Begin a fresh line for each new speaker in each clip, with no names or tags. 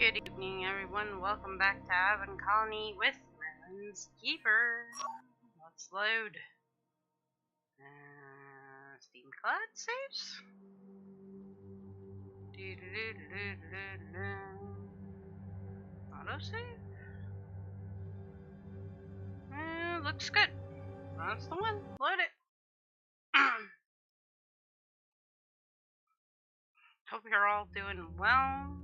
Good evening, everyone. Welcome back to Aven Colony with Merlin's Keeper. Let's load. Steam Cloud saves. Autosave. Looks good. That's the one. Load it. Hope you're all doing well.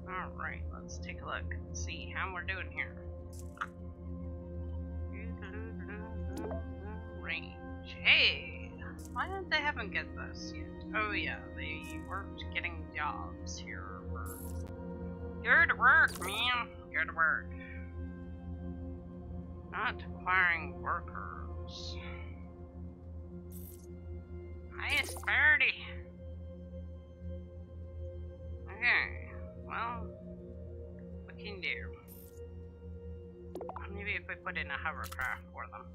Alright, let's take a look and see how we're doing here. Range. Hey! Why don't they haven't get this yet? Oh yeah, they weren't getting jobs here. Go to work, man! Go to work. Not acquiring workers. Highest priority. Okay, well, what can you do? Maybe if we put in a hovercraft for them.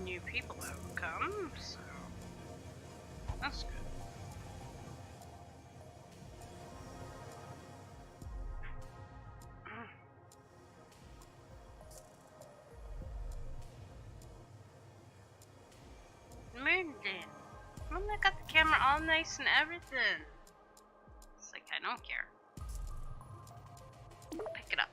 New people have come, so that's good. Merlin. Mom, I got the camera all nice and everything. It's like I don't care. Pick it up.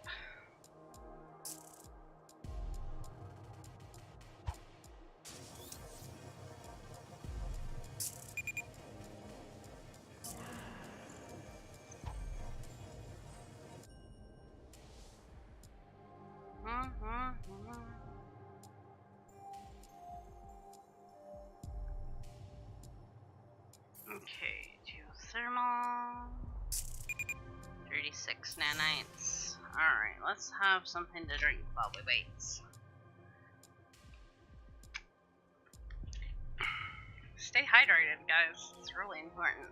Okay, geothermal, 36 nanites. Alright, let's have something to drink while we wait. Stay hydrated, guys. It's really important.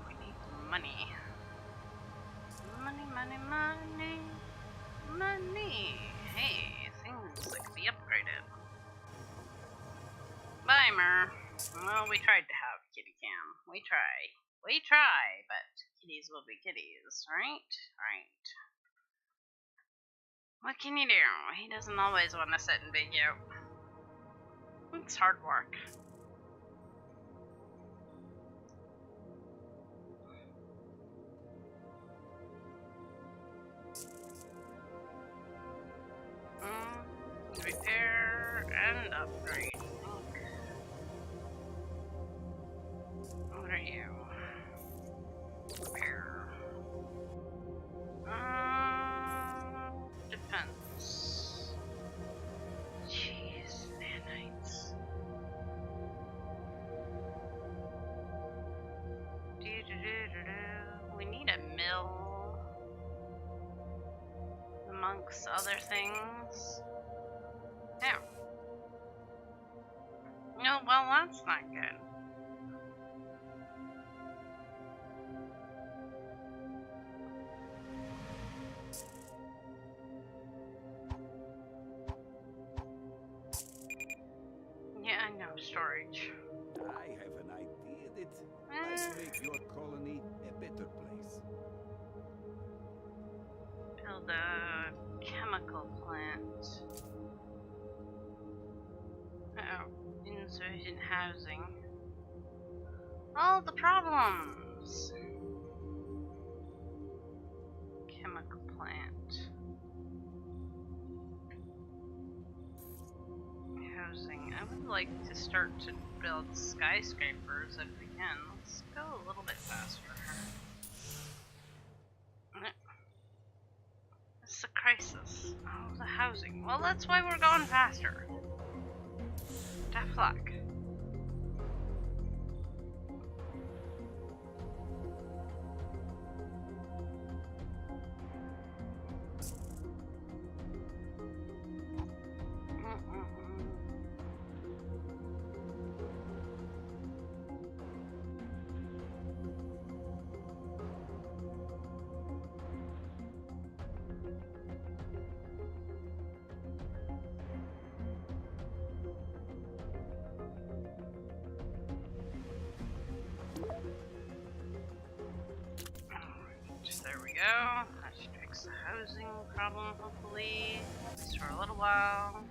We need money. Money, money, money. Money. Hey, things that can be upgraded. Bye, Mer. Well, we tried to have kitty cam. We try, but kitties will be kitties, right? Right. What can you do? He doesn't always want to sit and video. It's hard work. Repair and upgrade. What are you? Repair. Defense. Jeez, nanites. We need a mill. Amongst other things. Yeah. No, well, that's not good. Yeah, I know, storage.
I have an idea that might make your colony a better place.
Build a chemical plant. Insufficient housing. All the problems. Chemical plant. Housing. I would like to start to build skyscrapers if we can. Let's go a little bit faster. It's a crisis. Oh, the housing. Well, that's why we're going faster. Tough luck. go. That should fix the housing problem, hopefully. At least for a little while.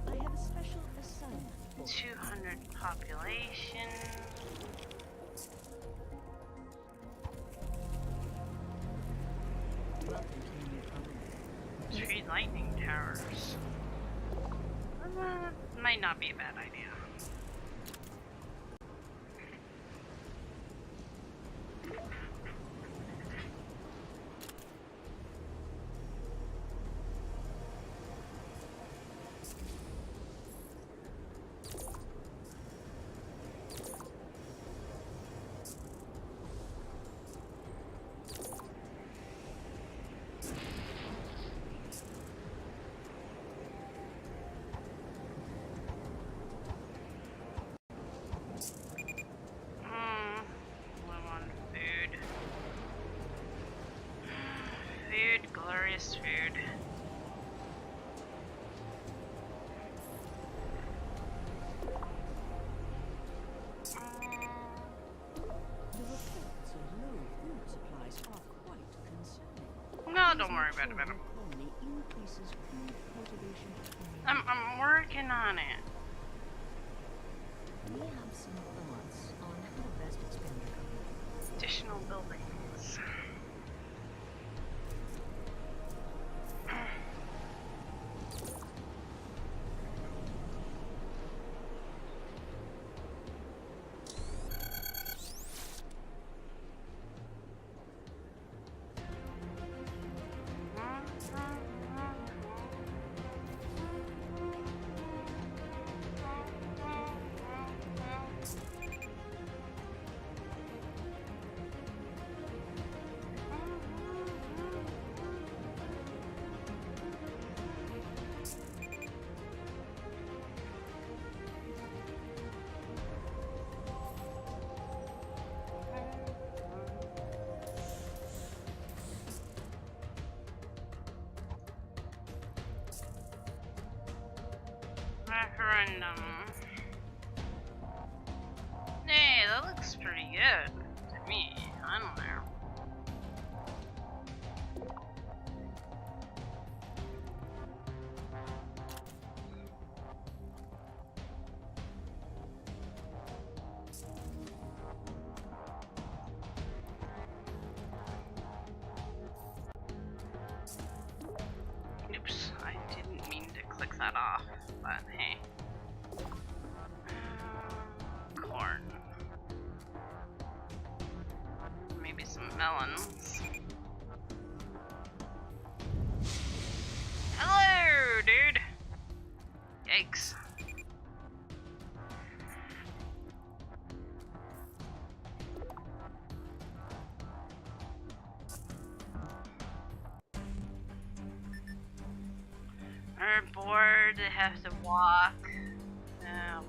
I have a special assignment for
200 population.
welcome to the new colony.
3 lightning towers. Might not be a bad idea. Glorious food.
The reports of low food supplies are quite concerning.
No, don't worry about it.
The colony increases food cultivation.
I'm working on it.
We have some thoughts on how to best expand the colony.
Additional buildings. Referendum. Hey, that looks pretty good to me. I don't know. Oops, I didn't mean to click that off, but hey. Corn. Maybe some melons. Hello, dude! Yikes. We're bored, have to walk.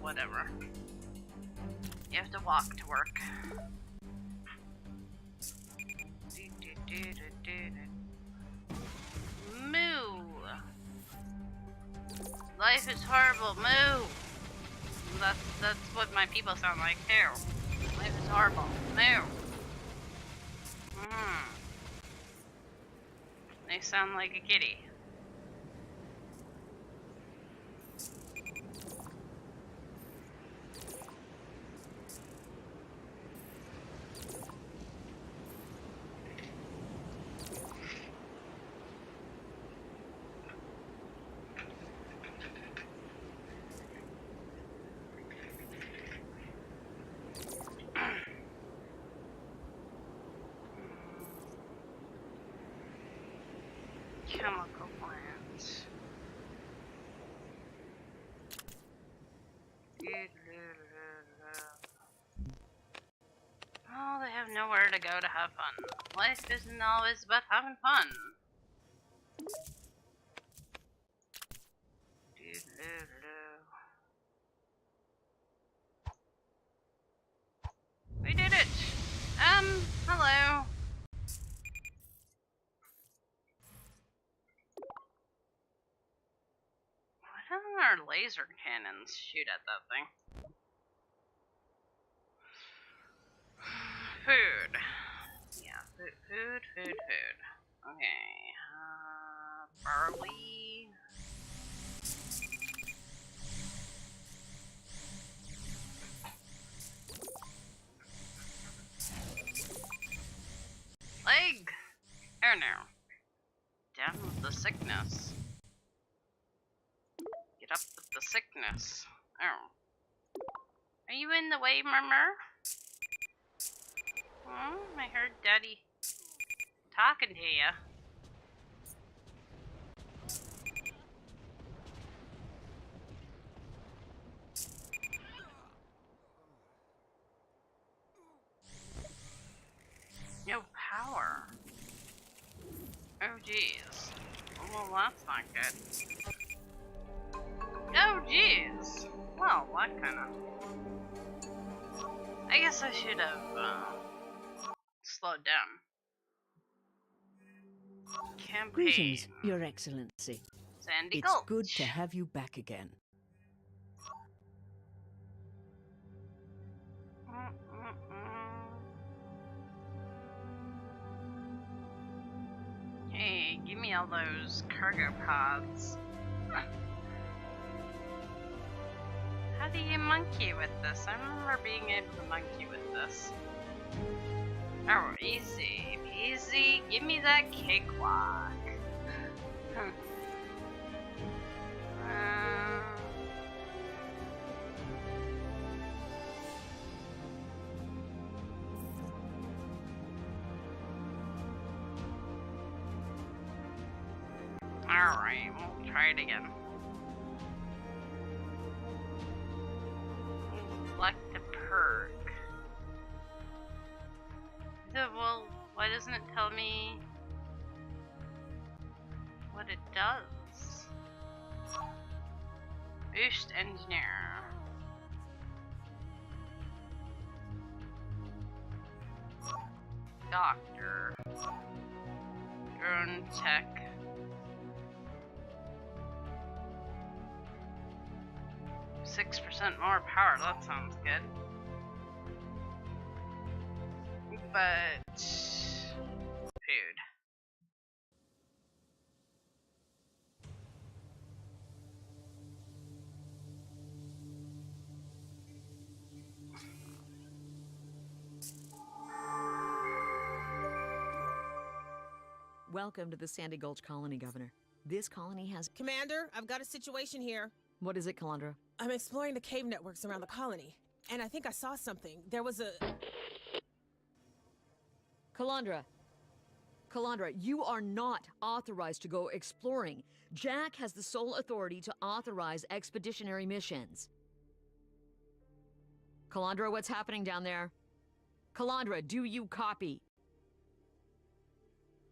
Whatever. You have to walk to work. Moo! Life is horrible, moo! That's what my people sound like too. Life is horrible, moo! They sound like a kitty. Chemical plants. Oh, they have nowhere to go to have fun. Life isn't always about having fun. We did it! Hello. Why don't our laser cannons shoot at that thing? Food. Yeah, food. Okay. Barley. Leg! Oh no. Down with the sickness. Get up with the sickness. Oh. Are you in the way, Murmur? I heard Daddy talking to you. No power. Oh jeez. Well, that's not good. Oh jeez. Well, what kind of... I guess I should have slowed down. Campaign.
Greetings, Your Excellency.
Sandy
It's
Gulch.
good to have you back again.
Hey, give me all those cargo pods. How do you monkey with this? I remember being able to monkey with this. Oh, easy peasy. Give me that cakewalk. Alright, we'll try it again. Select a perk. Well, why doesn't it tell me what it does? Boost engineer. Doctor. Drone tech. %6 more power, that sounds good. But food.
Welcome to the Sandy Gulch Colony, Governor. This colony has...
Commander, I've got a situation here.
What is it, Calandra?
I'm exploring the cave networks around the colony, and I think I saw something. There was a...
Calandra! Calandra, you are not authorized to go exploring. Jack has the sole authority to authorize expeditionary missions. Calandra, what's happening down there? Calandra, do you copy?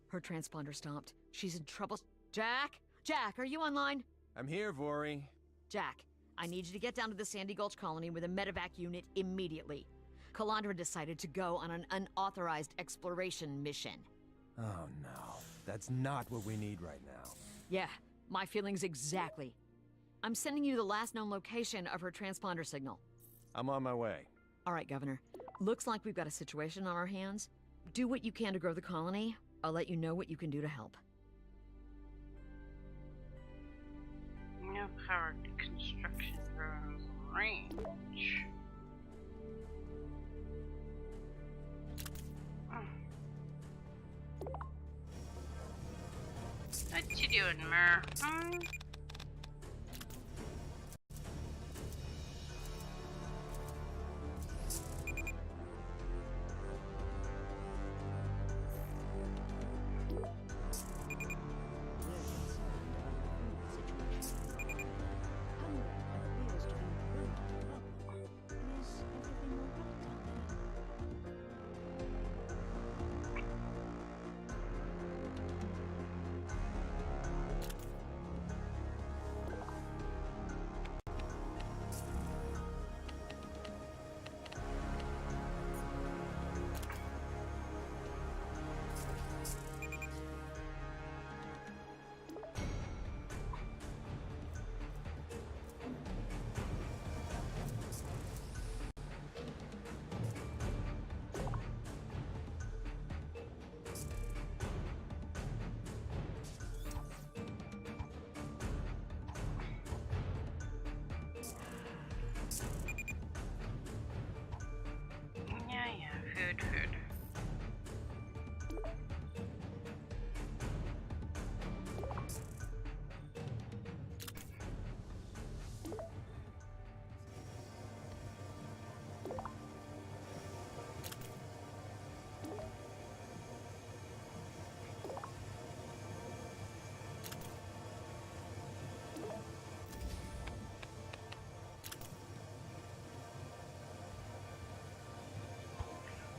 Her transponder stopped. She's in trouble. Jack? Jack, are you online?
I'm here, Vori.
Jack, I need you to get down to the Sandy Gulch colony with a medevac unit immediately. Calandra decided to go on an unauthorized exploration mission.
Oh no, that's not what we need right now.
Yeah, my feelings exactly. I'm sending you the last known location of her transponder signal.
I'm on my way.
All right, Governor. Looks like we've got a situation on our hands. Do what you can to grow the colony. I'll let you know what you can do to help.
No power construction drones range. What you doing, Mer?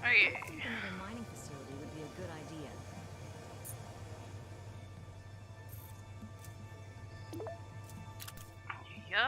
Okay.
I think another mining facility would be a good idea.
There you go.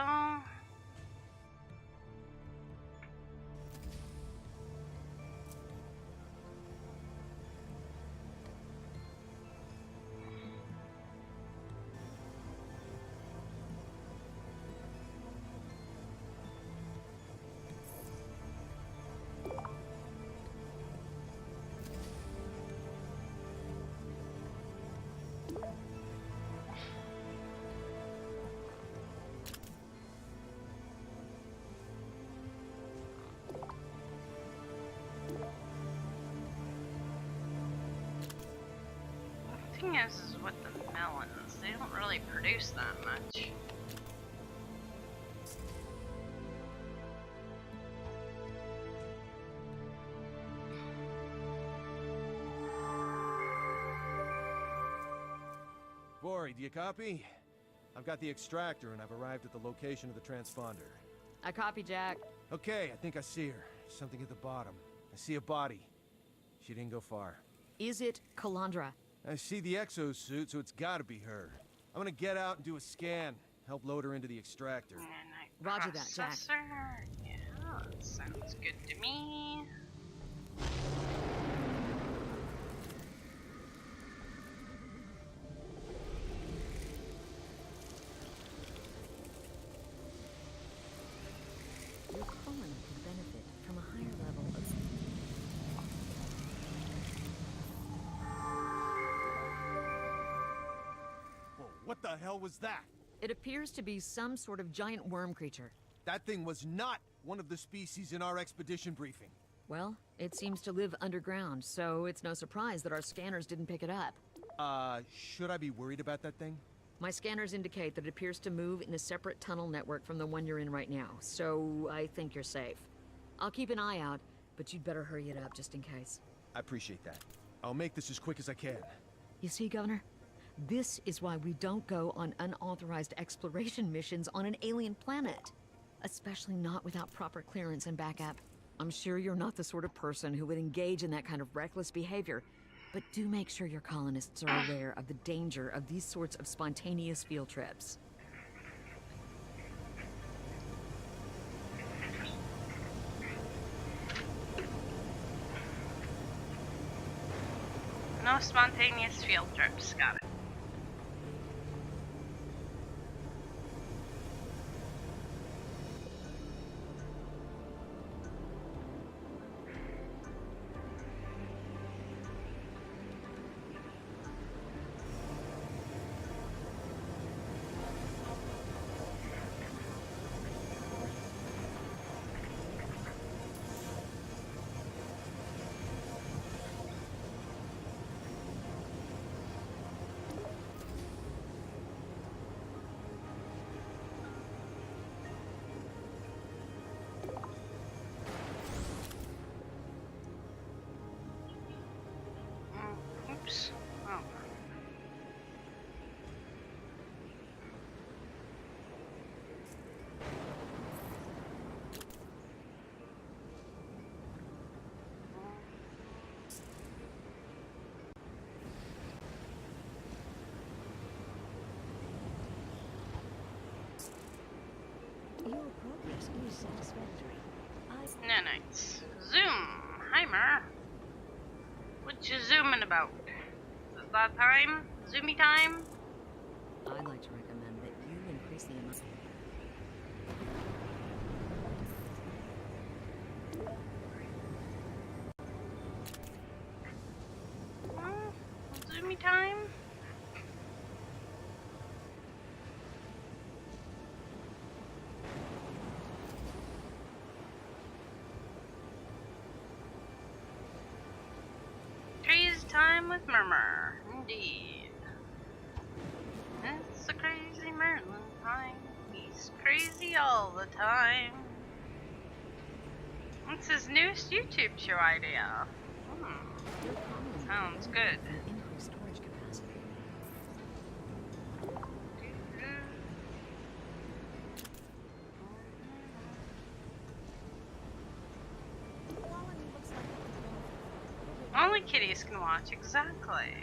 The thing is with the melons, they don't really produce that much.
Bori, do you copy? I've got the extractor and I've arrived at the location of the transponder.
I copy, Jack.
Okay, I think I see her. Something at the bottom. I see a body. She didn't go far.
Is it Calandra?
I see the exosuit, so it's gotta be her. I'm gonna get out and do a scan. Help load her into the extractor.
Roger that, Jack.
Processor. Yeah, that sounds good to me.
Your colony can benefit from a higher level of...
Whoa, what the hell was that?
It appears to be some sort of giant worm creature.
That thing was not one of the species in our expedition briefing.
Well, it seems to live underground, so it's no surprise that our scanners didn't pick it up.
Should I be worried about that thing?
My scanners indicate that it appears to move in a separate tunnel network from the one you're in right now, so I think you're safe. I'll keep an eye out, but you'd better hurry it up just in case.
I appreciate that. I'll make this as quick as I can.
You see, Governor? This is why we don't go on unauthorized exploration missions on an alien planet. Especially not without proper clearance and backup. I'm sure you're not the sort of person who would engage in that kind of reckless behavior, but do make sure your colonists are aware of the danger of these sorts of spontaneous field trips.
No spontaneous field trips, got it. Oops. Oh.
Your progress is satisfactory.
Nanites. Zoom. Heimer. What you zooming about? Is that time? Zoomy time?
I'd like to recommend that you increase the amount.
Zoomy time? Crazy time with Murmur, indeed. It's a crazy Merlin time. He's crazy all the time. What's his newest YouTube show idea?
Your colony
Sounds
can
good.
benefit from increased storage capacity.
The colony looks like it could benefit
kitties can watch, exactly.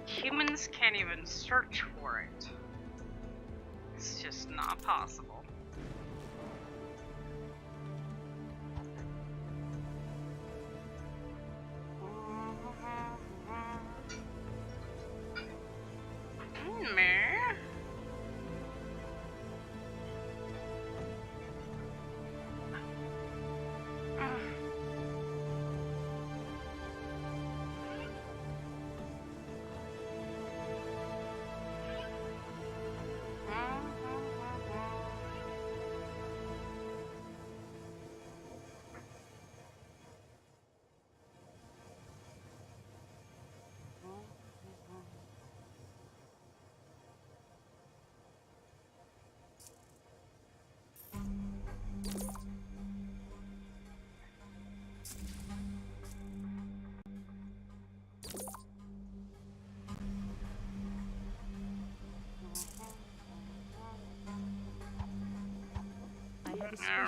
Humans can't even search for it. It's just not possible.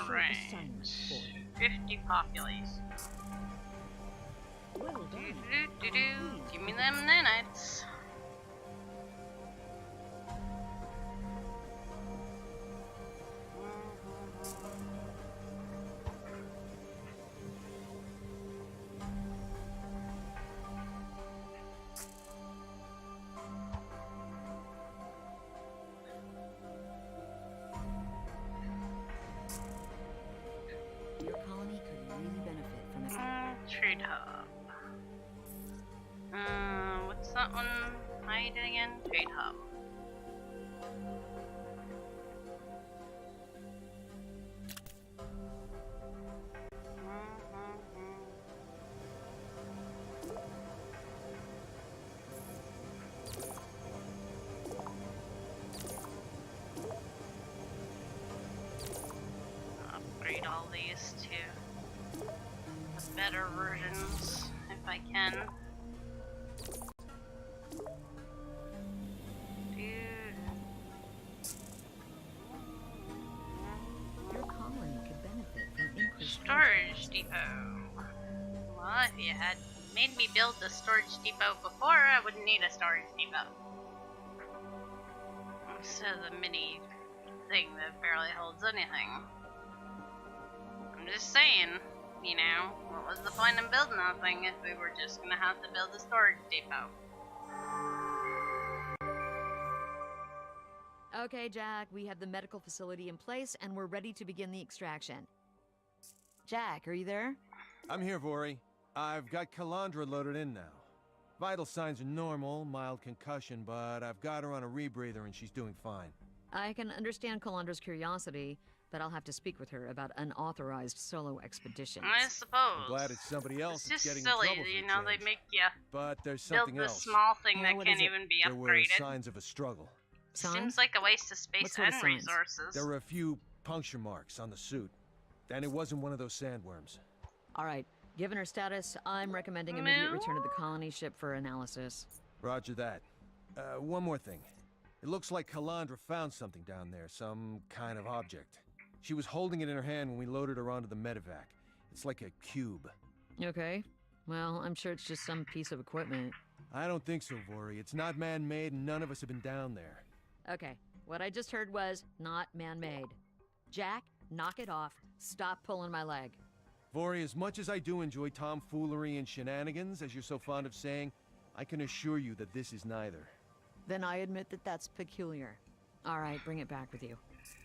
Alright.
50 populace.
Well done.
Give me them nanites.
Your colony could really benefit from it.
Trade hub. What's that one? How you doing again? Trade hub. Upgrade all these to the better versions if I can.
Your colony could benefit from increased
Storage depot. Well, if you had made me build the storage depot before, I wouldn't need a storage depot. Instead of the mini thing that barely holds anything. I'm just saying, you know, what was the point in building that thing if we were just gonna have to build a storage depot?
Okay, Jack, we have the medical facility in place and we're ready to begin the extraction. Jack, are you there?
I'm here, Vori. I've got Calandra loaded in now. Vital signs are normal, mild concussion, but I've got her on a rebreather and she's doing fine.
I can understand Calandra's curiosity, but I'll have to speak with her about unauthorized solo expeditions.
I suppose.
I'm glad it's somebody else
It's
that's
just
getting
silly,
in trouble for
you
a
know, they
change.
make you
But there's
build
something
this
else.
small thing
Yeah,
that
what
can't
is it?
even be
There were
upgraded.
signs of a struggle.
Signs?
Seems like a waste of space
What sort of
and
signs?
resources.
There were a few puncture marks on the suit. And it wasn't one of those sandworms.
All right, given her status, I'm recommending immediate return to the colony ship for analysis.
Roger that. One more thing. It looks like Calandra found something down there, some kind of object. She was holding it in her hand when we loaded her onto the medevac. It's like a cube.
Okay, well, I'm sure it's just some piece of equipment.
I don't think so, Vori. It's not man-made and none of us have been down there.
Okay, what I just heard was not man-made. Jack, knock it off. Stop pulling my leg.
Vori, as much as I do enjoy tomfoolery and shenanigans, as you're so fond of saying, I can assure you that this is neither.
Then I admit that that's peculiar. All right, bring it back with you.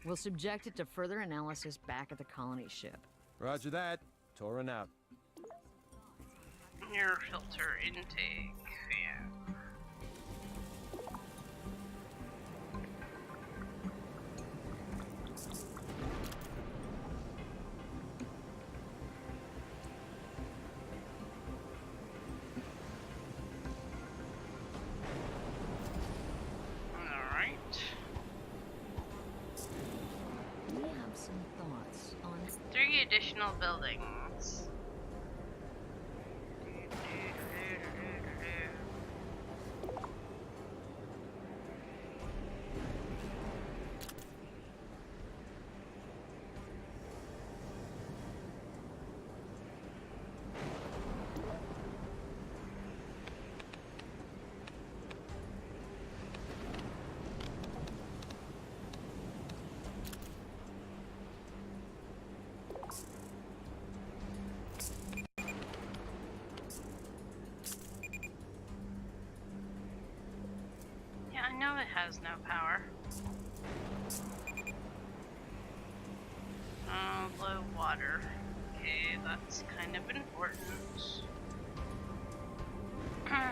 We'll subject it to further analysis back at the colony ship.
Roger that. Torin out.
Air filter intake, yeah. Alright.
We have some thoughts on
3 additional buildings. has no power. Low water. Okay, that's kind of important.
I'm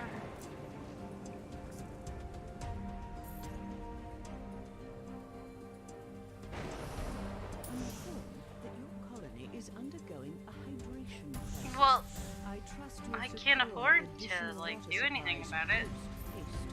informed that your colony is undergoing a hydration crisis.
Well,
I trust you
I
have
can't
secured
afford to,
additional
like,
water
do anything
supplies
about it.
post-haste.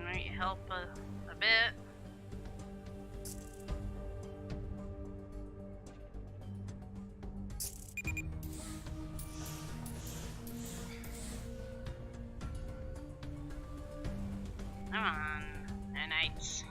Might help a bit. Come on, nanites.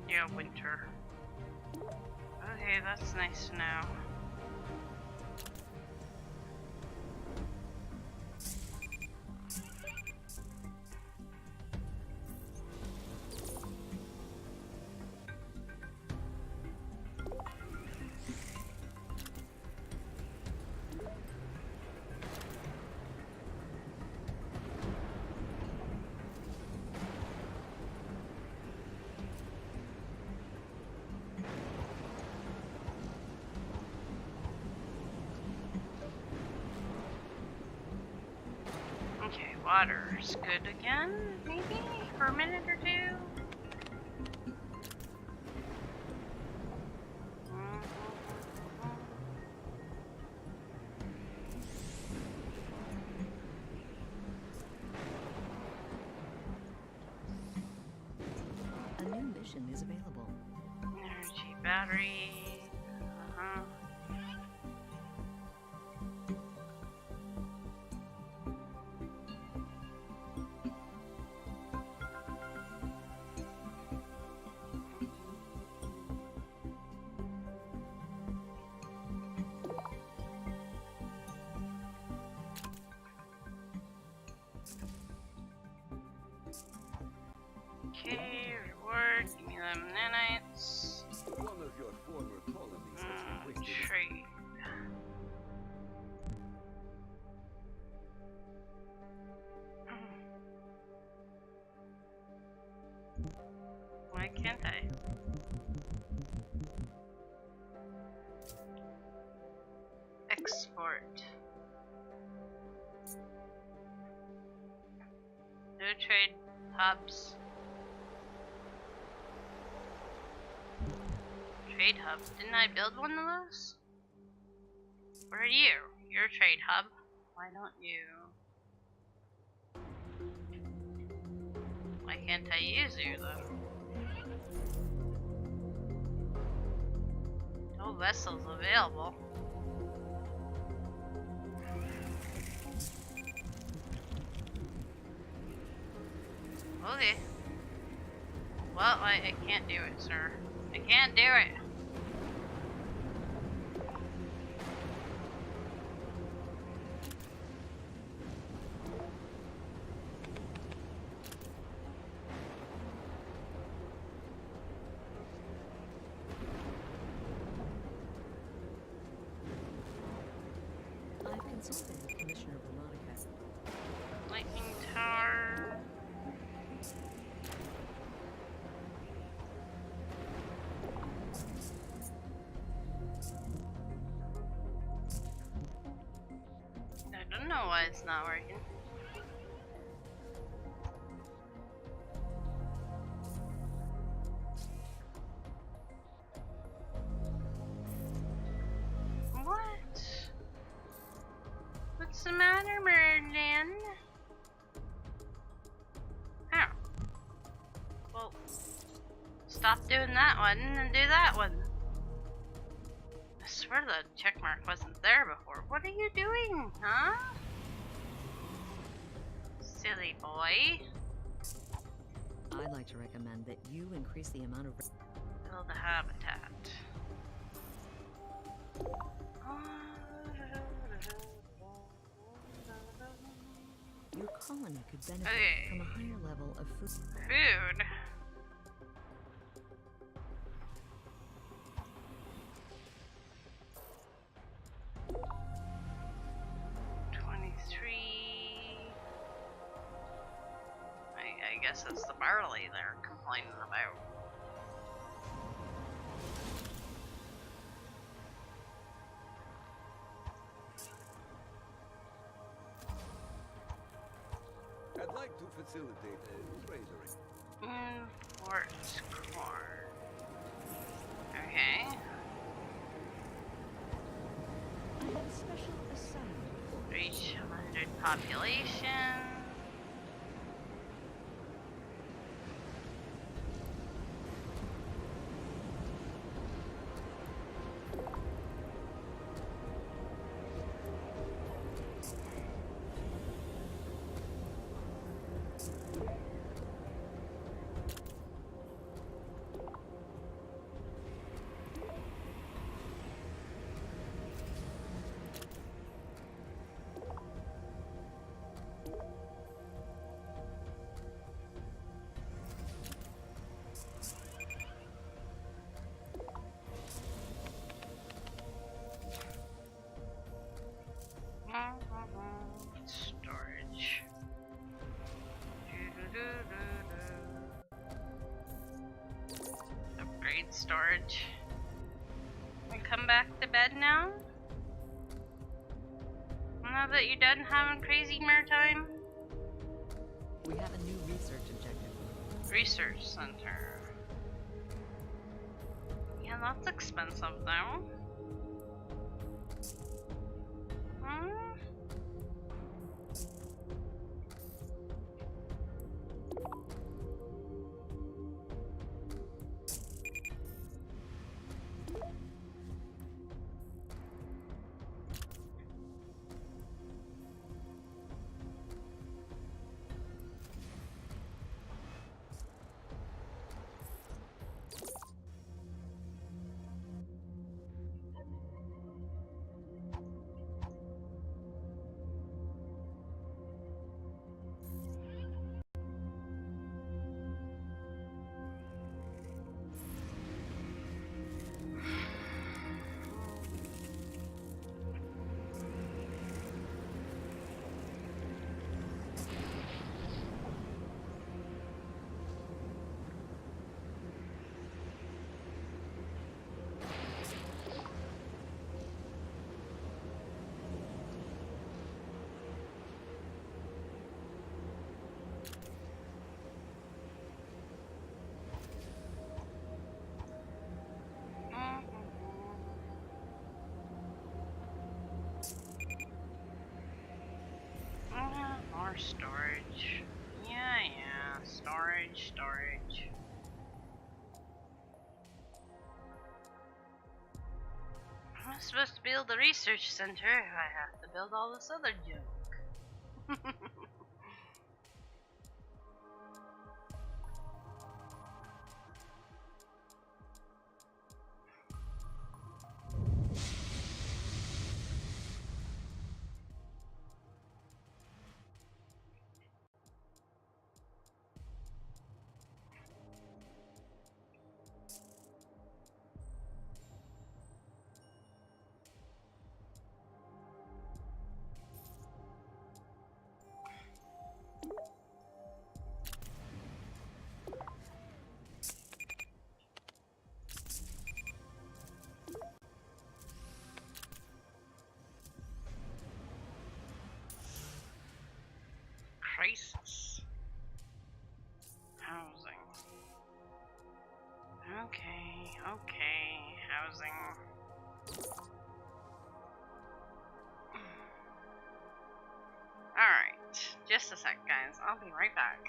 Yeah, winter. Okay, that's nice to know. Okay, water's good again, maybe? For a minute or two?
A new mission is available.
Energy battery. Uh-huh. Okay, reward. Give me them nanites.
One of your former colonies has requested
Trade. Why can't I? Export. No trade hubs. Trade hub. Didn't I build one of those? Where are you? You're a trade hub. Why don't you? Why can't I use you though? No vessels available. Okay. Well, I can't do it, sir. I can't do it.
I've consulted with Commissioner Veronica.
Lightning tower. I don't know know why it's not working. What? What's the matter, Merlin? Oh. Well, stop doing that one and do that one. I swear the checkmark wasn't there before. What are you doing, huh? Silly boy.
I'd like to recommend that you increase the amount of...
Build a habitat.
Your colony could benefit
Okay.
from a higher level of food.
Food. I guess it's the barley they're complaining about.
I'd like to facilitate a razoring.
Quartz corn. Okay.
I have a special assignment.
Reach 100 population. Storage. Upgrade storage. We come back to bed now? Now that you're done having crazy maritime?
We have a new research objective.
Research center. Yeah, that's expensive though. Hmm? More storage. Yeah. Storage. I'm supposed to build a research center. I have to build all this other junk. Jesus. Housing. Okay, housing. Alright, just a sec, guys. I'll be right back.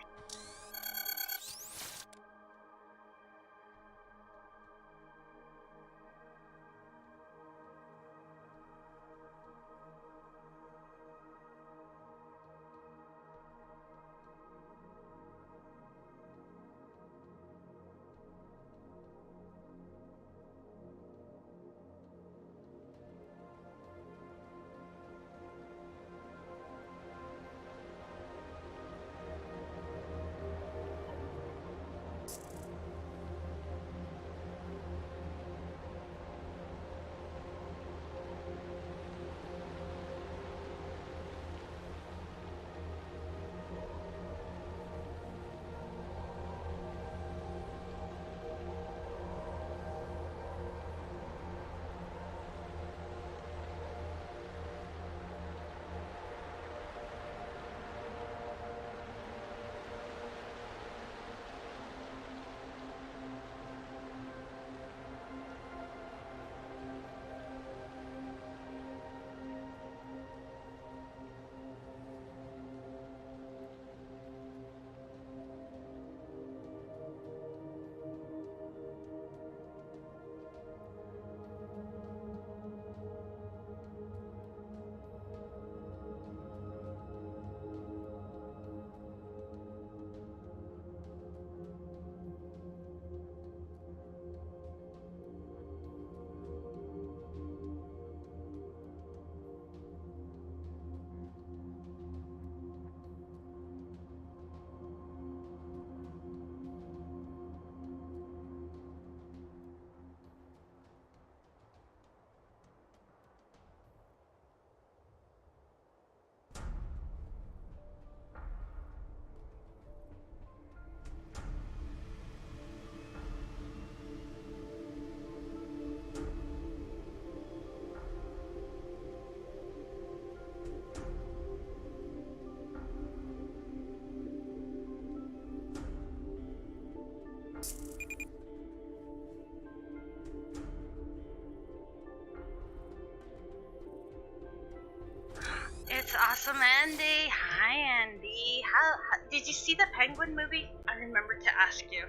It's awesome, Andy. Hi, Andy. How did you see the Penguin movie? I remembered to ask you.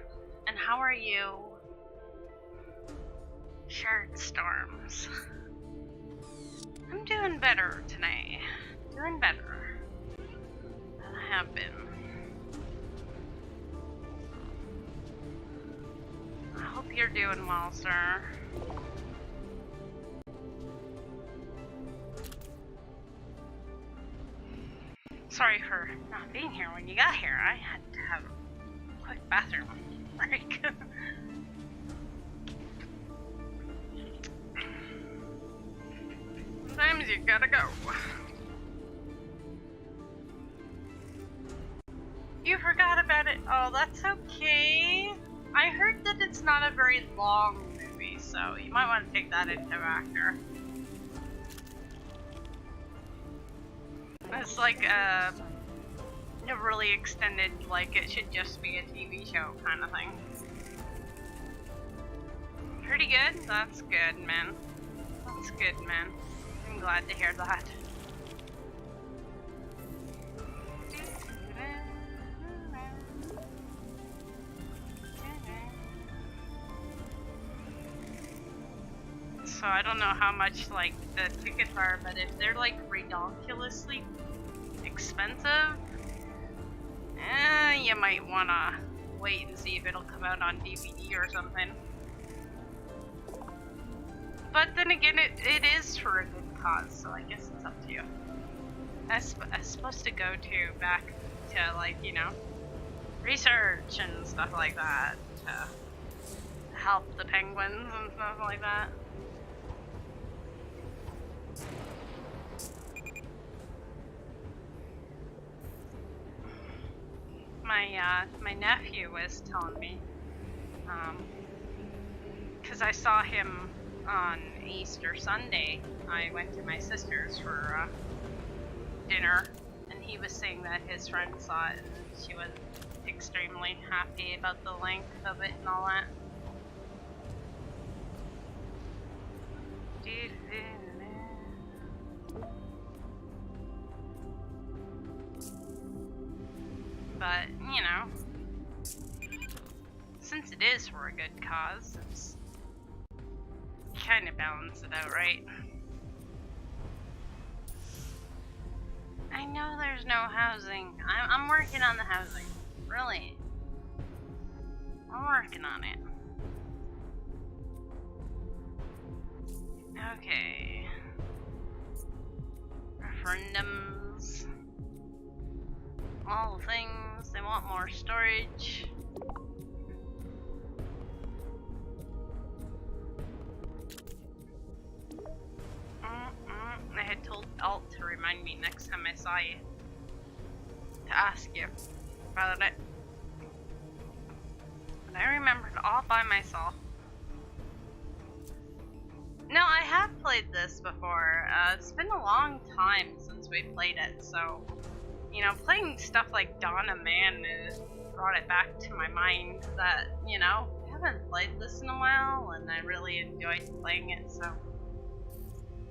And how are you? Shirt storms. I'm doing better tonight. Doing better than I have been. I hope you're doing well, sir. Sorry for not being here when you got here. I had to have a quick bathroom break. Sometimes you gotta go. You forgot about it. Oh, that's okay. I heard that it's not a very long movie, so you might want to take that into factor. It's like a really extended, like it should just be a TV show kind of thing. Pretty good? That's good, man. That's good, man. I'm glad to hear that. So I don't know how much like the tickets are, but if they're like ridiculously expensive, you might wanna wait and see if it'll come out on DVD or something. But then again, it is for a good cause, so I guess it's up to you. I was supposed to go to back to like, you know, research and stuff like that to help the penguins and stuff like that. My nephew was telling me, because I saw him on Easter Sunday. I went to my sister's for dinner, and he was saying that his friend saw it and she was extremely happy about the length of it and all that. But, you know, since it is for a good cause, it's kind of balance it out, right? I know there's no housing. I'm working on the housing. Really. I'm working on it. Okay. Referendums. All things. They want more storage. I had told Alt to remind me next time I saw you to ask you about it. But I remembered all by myself. No, I have played this before. It's been a long time since we played it, so you know, playing stuff like Dawn of Man brought it back to my mind that, you know, I haven't played this in a while and I really enjoyed playing it, so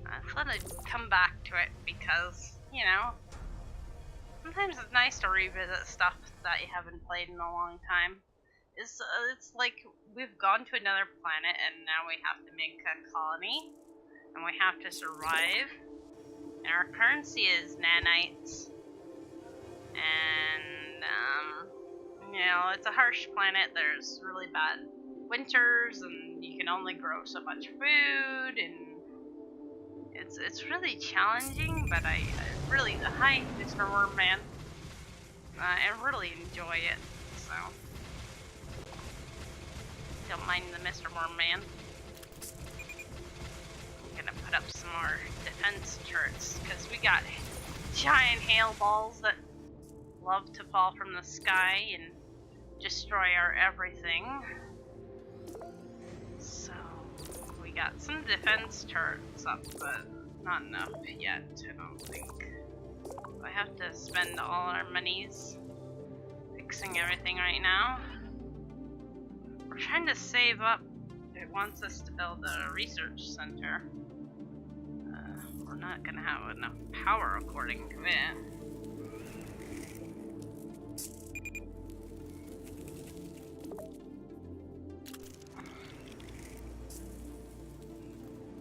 I thought I'd come back to it because, you know, sometimes it's nice to revisit stuff that you haven't played in a long time. It's like we've gone to another planet and now we have to make a colony and we have to survive. And our currency is nanites. And, you know, it's a harsh planet. There's really bad winters and you can only grow so much food and it's really challenging, but I really, hi Mr. Wormman, I really enjoy it, so don't mind the Mr. Wormman. I'm gonna put up some more defense turrets, because we got giant hail balls that love to fall from the sky and destroy our everything. So we got some defense turrets up, but not enough yet, I don't think. I have to spend all our monies fixing everything right now. We're trying to save up. It wants us to build a research center. We're not gonna have enough power according to it.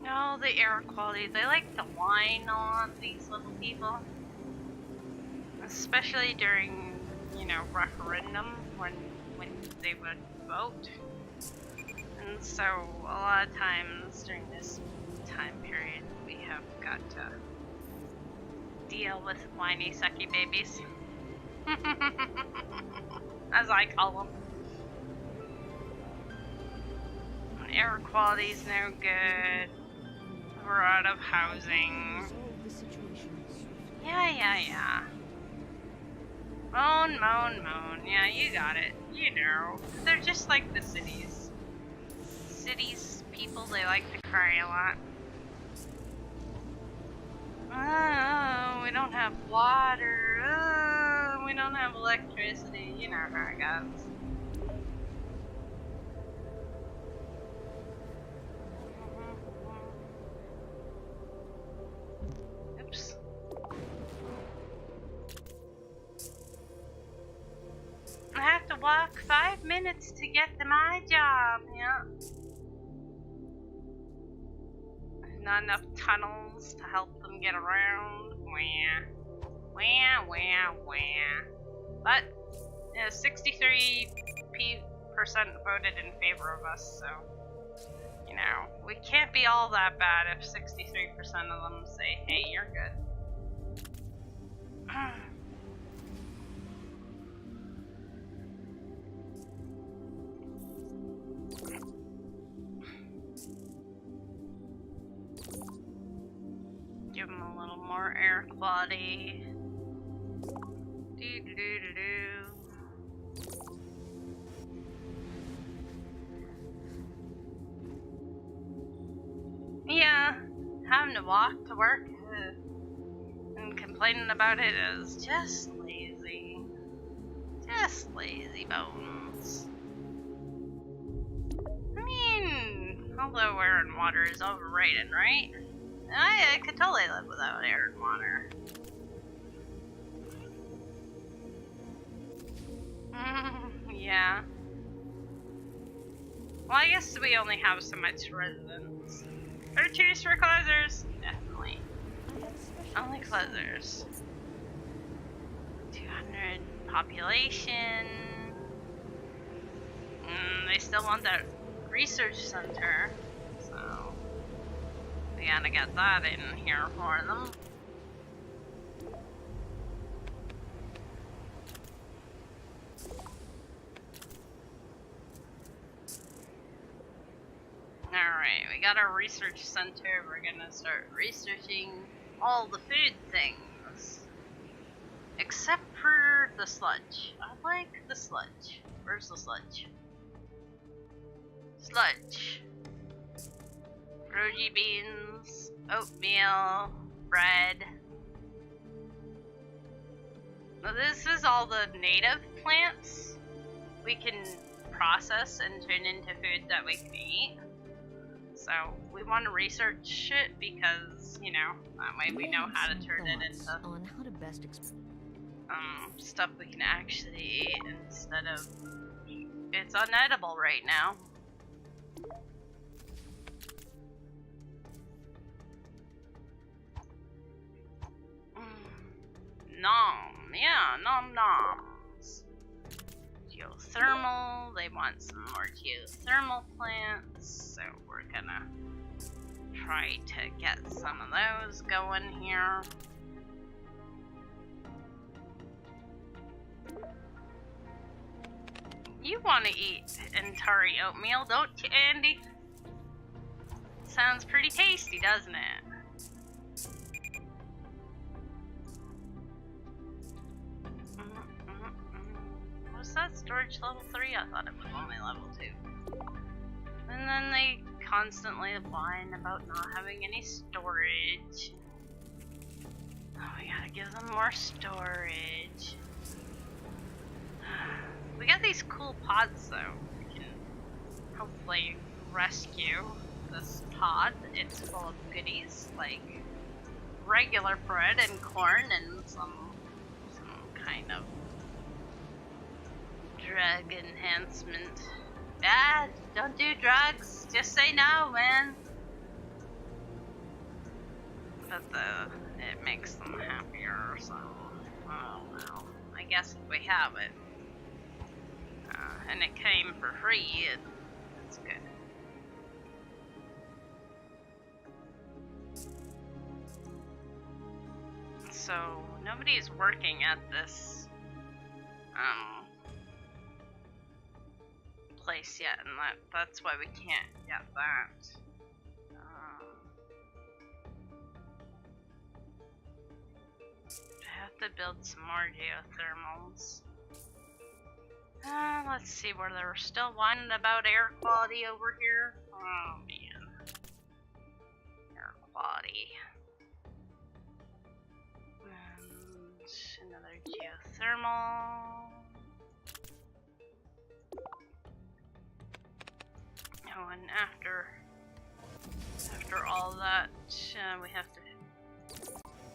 No, the air quality. They like to whine on these little people. Especially during, you know, referendum when they would vote. And so a lot of times during this time period we have got to deal with whiny sucky babies. As I call them. Air quality's no good. We're out of housing.
Resolve the situation swiftly.
Yeah. Moan. Yeah, you got it. You know. They're just like the cities. Cities people, they like to cry a lot. Oh, we don't have water. Oh, we don't have electricity. You know how it goes. Oops. I have to walk 5 minutes to get to my job. Yeah. There's not enough tunnels to help them get around. Wah. But 63% voted in favor of us, so you know, we can't be all that bad if 63% of them say, hey, you're good. Give them a little more air quality. Yeah, having to walk to work and complaining about it is just lazy. Just lazy bones. I mean, although air and water is overrated, right? I could totally live without air and water. Yeah. Well, I guess we only have so much residence. Or choose for closers? Definitely. Only closers. 200 population. They still want that research center. So, we gotta get that in here for them. Alright, we got our research center. We're gonna start researching all the food things. Except for the sludge. I like the sludge. Where's the sludge? Sludge. Roji beans, oatmeal, bread. Now this is all the native plants we can process and turn into food that we can eat. So we want to research it because, you know, that way we know how to turn it into
on how to best
stuff we can actually eat instead of it's unedible right now. Nom, yeah, nom noms. Geothermal, they want some more geothermal plants, so we're gonna try to get some of those going here. You want to eat Antari oatmeal, don't you, Andy? Sounds pretty tasty, doesn't it? Was that storage level 3? I thought it was only level 2. And then they constantly whine about not having any storage. Oh, we gotta give them more storage. We got these cool pods though. We can hopefully rescue this pod. It's full of goodies like regular bread and corn and some kind of drug enhancement. Dad, don't do drugs. Just say no, man. But it makes them happier, so oh well. I guess if we have it. And it came for free, it's good. So nobody's working at this place yet, and that's why we can't get that. I have to build some more geothermals. Let's see where they're still whining about air quality over here. Oh man. Air quality. And another geothermal. Oh, and after all that, we have to,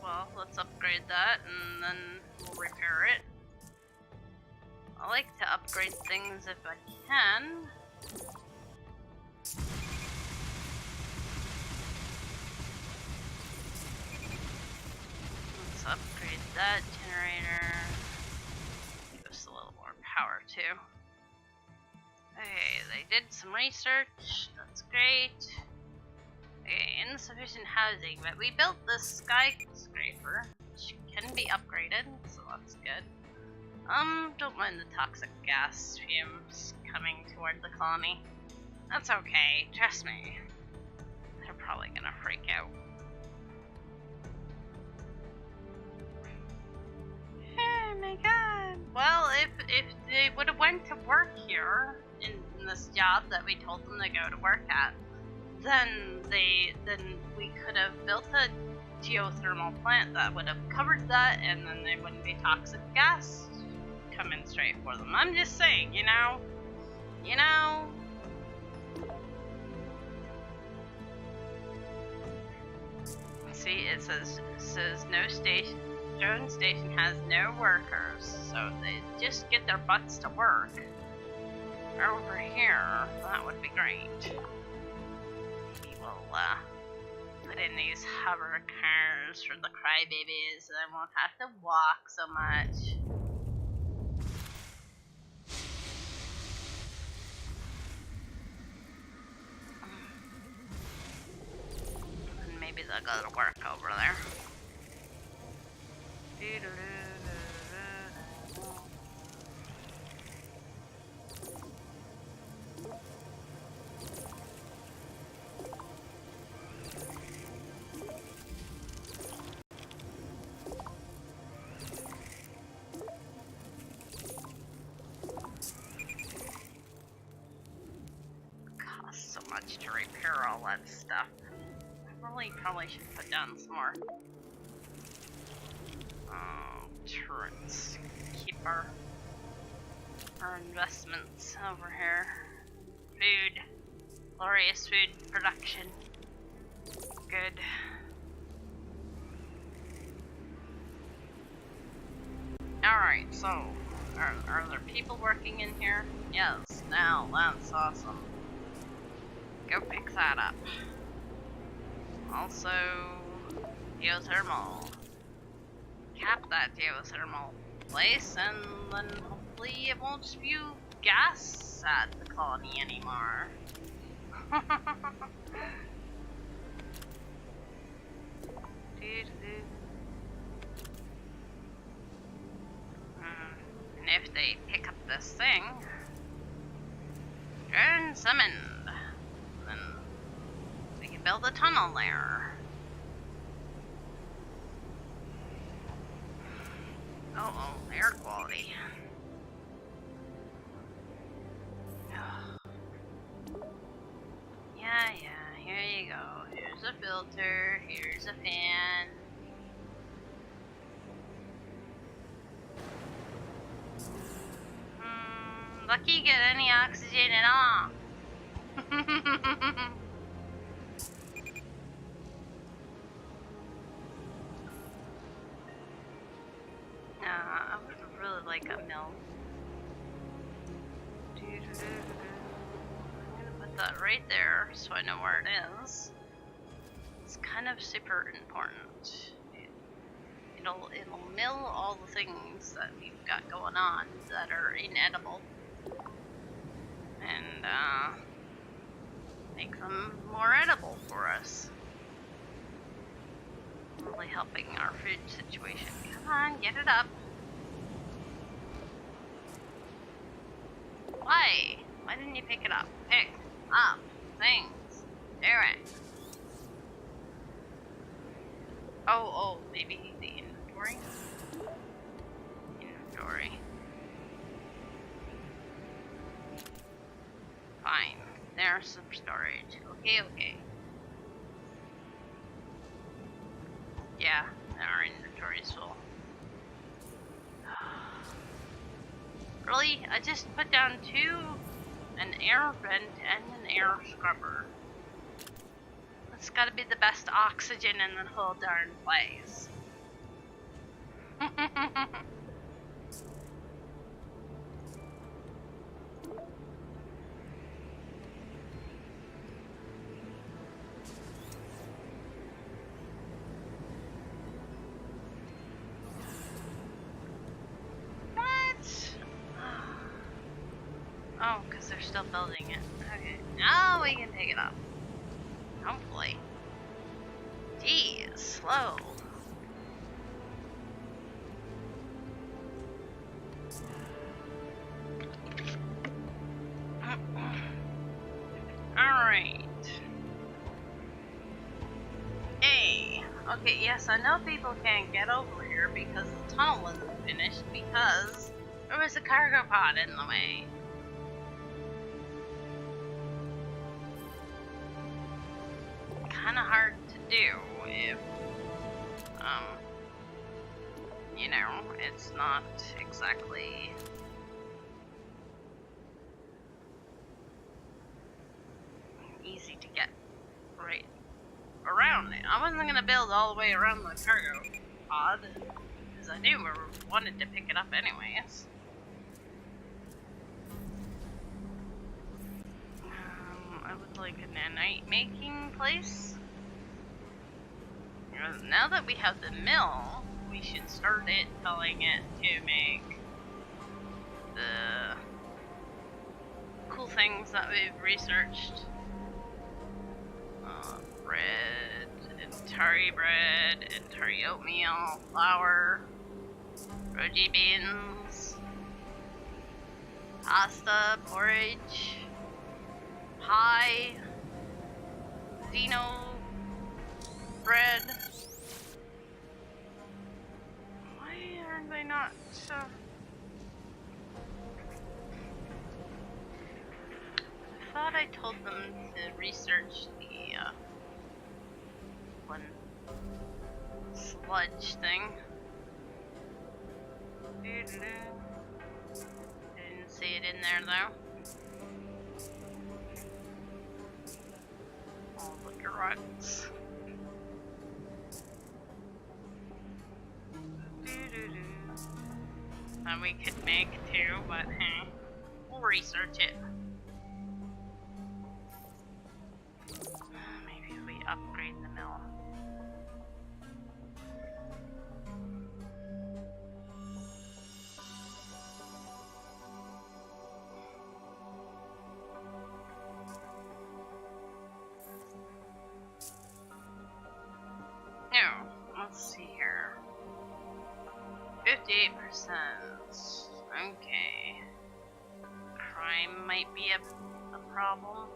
well, let's upgrade that and then we'll repair it. I like to upgrade things if I can. Let's upgrade that generator. Give us a little more power too. Okay, they did some research. That's great. Okay, insufficient housing, but we built this skyscraper, which can be upgraded, so that's good. Don't mind the toxic gas fumes coming toward the colony. That's okay, trust me. They're probably gonna freak out. Oh my god. Well, if they would have went to work here in this job that we told them to go to work at, then we could have built a geothermal plant that would have covered that, and then there wouldn't be toxic gas coming straight for them. I'm just saying, you know? You know? See, it says no station. Drone station has no workers, so they just get their butts to work. Over here, that would be great. Maybe we'll put in these hover cars for the crybabies, so I won't have to walk so much. And maybe they'll go to work over there. Costs so much to repair all that stuff. I really probably should put down some more turrets. Keep our investments over here. Food. Glorious food production. Good. Alright, so are there people working in here? Yes, now that's awesome. Go pick that up. Also, geothermal. Cap that geothermal place, and then hopefully it won't spew gas at the colony anymore. And if they pick up this thing, drone summoned, then we can build a tunnel there. Oh, air quality. Yeah, here you go. Here's a filter, here's a fan. Lucky you get any oxygen at all. I would really like a mill. I'm gonna put that right there so I know where it is. It's kind of super important. It'll mill all the things that we've got going on that are inedible, and make them more edible for us. Really helping our food situation. Come on, get it up. Why? Why didn't you pick it up? Pick up things. Do it. Oh, maybe the inventory? Inventory. Fine. There's some storage. Okay. Yeah, our inventory is full. Really? I just put down an air vent and an air scrubber. That's gotta be the best oxygen in the whole darn place. Oh, because they're still building it. Okay, now we can take it up. Hopefully. Geez, slow. Alright. Hey. Okay, yes, I know people can't get over here because the tunnel wasn't finished because there was a cargo pod in the way. Kind of hard to do if You know, it's not exactly easy to get right around it. I wasn't gonna build all the way around the cargo pod, because I knew we wanted to pick it up anyways. I would like a nanite making place. Now that we have the mill, we should start it, telling it to make the cool things that we've researched. Bread, Entari bread, Entari oatmeal, flour, roji beans, pasta, porridge, pie, Zeno bread. Why aren't they not so? I thought I told them to research the one sludge thing. Didn't see it in there though. All the drugs. That we could make too, but hey, we'll research it. Maybe we upgrade the mill. No, let's see here. 58%. Okay. Crime might be a problem.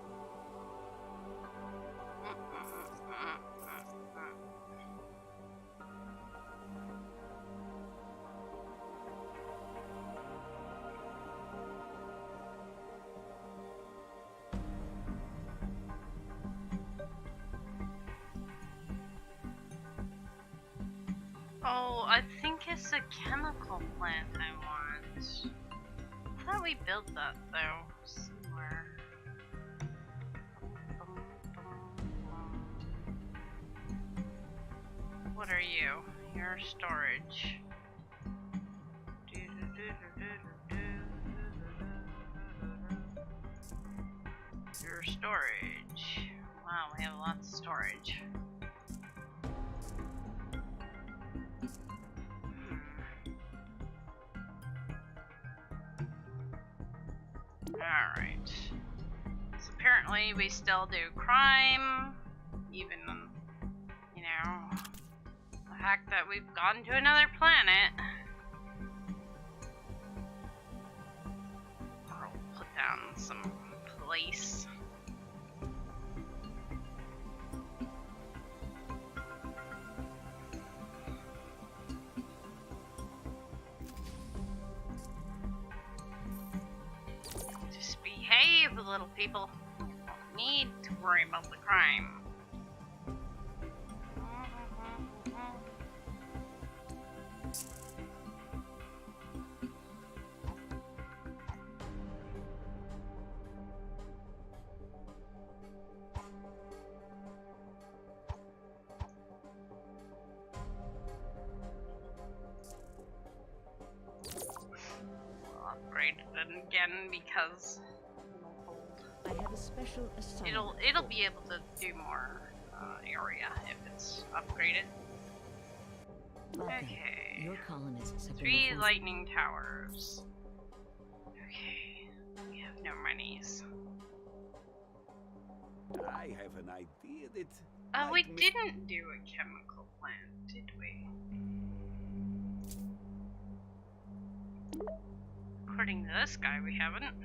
Oh, I think it's a chemical plant I want. I thought we built that though, somewhere. What are you? Your storage. Your storage. Wow, we have lots of storage. Alright. So apparently we still do crime, even, you know, the fact that we've gone to another planet. I'll put down some police. Behave, little people. You don't need to worry about the crime. We'll upgrade it again because
I have a special assignment.
it'll be able to do more area if it's upgraded.
Welcome.
Okay.
Your colonists have
3
been informed.
lightning towers. Okay. We have no monies.
I have an idea that
We
might
didn't do a chemical plant, did we? According to this guy, we haven't.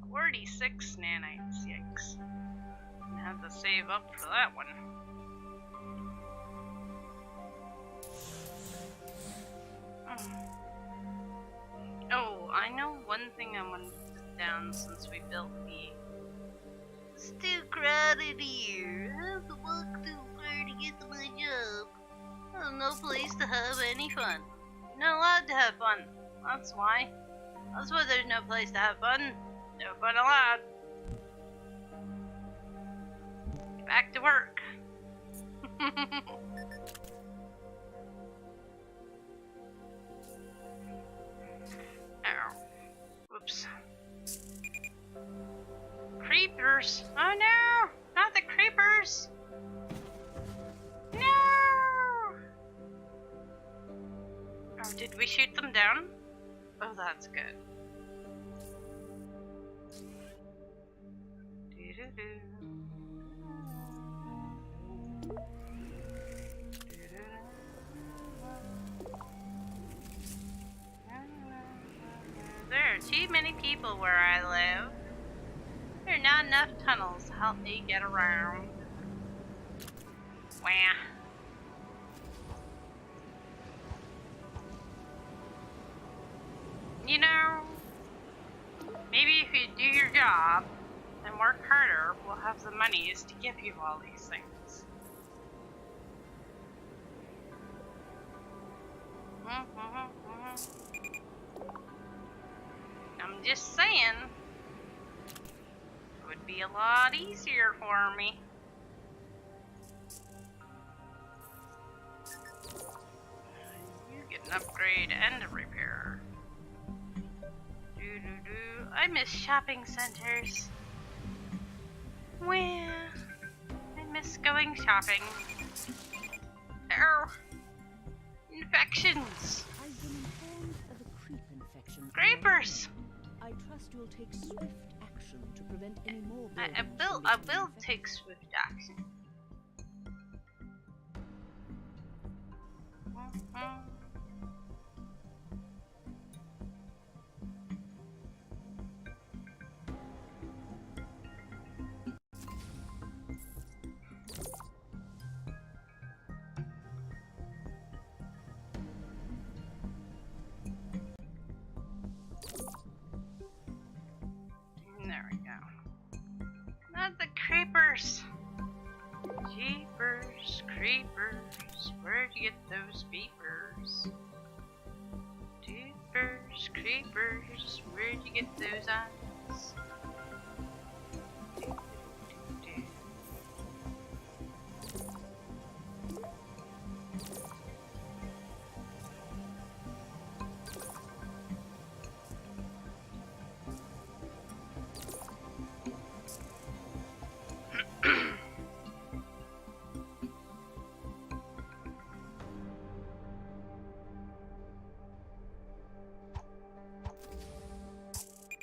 46 nanites, yikes. I have to save up for that one. Oh, I know one thing I want to put down since we built the It's too crowded here. I have to walk too far to get to my job. There's no place to have any fun. You're not allowed to have fun. That's why. That's why there's no place to have fun. No fun allowed. Back to work. Ow. Whoops. Creepers! Oh no! Not the creepers! No! Oh, did we shoot them down? Oh, that's good. Doo-doo-doo. There are too many people where I live. There are not enough tunnels to help me get around. Wah. You know, maybe if you do your job and work harder, we'll have the monies to give you all these things. I'm just saying, it would be a lot easier for me. You get an upgrade and a repair. Doo-doo-doo. I miss shopping centers. Well, I miss going shopping. Oh, infections.
I've been informed of a creep infection.
Creepers.
I trust you'll take swift action to prevent any more
I
buildings
will.
from
I
becoming
will
infected.
take swift action. There we go. Not the creepers. Jeepers, creepers, where'd you get those beepers? Jeepers, creepers, where'd you get those eyes?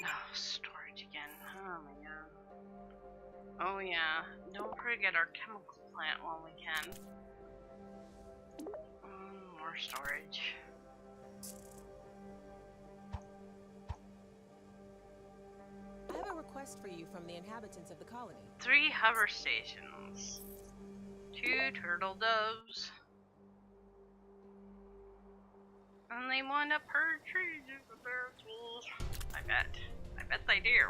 Oh, storage again. Oh my god. Oh yeah, don't forget our chemical plant while we can. More storage.
I have a request for you from the inhabitants of the colony.
3 hover stations. 2 turtle doves. And they want to purge trees with their tools. I bet. I bet they do.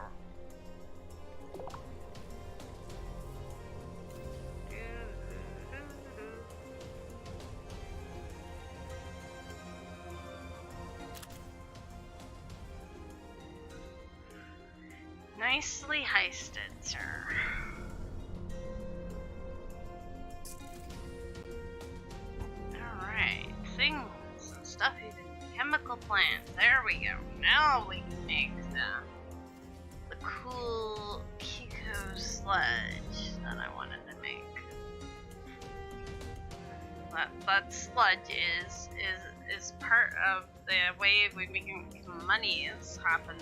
Nicely heisted, sir. Alright, things and stuff in the chemical plant. There we go. Now we can make the cool Kiko sludge that I wanted to make. That sludge is part of the way we make money happen.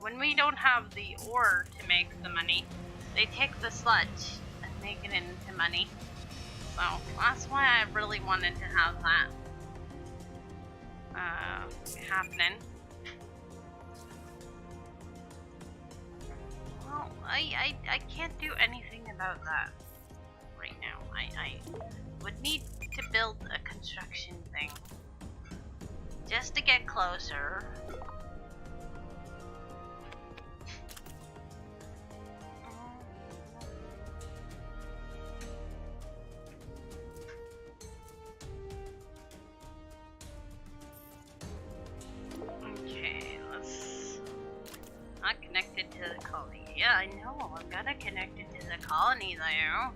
When we don't have the ore to make the money, they take the sludge and make it into money. So that's why I really wanted to have that happening. Well, I can't do anything about that right now. I would need to build a construction thing just to get closer. colony. Yeah, I know. I've got to connect it to the colony, though.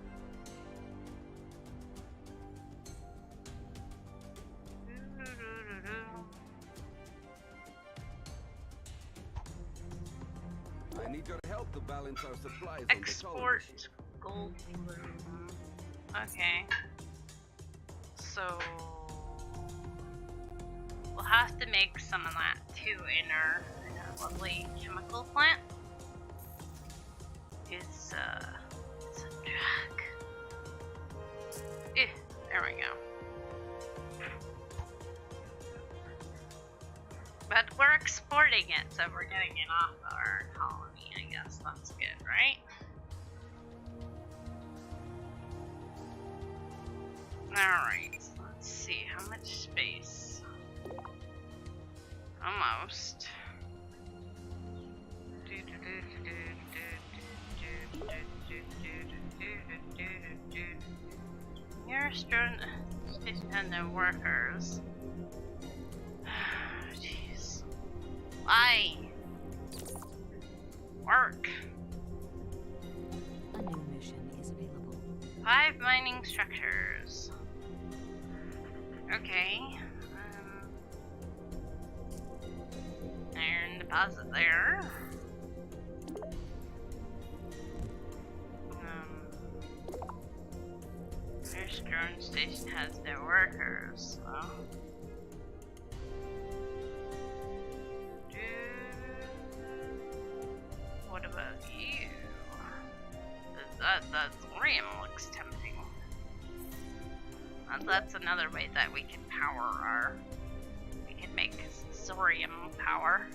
I need your help to balance our supplies.
Export gold bloom. Okay. So we'll have to make some of that too in our lovely chemical plant. It's a drug. There we go. But we're exporting it, so we're getting it off our colony, I guess. That's good, right? Alright, let's see, how much space? Almost. Your student station and the workers. Jeez. Why? Work.
A new mission is available.
5 mining structures. Okay. Iron deposit there. Their drone station has their workers. So. What about you? That thorium looks tempting. That's another way that we can power our. We can make thorium power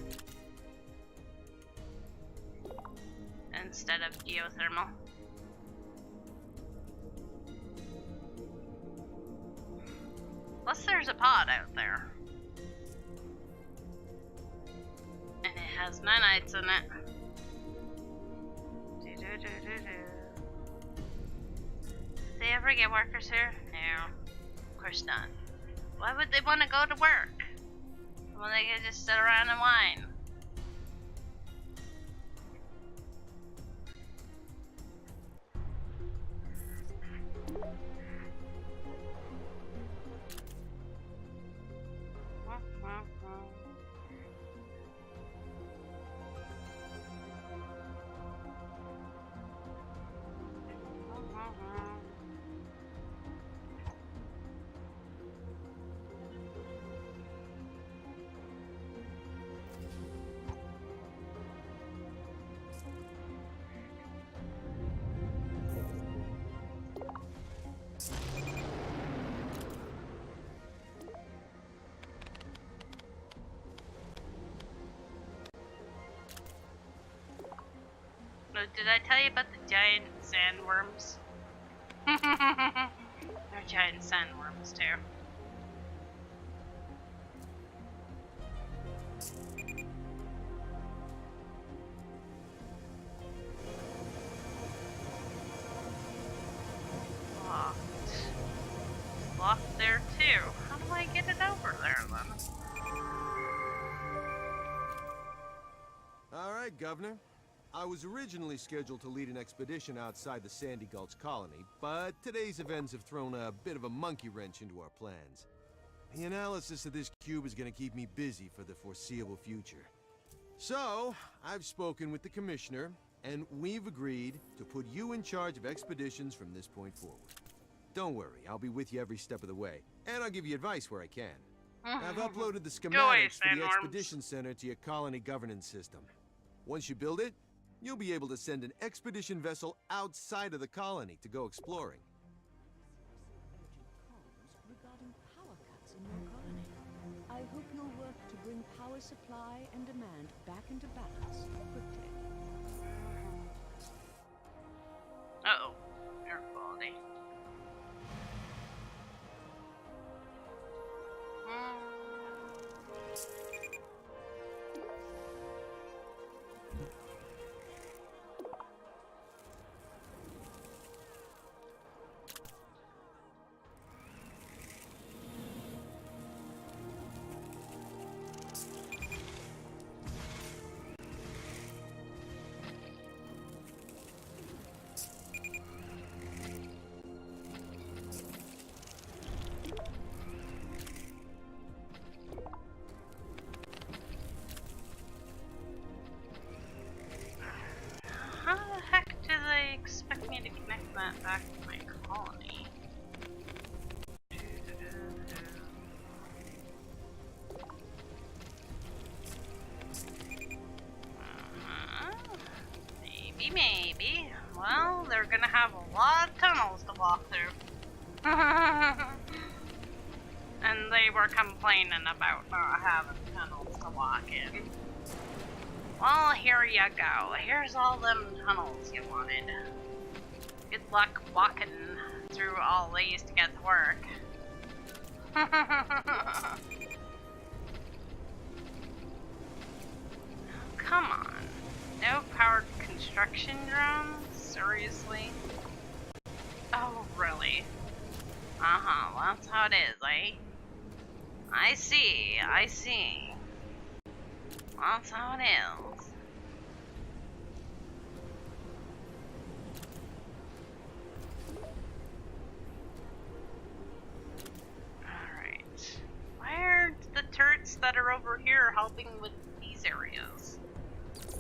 instead of geothermal. Plus, there's a pod out there, and it has nanites in it. Did they ever get workers here? No, of course not. Why would they want to go to work? Well, they could just sit around and whine. Did I tell you about the giant sandworms? They're giant sandworms too. Locked. Locked there too. How do I get it over there then?
Alright, Governor. I was originally scheduled to lead an expedition outside the Sandy Gulch colony, but today's events have thrown a bit of a monkey wrench into our plans. The analysis of this cube is going to keep me busy for the foreseeable future. So, I've spoken with the Commissioner, and we've agreed to put you in charge of expeditions from this point forward. Don't worry, I'll be with you every step of the way, and I'll give you advice where I can. I've uploaded the schematics for the Expedition Center to your colony governance system. Once you build it, you'll be able to send an expedition vessel outside of the colony to go exploring.
Urgent calls regarding power cuts in your colony. I hope you'll work to bring power supply and demand back into balance quickly.
Uh-oh. Air quality. back to my colony. Maybe. Well, they're gonna have a lot of tunnels to walk through. And they were complaining about not having tunnels to walk in. Well, here you go. Here's all them tunnels you wanted. Good luck walking through all these to get to work. Come on. No powered construction drones? Seriously? Oh, really? Uh-huh, well, that's how it is, eh? I see. That's how it is. Alright. Why are the turrets that are over here helping with these areas?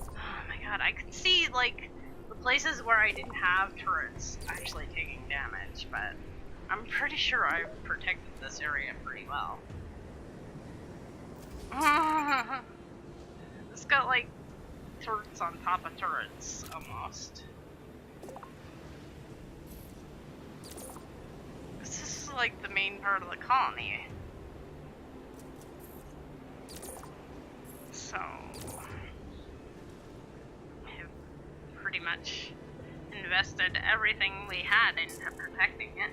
Oh my god, I could see, like, the places where I didn't have turrets actually taking damage, but I'm pretty sure I've protected this area pretty well. It's got, like, turrets on top of turrets, almost. This is, like, the main part of the colony. So pretty much invested everything we had into protecting it.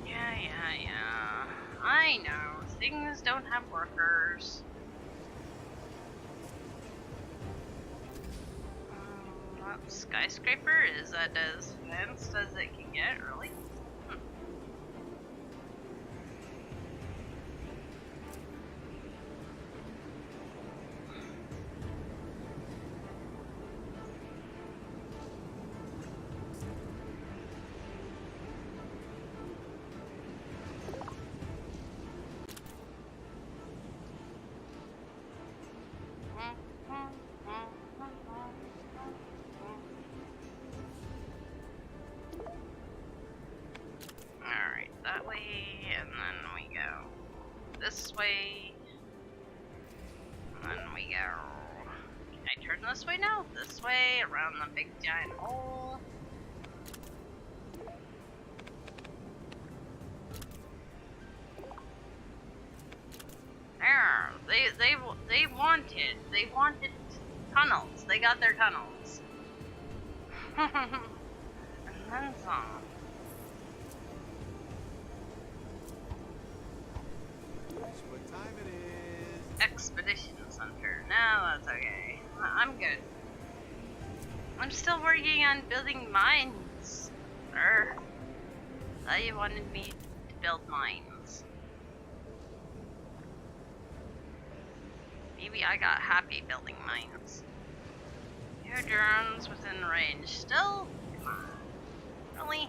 Yeah. I know, things don't have workers. That skyscraper is that as advanced as it can get, really? Alright, that way, and then we go this way, and then we go. Can I turn this way now? This way, around the big giant hole. There, they wanted tunnels. They got their tunnels. And then some.
That's what time it is.
Expedition Center. No, that's okay. I'm good. I'm still working on building mines, sir. Thought you wanted me to build mines. Maybe I got happy building mines. Two drones within range. Still? Come on. Really?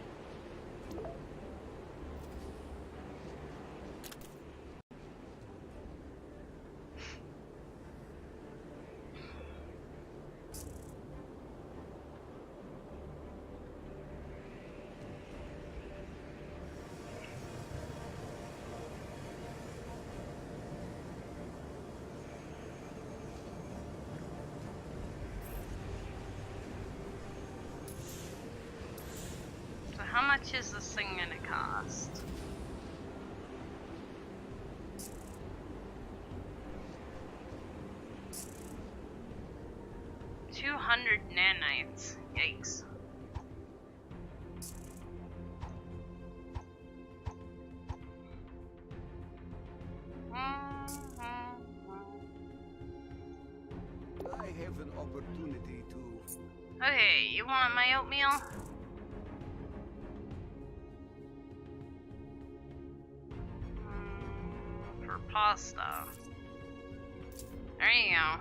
So how much is this thing gonna cost? $200 nanites. Yikes.
I have an opportunity to...
Okay, you want my oatmeal? For pasta. There you go.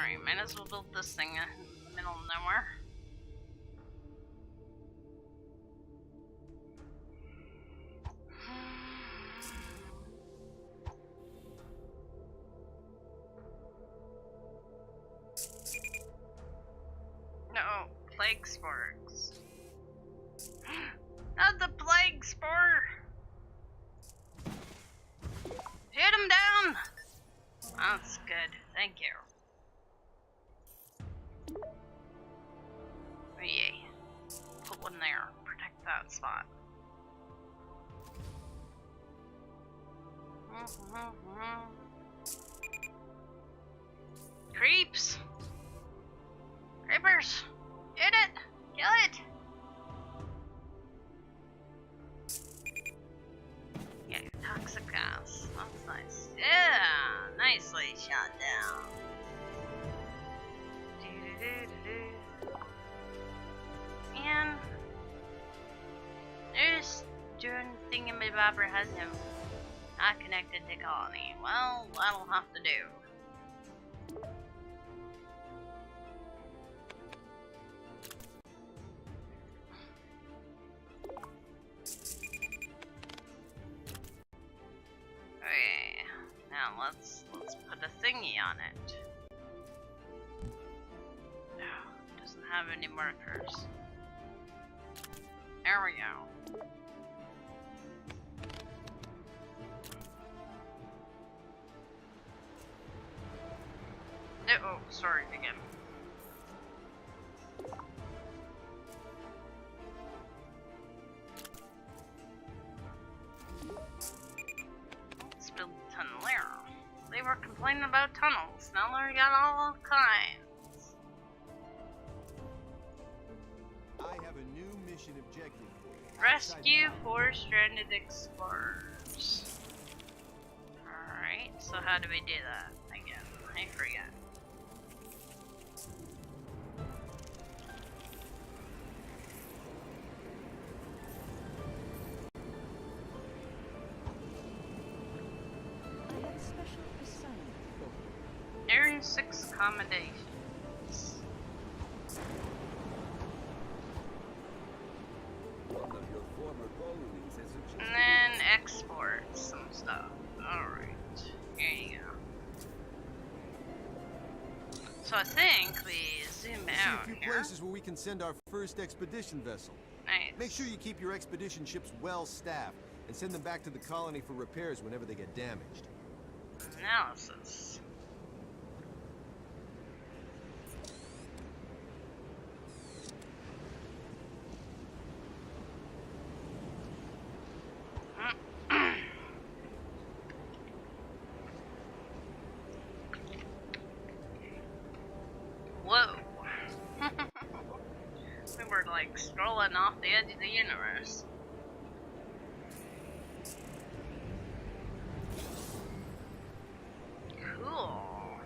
Alright, might as well build this thing in the middle of nowhere. No, plague sporks. Not the plague spore! Hit him down! That's good, thank you. Oh yay. Put one there, protect that spot. Creeps! Creepers! Hit it! Kill it! Yeah, toxic gas. That's nice. Yeah! Nicely shot down. And there's doing thingamabobber has no not connected to colony. Well, that'll have to do. Okay, now let's put a thingy on it. No, it doesn't have any markers. There we go. Oh, sorry again. Let's build a tunnel there. They were complaining about tunnels. Now they got all kinds.
I have a new mission objective for you.
Rescue 4 stranded explorers. Alright, so how do we do that? Again, I forget.
I have a special assignment for you.
Earn 6 accommodations.
One of your former colonies has suggested.
And then export some stuff. Alright, here you go. So I think we zoom
See
out
a few
here.
places where we can send our first expedition vessel.
Nice.
Make sure you keep your expedition ships well staffed and send them back to the colony for repairs whenever they get damaged.
Analysis. Whoa. We were like strolling off the edge of the universe. Cool.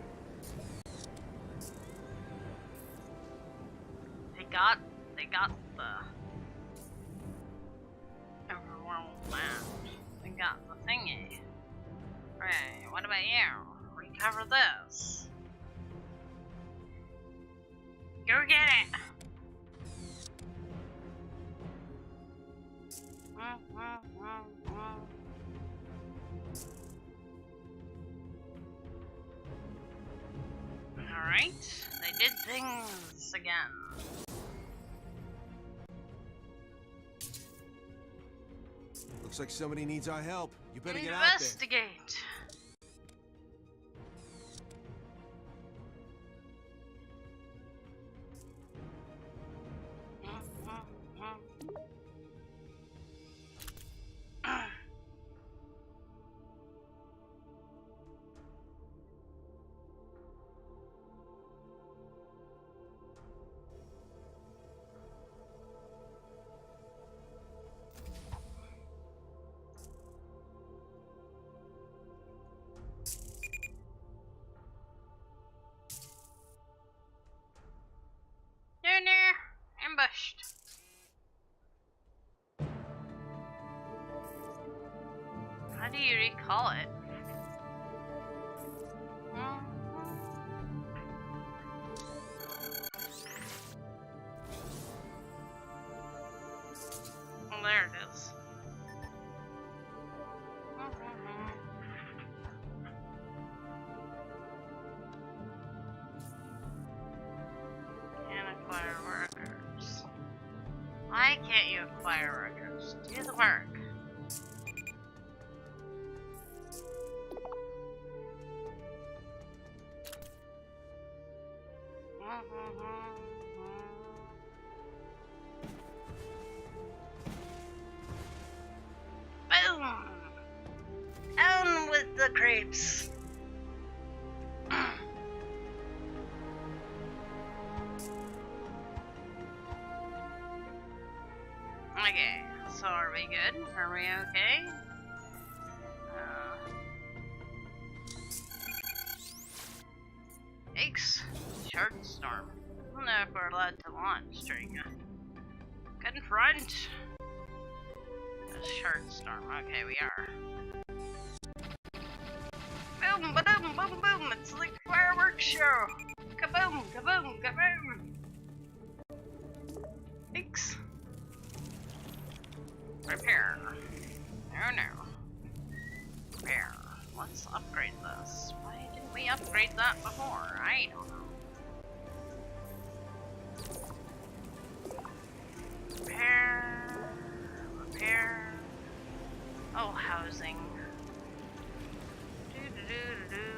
They got the overworld map. They got the thingy. Right, what about you? Recover this. Go get it! Alright, they did things again.
Looks like somebody needs our help. You better get out there.
Investigate. Ambushed. How do you recall it? There it is. Can acquire workers. Why can't you acquire workers? Do the work. Boom! Down with the crepes. Okay, so are we good? Are we okay? Yikes. Shard storm. I don't know if we're allowed to launch during a confront. A shard storm. Okay, we are. Boom, ba-doom, boom, boom. It's like a fireworks show. Kaboom, kaboom, kaboom. Yikes. Repair. No, no. Repair. Let's upgrade this. Why didn't we upgrade that before? I don't know. Repair. Repair. Oh, housing. Do-do-do-do-do.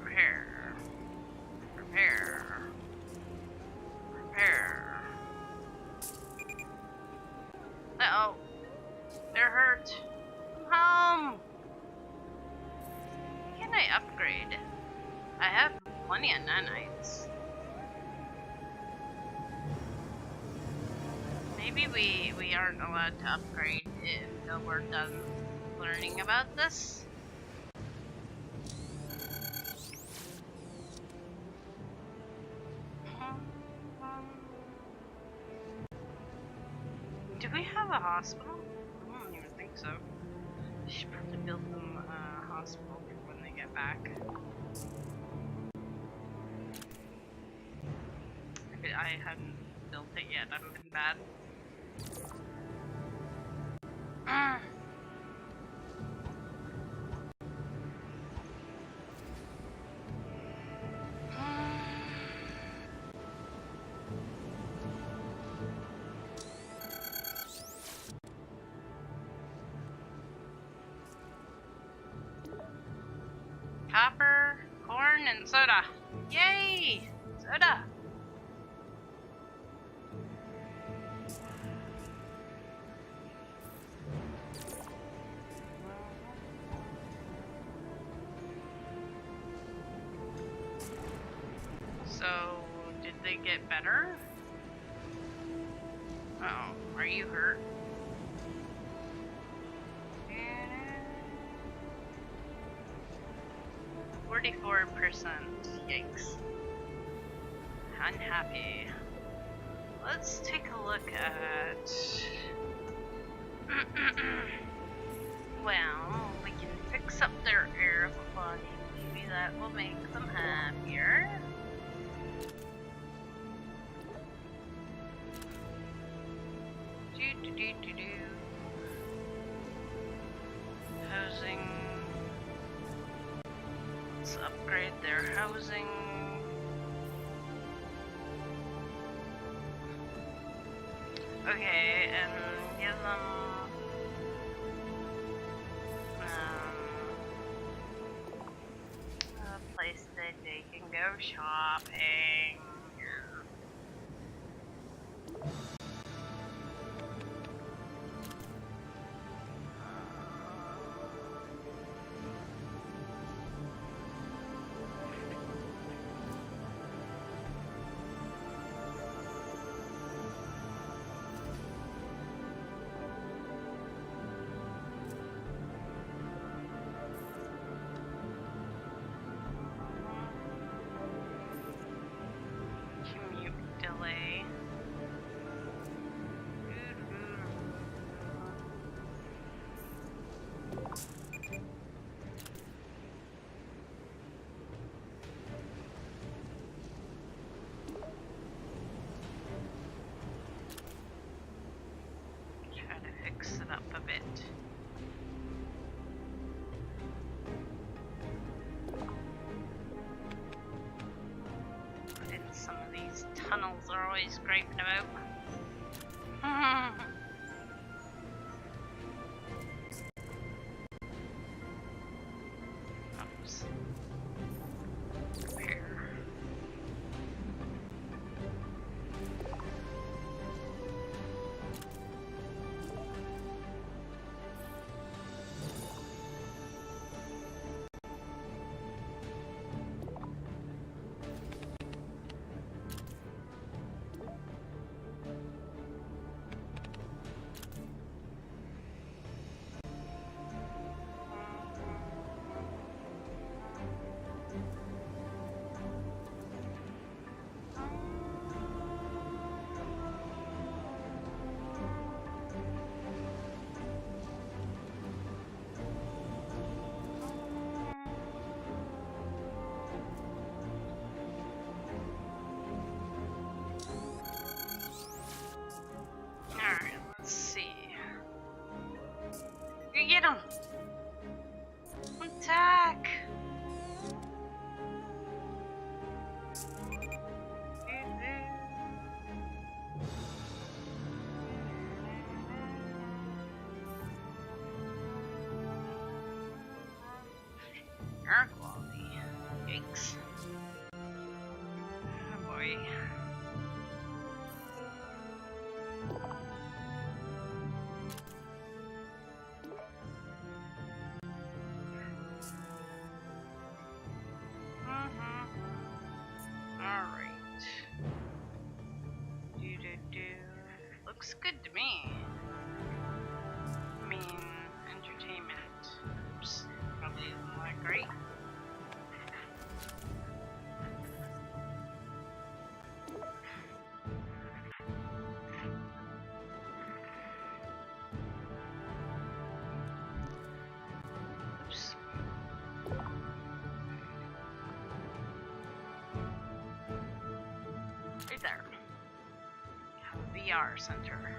Repair. Repair. Repair. Uh-oh. They're hurt. Can I upgrade? I have plenty of nanites. Maybe we aren't allowed to upgrade until we're done learning about this. Do we have a hospital? I don't even think so. We should probably build them a hospital when they get back. If I hadn't built it yet, that would have been bad. Copper, corn, and soda. Yay! Soda! So, did they get better? Oh, are you hurt? 44%. Yikes. Unhappy. Let's take a look at... well, we can fix up their air quality. Maybe that will make them happier. Do. Housing. Let's upgrade their housing. Okay, and give them a place that they can go shopping. it up a bit. Put in some of these tunnels are always griping about. Oops. There. Alright, let's see. You get him! Attack! Air quality. Yikes. Oh boy. Alright. Do. Looks good to me. I mean, entertainment. Oops, probably isn't that great. Oops. Right there. VR center.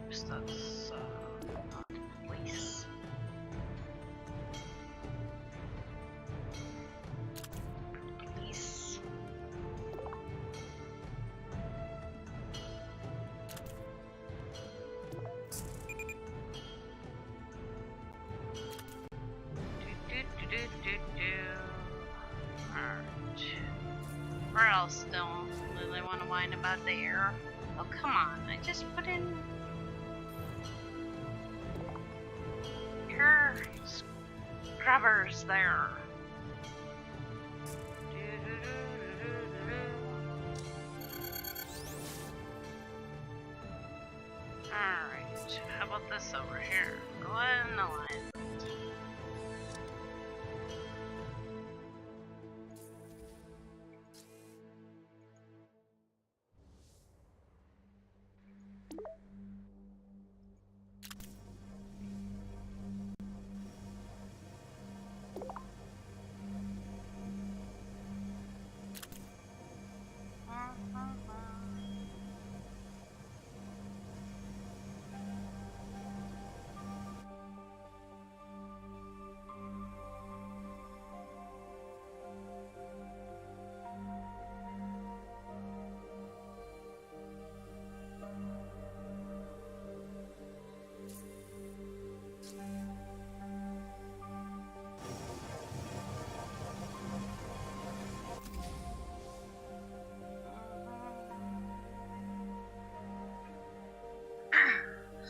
Oops, that's not the place. Police. Alright. Where else don't really want to whine about the air? Oh, come on. I just put in your scrubbers there. Alright. How about this over here? Go ahead and align.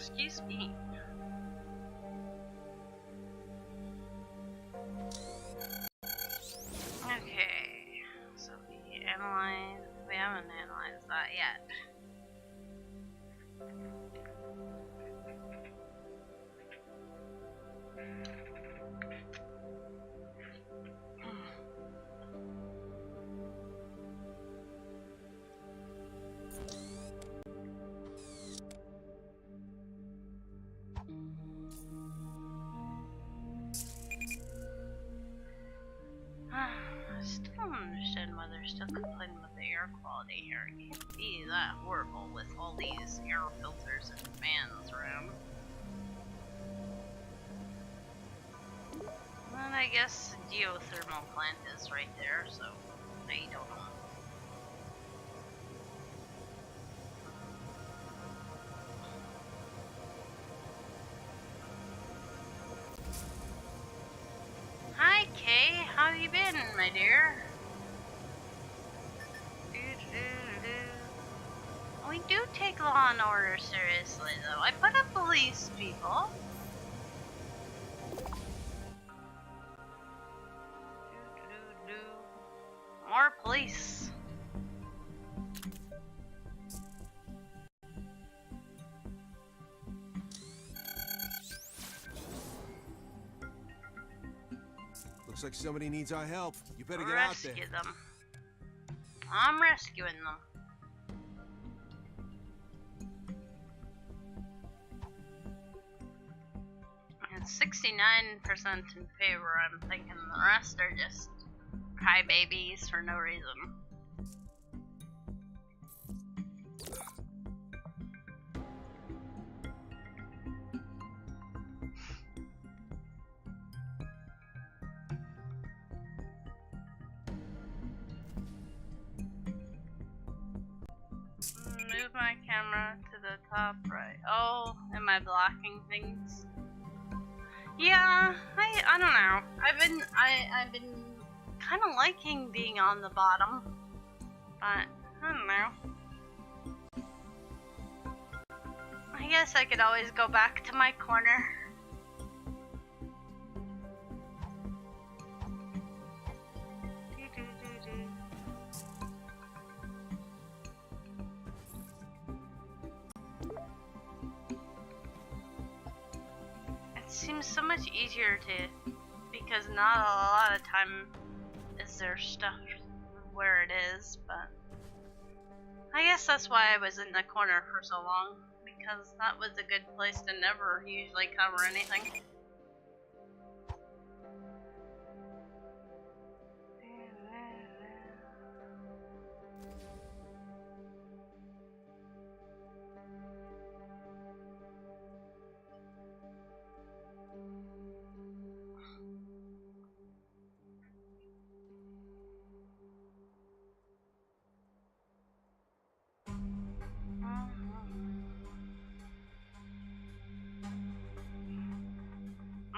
Excuse me. Okay, so we haven't analyzed that yet. still complaining about the air quality here. It can't be that horrible with all these air filters and fans around. And I guess the geothermal plant is right there, so I don't know. Hi Kay, how you been, my dear? We do take law and order seriously, though. I put up police people. More police.
Looks like somebody needs our help. You better get out there.
Rescue them. I'm rescuing them. And 69% in favor. I'm thinking the rest are just crybabies for no reason. Move my camera to the top right. Oh, am I blocking things? Yeah, I don't know. I've been kind of liking being on the bottom, but I don't know. I guess I could always go back to my corner. It seems so much easier to, because not a lot of time is there stuff where it is, but I guess that's why I was in the corner for so long, because that was a good place to never usually cover anything.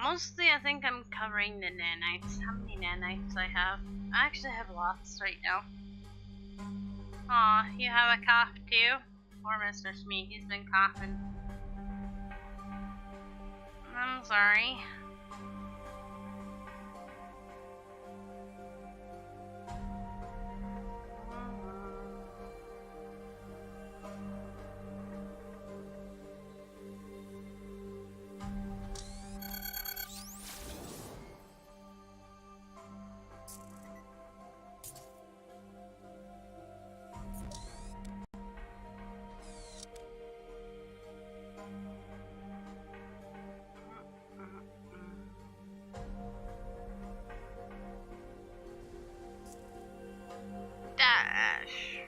Mostly I think I'm covering the nanites. How many nanites I have? I actually have lots right now. Aw, you have a cough too? Poor Mr. Smee, he's been coughing. I'm sorry. Dash.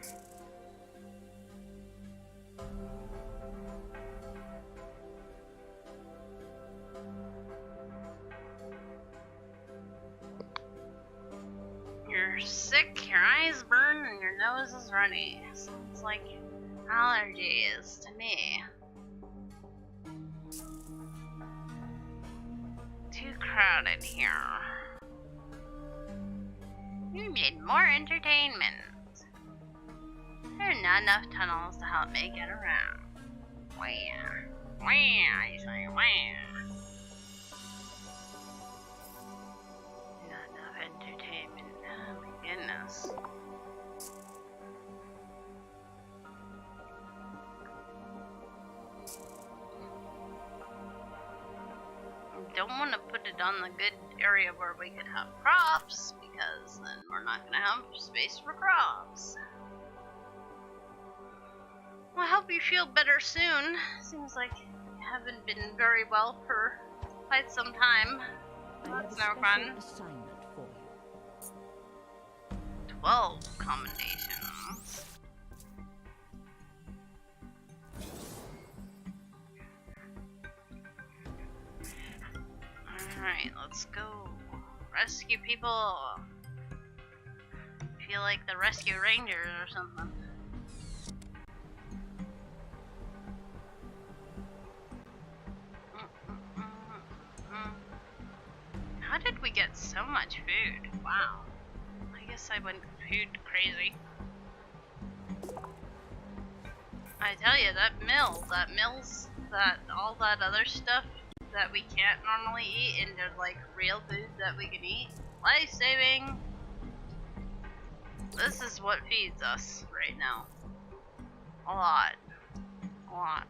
You're sick, your eyes burn, and your nose is runny. Sounds like allergies to me. Too crowded here. You need more entertainment. There are not enough tunnels to help me get around. Where? I say where? Not enough entertainment. Oh my goodness. Don't want to put it on the good area where we could have crops, because then we're not going to have space for crops. Well, I hope you feel better soon. Seems like you haven't been very well for quite some time.
I have
That's
a
no
special
fun.
assignment for
12 commendations. Alright, let's go. Rescue people. Feel like the rescue rangers or something. How did we get so much food? Wow. I guess I went food crazy. I tell you, that mill's, all that other stuff that we can't normally eat into like real food that we can eat. Life-saving! This is what feeds us right now. A lot. A lot.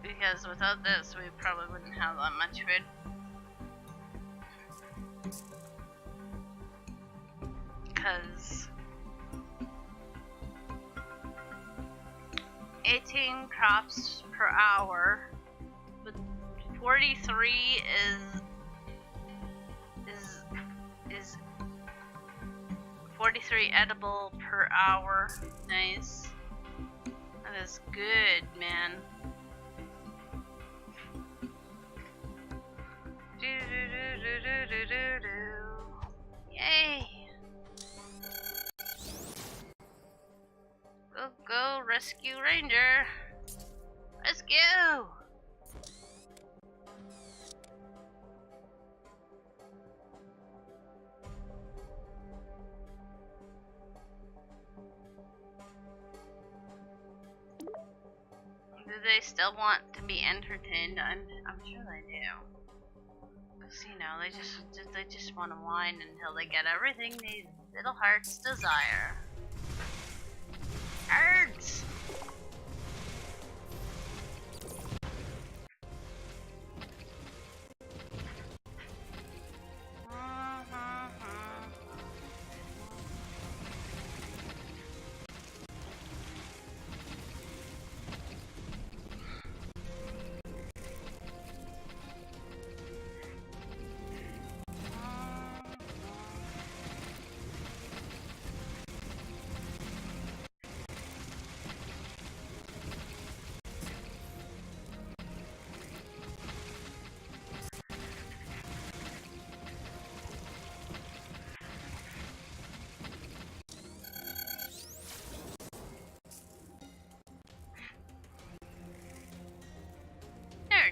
Because without this, we probably wouldn't have that much food. Because 18 crops per hour, but 43 is 43 edible per hour. Nice. That is good, man. Yay! Go rescue ranger! Rescue! Do they still want to be entertained? I'm sure they do. Cause you know, they just want to whine until they get everything these little hearts desire. Hearts!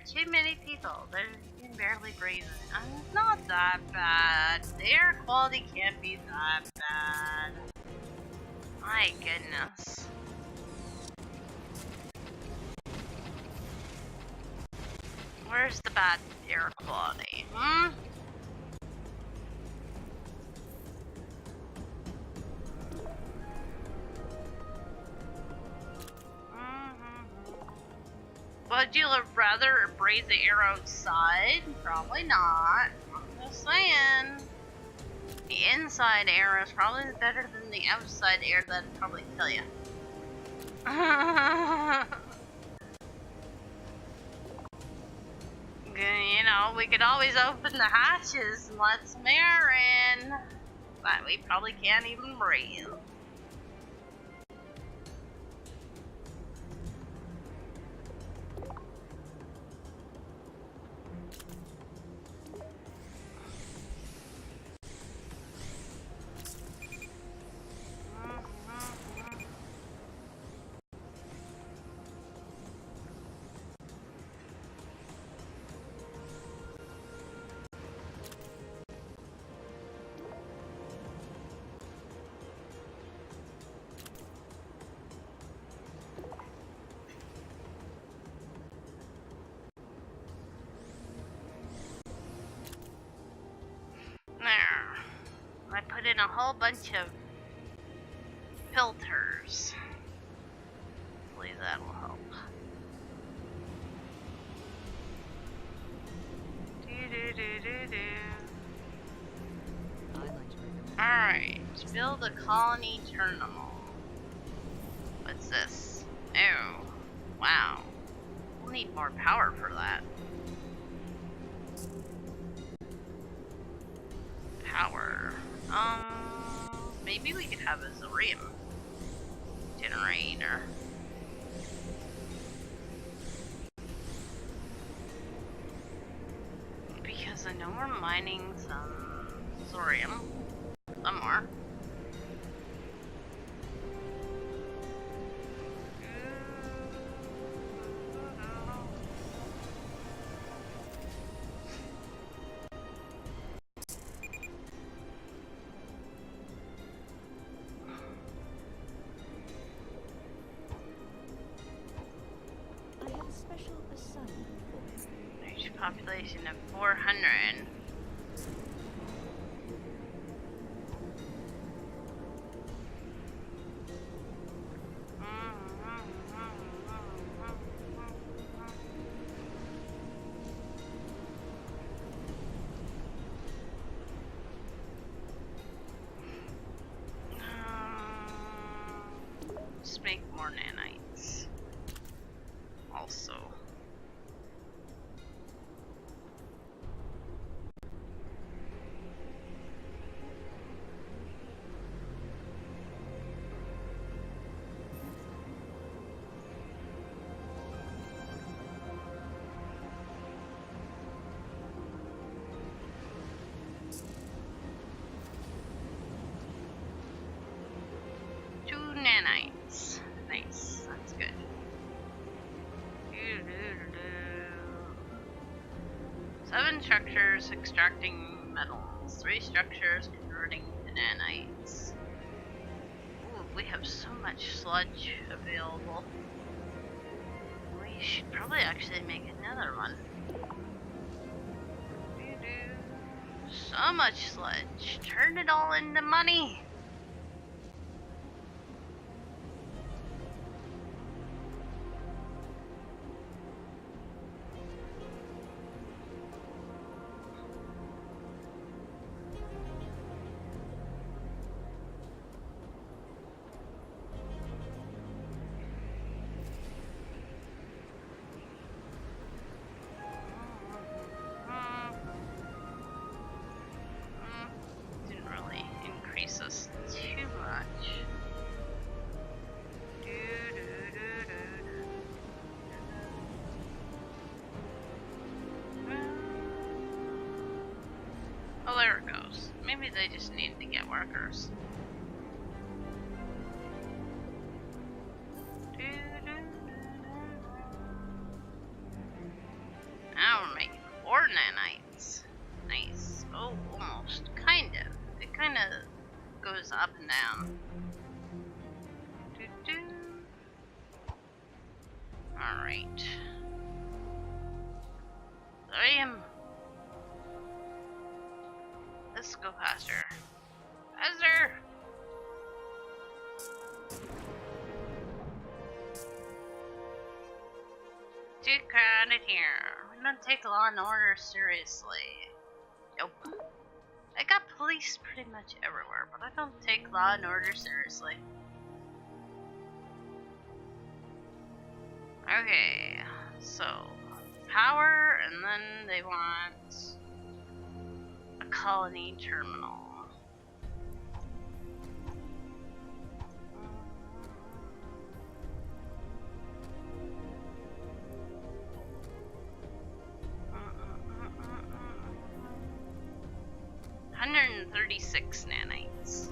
Too many people. You can barely breathe. It's not that bad. The air quality can't be that bad. My goodness. Where's the bad air quality? Hmm? Would you rather breathe the air outside? Probably not. I'm just saying. The inside air is probably better than the outside air that'd probably kill you. You know, we could always open the hatches and let some air in. But we probably can't even breathe. There. I put in a whole bunch of filters. Hopefully that will help. Alright, build a colony terminal. What's this? Oh, wow. We'll need more power for that. Power. Maybe we could have a Zorium generator. Because I know we're mining some Zorium somewhere.
I have a special assignment for you.
Reach population of 400. Let's make more nanites. Also. Two nanites. Nice. That's good. Seven structures extracting metals. 3 structures converting to nanites. Ooh, we have so much sludge available. We should probably actually make another one. So much sludge. Turn it all into money. Didn't really increase us too much. Oh, there it goes. Maybe they just need to get workers. Now we're making 4 nanites. Nice. Oh, almost. Kind of. It kind of goes up and down. Alright. Let's go faster. Faster! Too crowded here. We don't take law and order seriously. Nope. I got police pretty much everywhere, but I don't take law and order seriously. Okay, so power, and then they want a colony terminal. $136 nanites.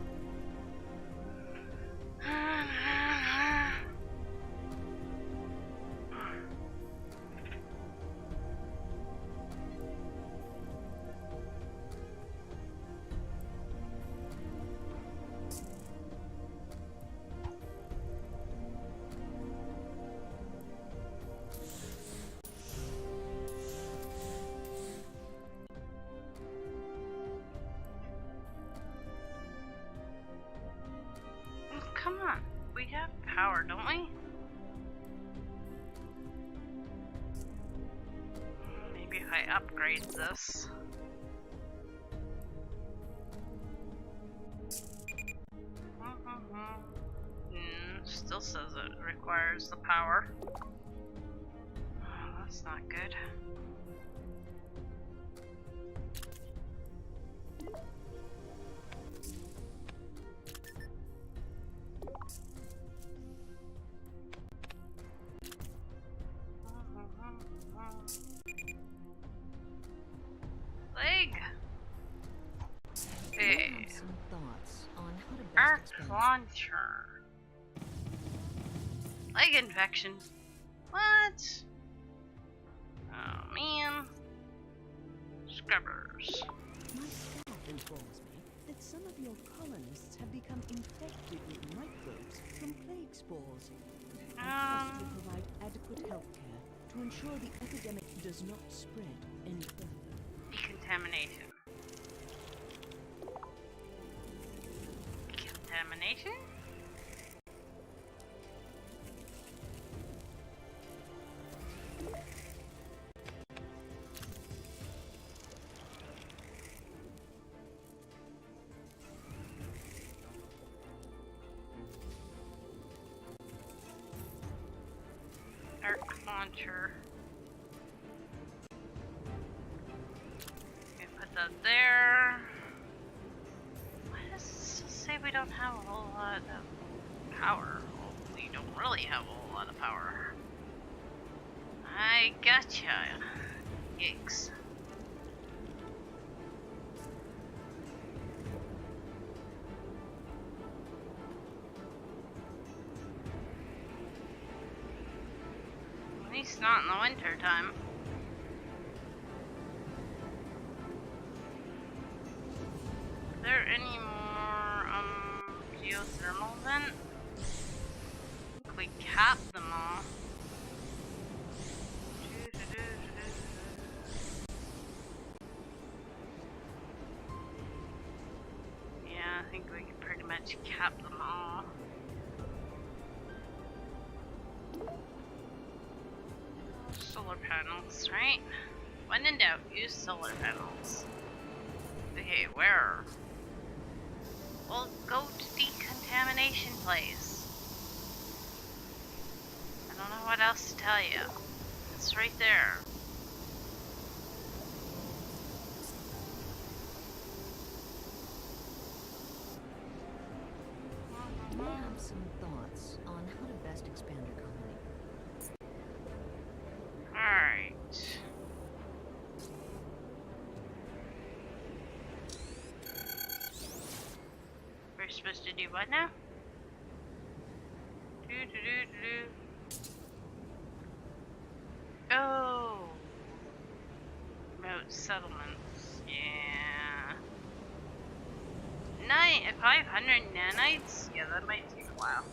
Come on, we have power, don't we? Maybe if I upgrade this. Still says it requires the power. Oh, that's not good.
best
Arc
expend.
launcher. Leg infection. What? Oh man. Scrubbers.
My staff informs me that some of your colonists have become infected with microbes from plague spores. I trust you provide adequate health care to ensure the epidemic does not spread any further.
Decontamination. Decontamination? Arc launcher. Okay, put that there. Why does it say we don't have a whole lot of power? Well, we don't really have a whole lot of power. I gotcha. Yikes. At least not in the winter time. Is there any more geothermal vent? I think we capped them all. Yeah, I think we can pretty much cap them all. Solar panels, right? When in doubt, use solar panels. Okay, where? We'll go to decontamination place. I don't know what else to tell you. It's right there.
I have some thoughts on how to best expand our colony.
Alright. We're supposed to do what now? Oh! Remote settlements. Yeah. 500 nanites? Yeah, that might take a while.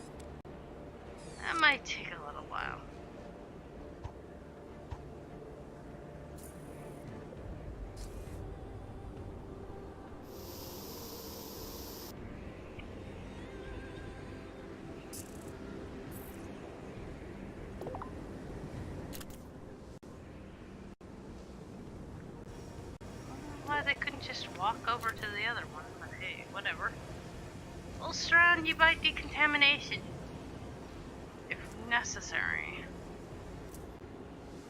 That might take a little while. Why they couldn't just walk over to the other one, but hey, whatever. We'll surround you by decontamination. If necessary.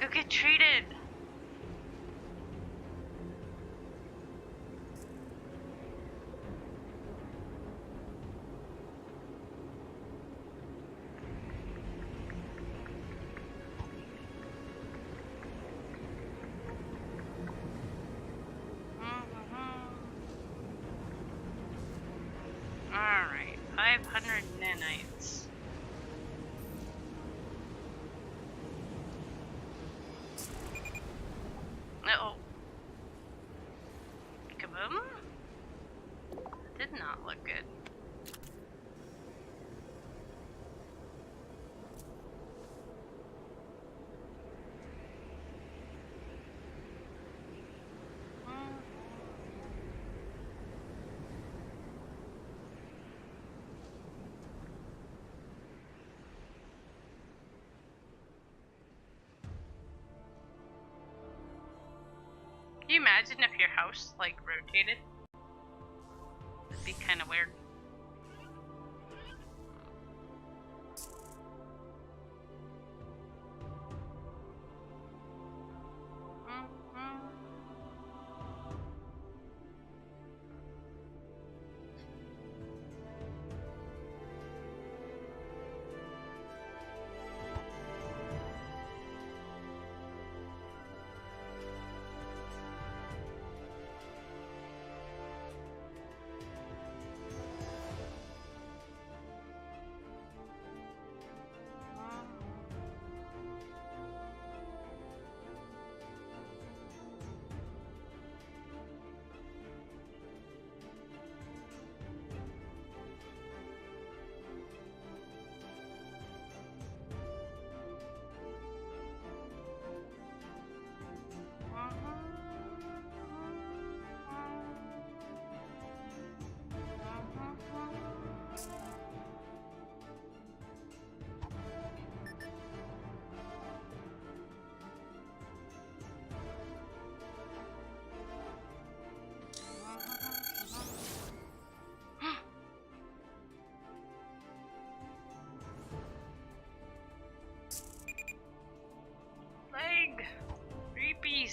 Go get treated! Alright, 500 nanites. Uh-oh. Kaboom? Did not look good. Can you imagine if your house, like, rotated? It'd be kind of weird.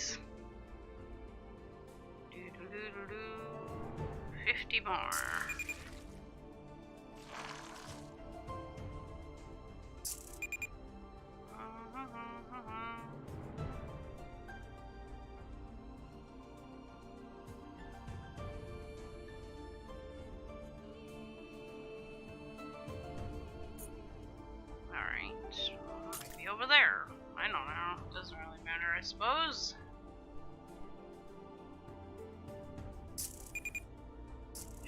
Nice. 50 more. Alright. Maybe over there. I don't know. Doesn't really matter, I suppose.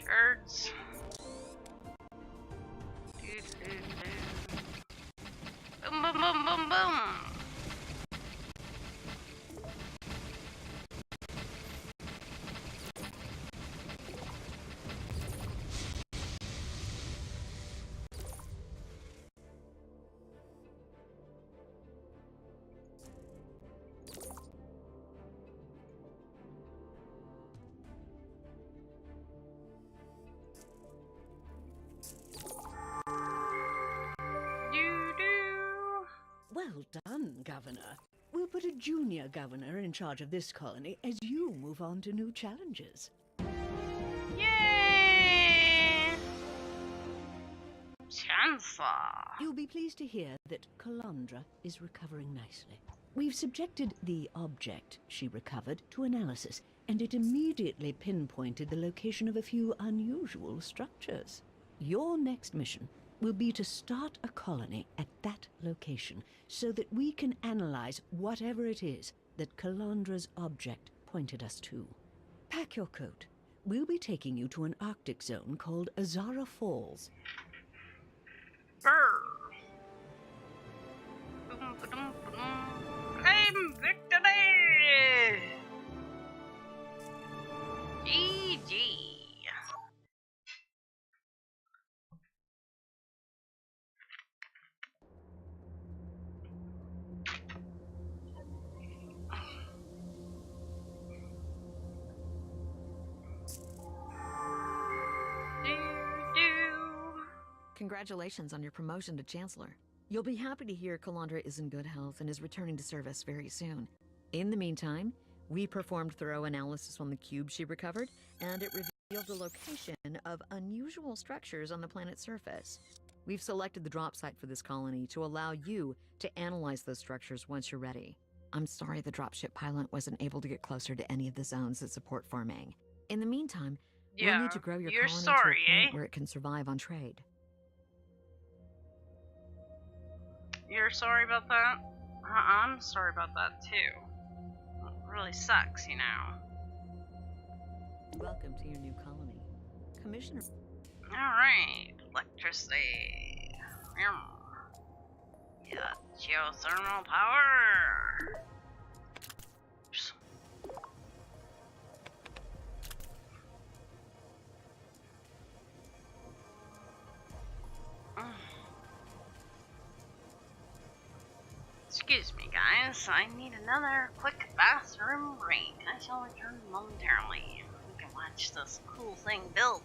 Shards. Boom, boom, boom, boom, boom.
Well done, Governor. We'll put a junior governor in charge of this colony as you move on to new challenges.
Yay! Chancellor.
You'll be pleased to hear that Calandra is recovering nicely. We've subjected the object she recovered to analysis, and it immediately pinpointed the location of a few unusual structures. Your next mission will be to start a colony at that location so that we can analyze whatever it is that Calandra's object pointed us to. Pack your coat. We'll be taking you to an Arctic zone called Azara Falls.
Brr. Boom, ba-dum, ba-dum. Claim victory! GG.
Congratulations on your promotion to Chancellor. You'll be happy to hear Calandra is in good health and is returning to service very soon. In the meantime, we performed thorough analysis on the cube she recovered, and it revealed the location of unusual structures on the planet's surface. We've selected the drop site for this colony to allow you to analyze those structures once you're ready. I'm sorry the dropship pilot wasn't able to get closer to any of the zones that support farming. In the meantime, we'll need to grow your
you're
colony
sorry,
to a point
eh?
where it can survive on trade.
You're sorry about that? I'm sorry about that too. It really sucks, you know.
Welcome to your new colony. Commissioner.
Alright, electricity. Yeah, geothermal power. Oops. Excuse me, guys. I need another quick bathroom break. I shall return momentarily. We can watch this cool thing build.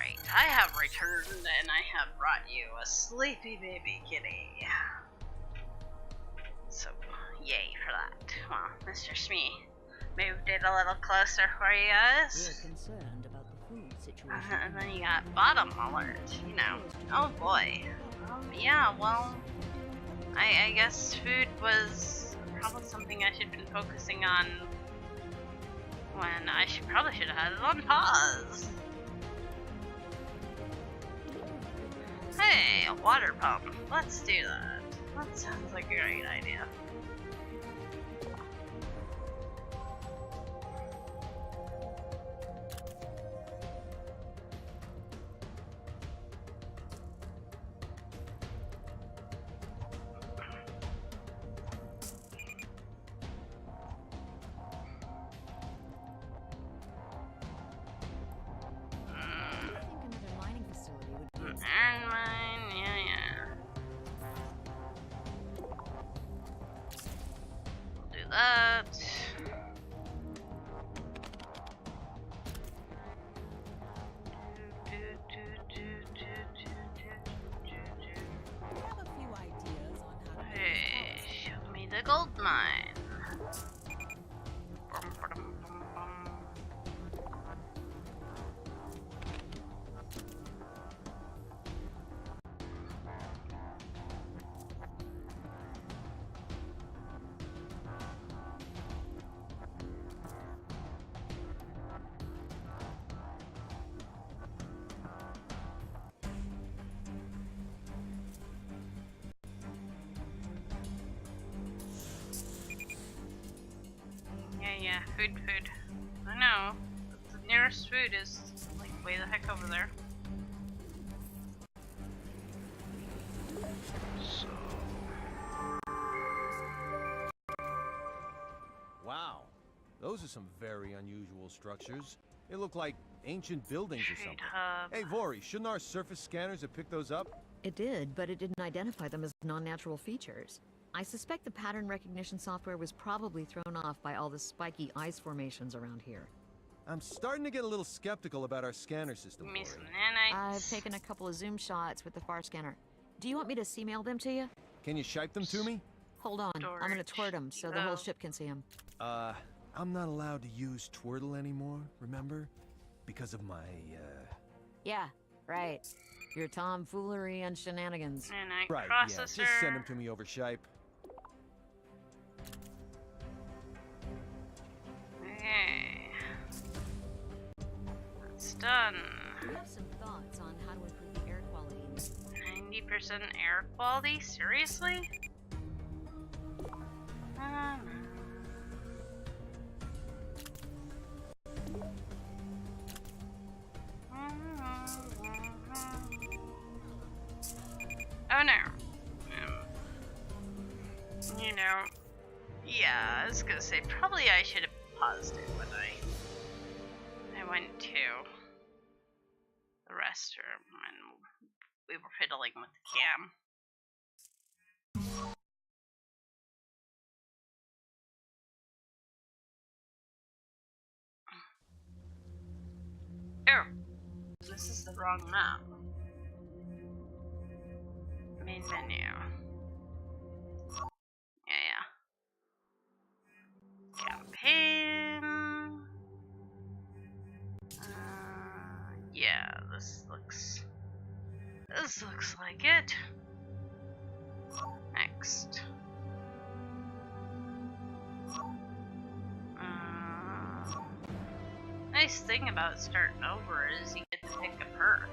Alright, I have returned and I have brought you a sleepy baby kitty. So, yay for that. Well, Mr. Smee moved it a little closer for you guys.
We're concerned about the food situation.
And then you got bottom alert, you know. Oh boy. Yeah, well, I guess food was probably something I should have been focusing on when I probably should have had it on pause. Hey, a water pump. Let's do that. That sounds like a great idea. Iron mine, yeah. We'll do that.
I have a few ideas on how to
Hey, show me the gold mine. Bum, ba-dum, bum, bum. Yeah, food. I know. The nearest food is like way the heck over there. So.
Wow, those are some very unusual structures. They look like ancient buildings or
Trade
something.
hub.
Hey, Vori, shouldn't our surface scanners have picked those up?
It did, but it didn't identify them as non-natural features. I suspect the pattern recognition software was probably thrown off by all the spiky ice formations around here.
I'm starting to get a little skeptical about our scanner system,
Give me
Vori.
some nanites.
I've taken a couple of zoom shots with the FAR scanner. Do you want me to C-mail them to you?
Can you shipe them to me?
Hold on, I'm gonna twirl them so the whole
Oh.
ship can see them.
I'm not allowed to use Twirtle anymore, remember? Because of my,
Yeah, right. Your tomfoolery and shenanigans.
Nanite
Right, yeah,
processor.
just send them to me over Shipe.
Okay. That's done.
We have some thoughts on how to improve the air quality in this.
90% air quality? Seriously? Oh no. You know, yeah, I was gonna say, probably I should have paused it when I went to the restroom and we were fiddling with the cam. Oh, this is the wrong map. Main menu. Yeah. Campaign. Yeah, this looks like it. Next. Nice thing about starting over is you get to pick a perk.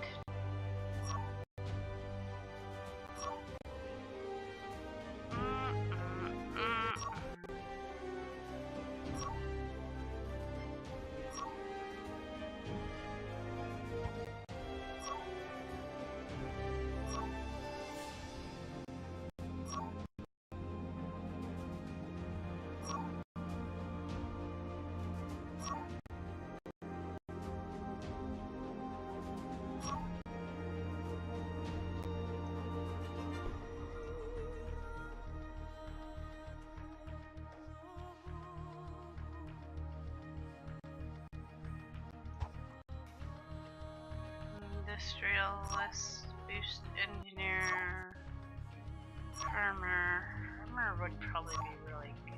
Industrialist, boost engineer, farmer. Farmer would probably be really good.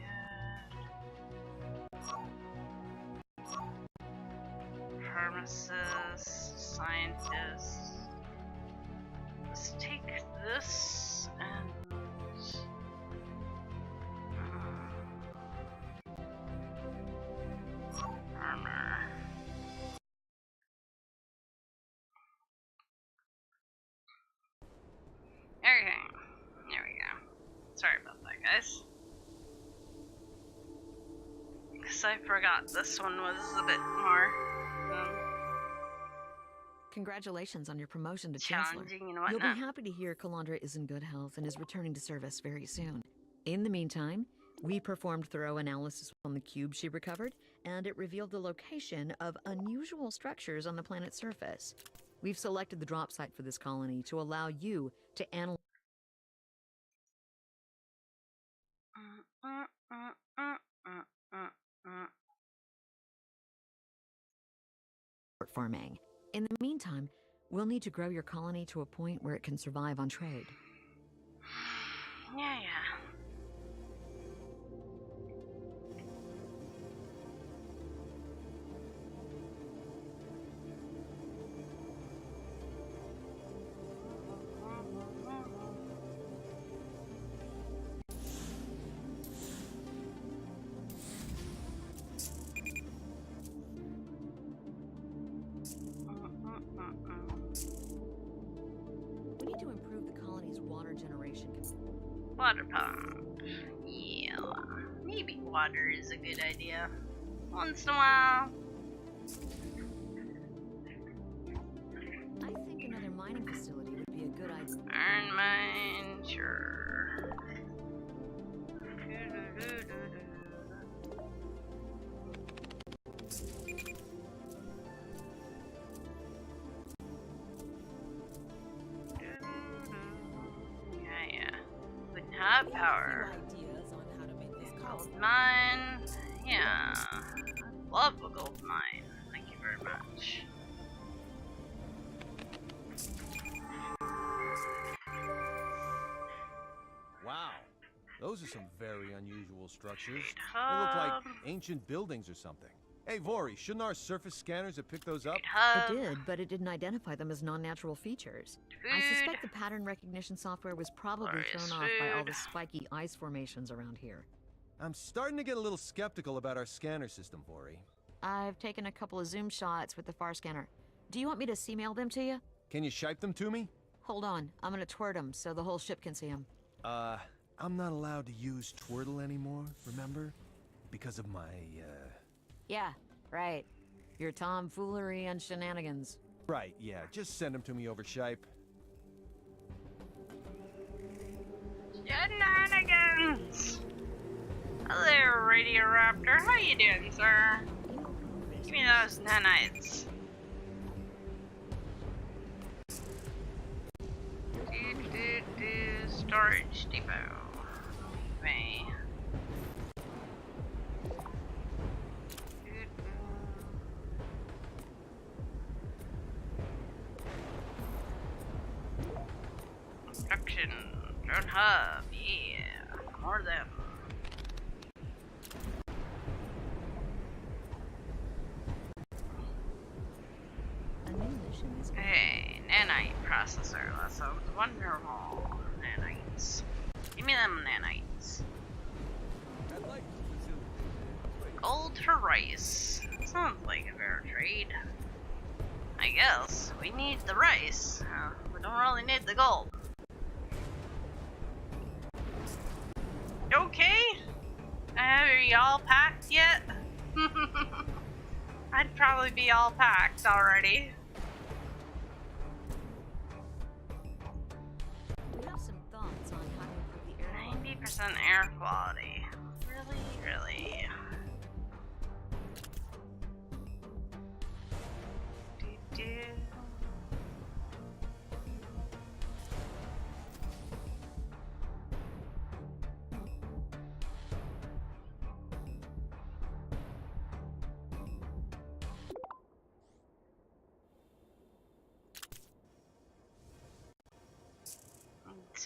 Pharmacist, scientist. Let's take this and armor. Okay, there we go. Sorry about that, guys. Because I forgot this one was a bit more
Congratulations on your promotion to Chancellor.
challenging and
You'll
whatnot.
be happy to hear Calandra is in good health and is returning to service very soon. In the meantime, we performed thorough analysis on the cube she recovered, and it revealed the location of unusual structures on the planet's surface. We've selected the drop site for this colony to allow you to analyze farming. In the meantime, we'll need to grow your colony to a point where it can survive on trade.
Yeah.
We need to improve the colony's water generation.
Water pump. Yeah. Maybe water is a good idea. Once in a while.
I think another mining facility would be a good idea.
Iron mine, sure. Yeah. Wouldn't have
We have a
power.
few ideas on how to make this colony.
Gold mine. Yeah. Love a gold mine. Thank you very much.
Wow. Those are some very unusual structures.
Good
They look like
hub.
ancient buildings or something. Hey, Vori, shouldn't our surface scanners have picked those up?
Good hub.
It did, but it didn't identify them as non-natural features. I suspect the pattern recognition software was probably
Glorious
thrown off by all
food.
the spiky ice formations around here.
I'm starting to get a little skeptical about our scanner system, Vori.
I've taken a couple of zoom shots with the far scanner. Do you want me to C-mail them to you?
Can you shipe them to me?
Hold on, I'm gonna twirl them so the whole ship can see them.
I'm not allowed to use Twirtle anymore, remember? Because of my,
Yeah, right. Your tomfoolery and shenanigans.
Right, yeah, just send them to me over Shipe.
Shenanigans! Hello, Radioraptor. How you doing, sir? Give me those nanites. Storage depot. Me. Construction. Drone hub. Yeah. More of them.
A new mission is
Hey, nanite processor. That sounds wonderful. Nanites. Give me them nanites.
I'd like to facilitate.
Gold for rice. Sounds like a fair trade. I guess. We need the rice. We don't really need the gold. Okay? Are y'all packed yet? I'd probably be all packed already.
We have some thoughts on how to improve the air quality.
90% air quality. Really? Really? Do-do.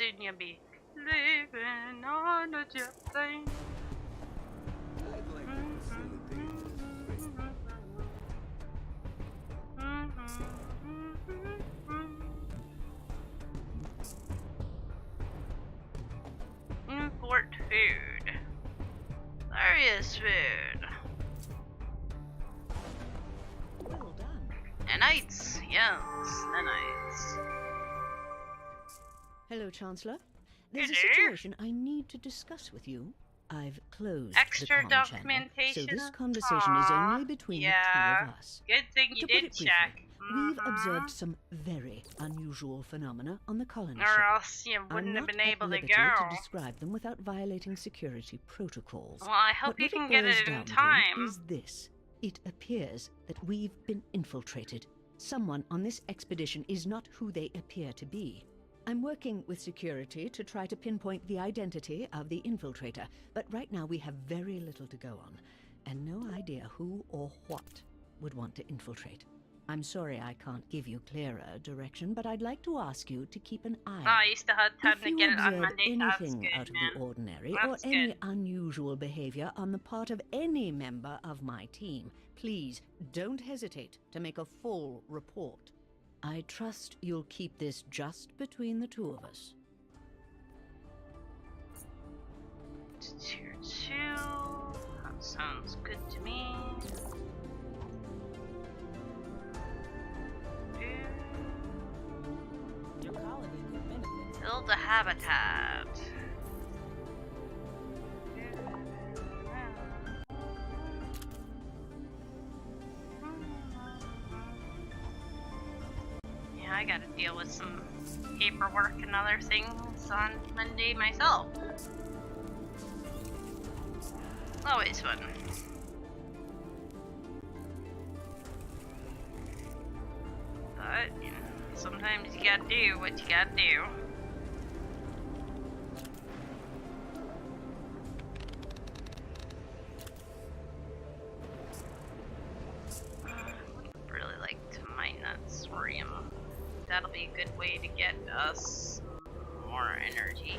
soon you'll be living on a jet plane.
I'd like to facilitate this trip.
Import food. Various food.
Well done.
Nanites. Yes, nanites.
Hello, Chancellor. There's a
Hello?
situation I need to discuss with you. I've closed
Extra
the comm channel,
documentation.
so this conversation is
Aw,
only between
yeah.
the two of us.
Good thing you
To put
did
it briefly,
check.
we've observed some very unusual phenomena on the colony
Or
ship.
else you
I'm
wouldn't have
not
been
at
able to
liberty
go.
to describe them without violating security protocols.
Well, I hope
But
you
what
can
it
get
boils
it in
down to
time.
is this. It appears that we've been infiltrated. Someone on this expedition is not who they appear to be. I'm working with security to try to pinpoint the identity of the infiltrator, but right now we have very little to go on, and no idea who or what would want to infiltrate. I'm sorry I can't give you clearer direction, but I'd like to ask you to keep an eye
Oh, I still had time
if
to
you
get it on
observe
Monday. That's
anything
good,
out of
man.
the ordinary
That's
or any
good.
unusual behavior on the part of any member of my team, please don't hesitate to make a full report. I trust you'll keep this just between the two of us.
Tier 2. That sounds good to me.
Your colony could benefit.
Build a habitat. Yeah, I gotta deal with some paperwork and other things on Monday myself. Always fun. But, you know, sometimes you gotta do what you gotta do. Would really like to mine that thorium. That'll be a good way to get us more energy.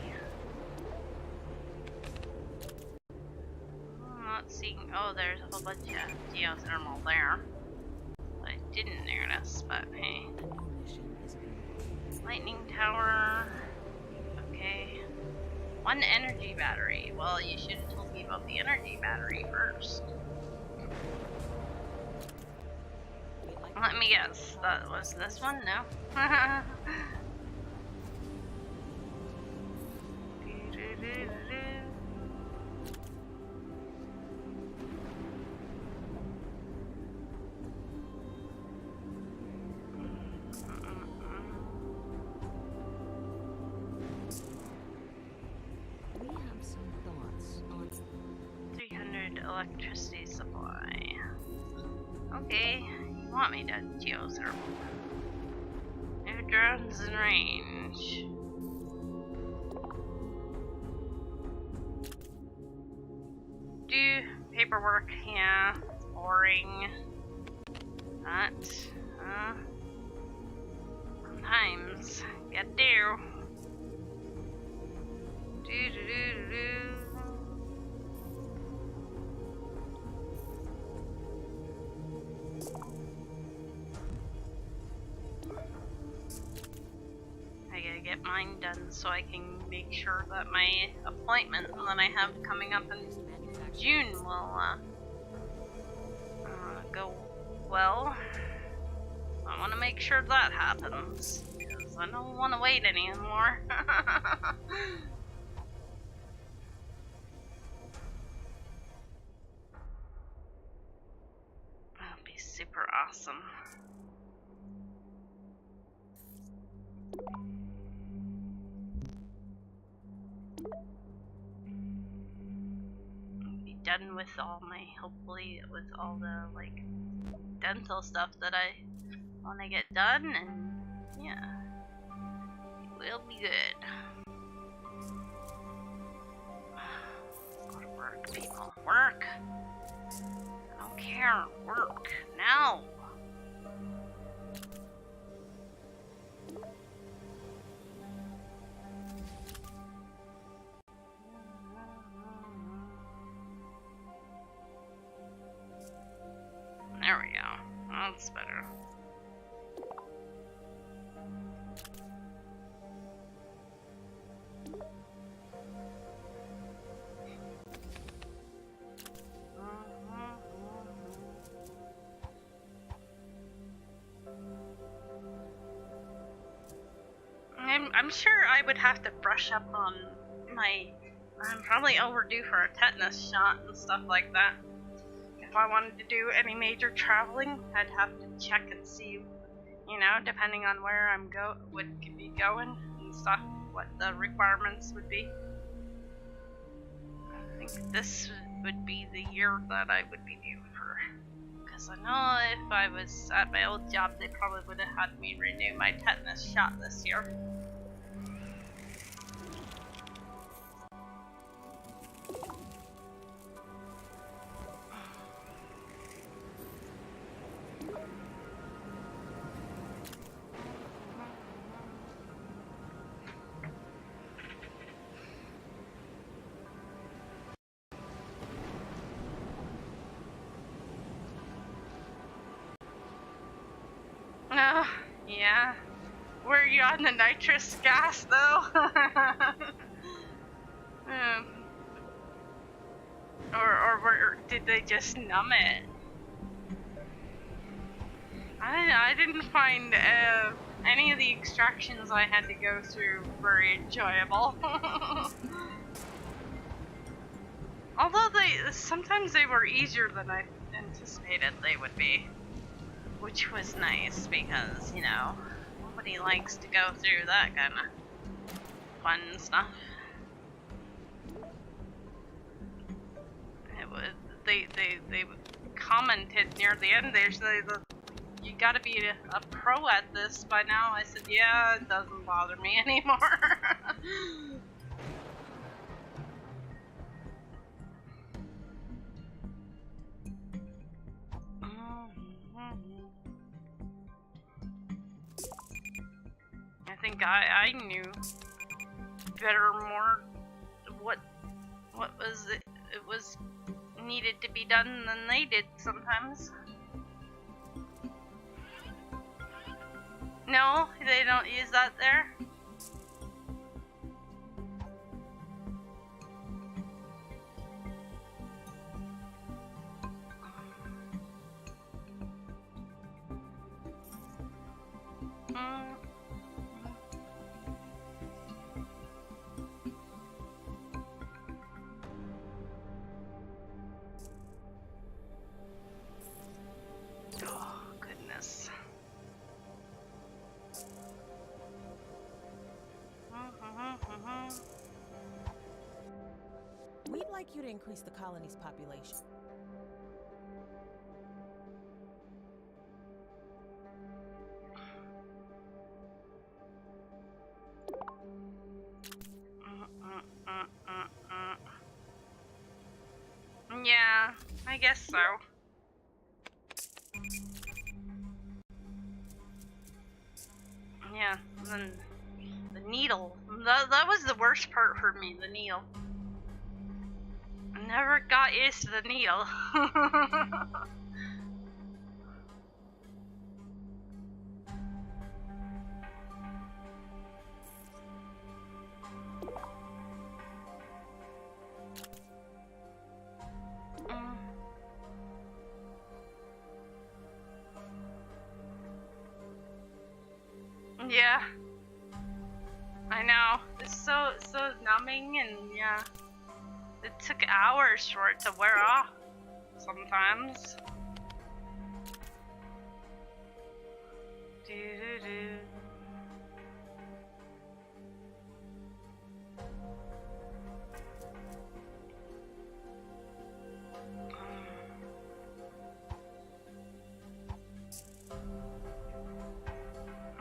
I'm not seeing. Oh, there's a whole bunch of geothermal there. I didn't notice, but hey.
A new mission is available.
Lightning tower. Okay. One energy battery. Well, you should have told me about the energy battery first. Let me guess. That was this one? No.
We have some thoughts on
300 electricity supply. Okay, you want me to geothermal. New drones in range. Do paperwork, yeah. Boring. But, sometimes, gotta do. Do. I gotta get mine done so I can make sure that my appointment that I have coming up in June will go well. I want to make sure that happens because I don't want to wait anymore. That'd be super awesome. Be done with all my, hopefully with all the like dental stuff that I want to get done, and yeah, it will be good. Go to work, people. Work. I don't care. Work now. That's better. I'm sure I would have to brush up on my... I'm probably overdue for a tetanus shot and stuff like that. If I wanted to do any major traveling, I'd have to check and see, you know, depending on where I'm would be going and stuff, what the requirements would be. I think this would be the year that I would be due for. Because I know if I was at my old job, they probably would have had me renew my tetanus shot this year. Oh, yeah. Were you on the nitrous gas, though? Or did they just numb it? I didn't find any of the extractions I had to go through very enjoyable. Although sometimes they were easier than I anticipated they would be. Which was nice because, you know, nobody likes to go through that kind of fun stuff. They commented near the end there, so you gotta be a pro at this by now. I said, yeah, it doesn't bother me anymore. I think I knew better more what was it was needed to be done than they did sometimes. No, they don't use that there. Oh, goodness.
We'd like you to increase the colony's population.
Yeah, I guess so. Yeah, then the needle. That was the worst part for me, the needle. I never got used to the needle. Yeah, I know. It's so numbing, and yeah, it took hours for it to wear off sometimes. Do-do-do.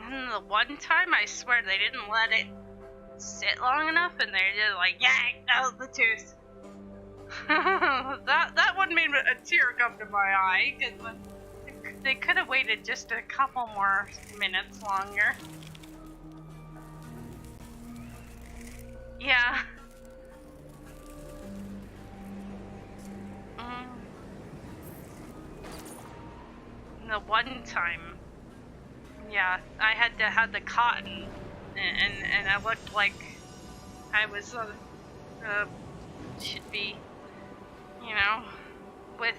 And the one time, I swear they didn't let it sit long enough, and they're just like, yank out the tooth. that one made a tear come to my eye, because they could have waited just a couple more minutes longer. Yeah. No, the one time, yeah, I had to have the cotton, and I looked like I was should be, you know, with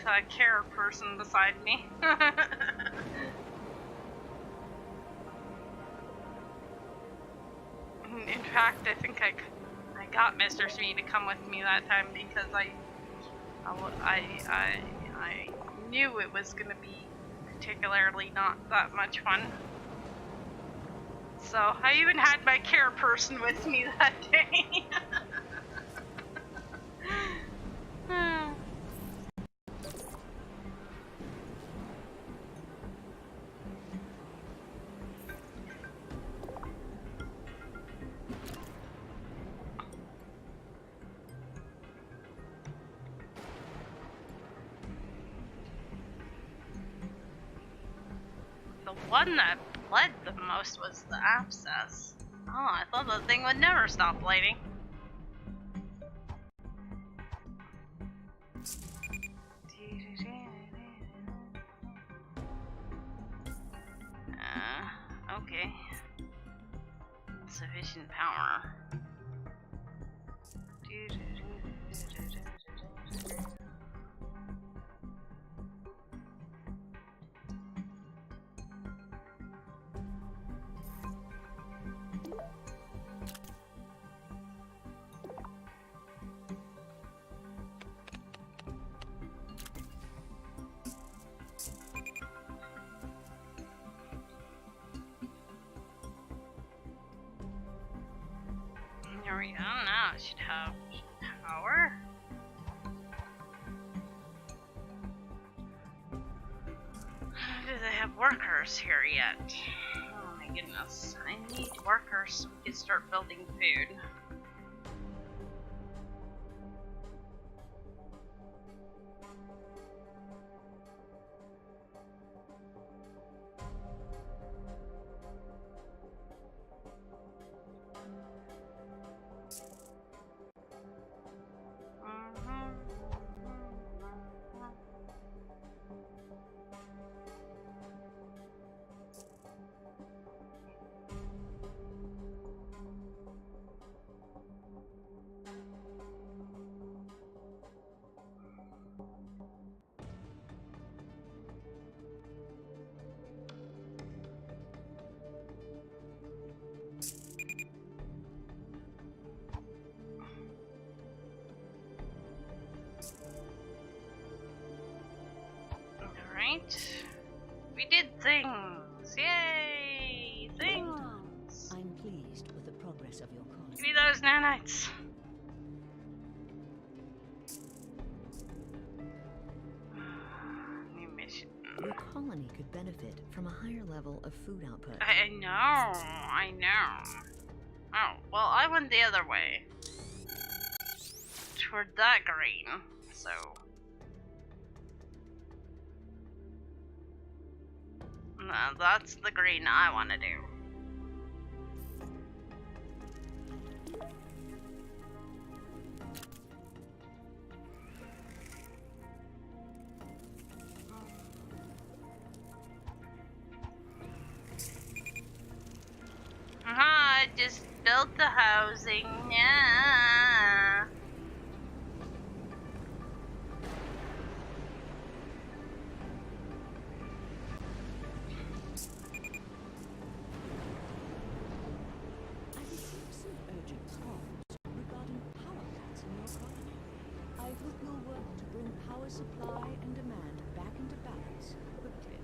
a care person beside me. In fact, I think I got Mr. Smee to come with me that time because I knew it was gonna be particularly not that much fun. So I even had my care person with me that day. The one that bled the most was the abscess. Oh, I thought the thing would never stop bleeding. Okay. Insufficient power. Here we go. Now it should have power. Do they have workers here yet? Oh my goodness. I need workers so we can start building food. We did things! Yay! Things!
I'm pleased with the progress of your colony.
Give me those nanites! New mission.
Your colony could benefit from a higher level of food output.
I know. Oh, well, I went the other way. Toward that green, so... that's the green I want to do. I just built the housing. Yeah.
Supply and demand back into balance quickly.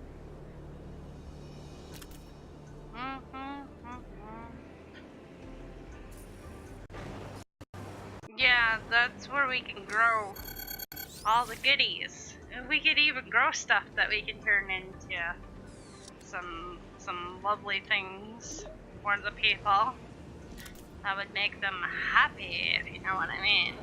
Yeah, that's where we can grow all the goodies. And we could even grow stuff that we can turn into some lovely things for the people. That would make them happy, if you know what I mean.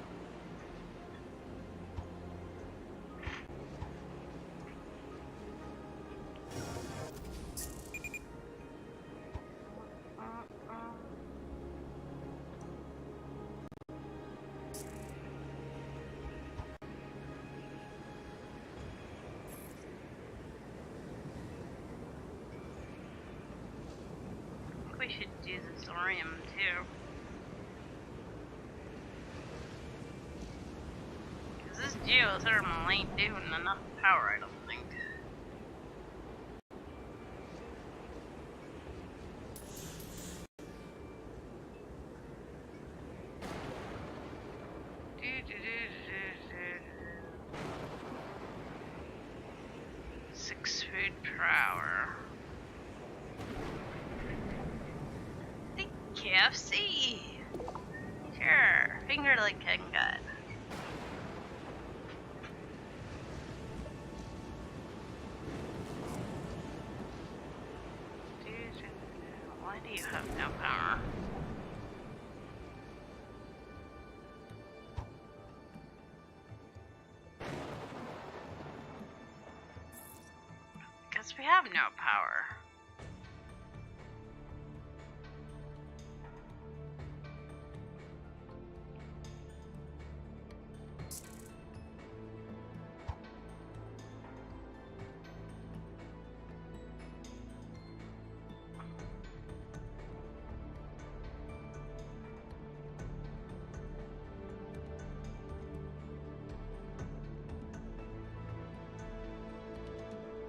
thorium too. Cause this geothermal ain't doing enough power, I don't think. Food per hour. I think KFC. Sure, finger licking good. Why do you have no power? Because we have no power.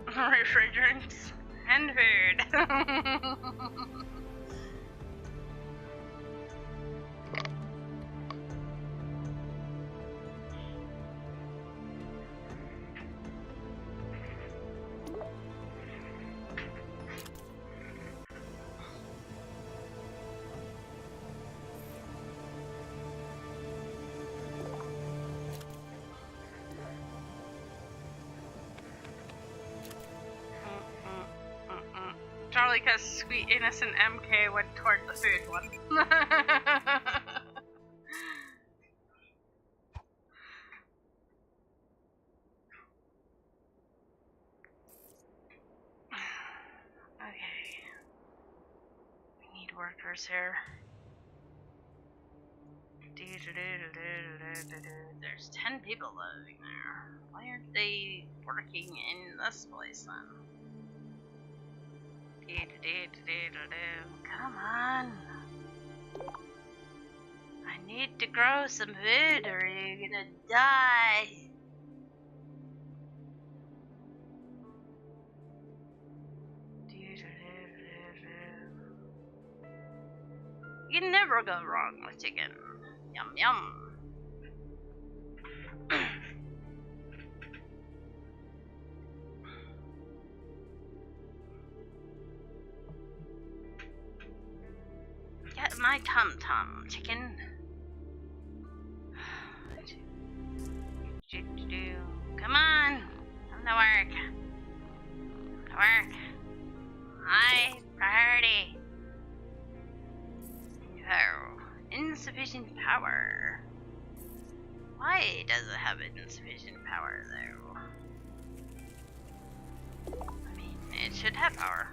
Refrigerants and food. Probably because sweet innocent MK went toward the food one. Okay. We need workers here. There's 10 people living there. Why aren't they working in this place then? Come on. I need to grow some food or you're gonna die. You can never go wrong with chicken. Yum yum. Get my tum-tum, chicken. Come on! Come to work. To work. High priority. No. Insufficient power. Why does it have insufficient power, though? I mean, it should have power.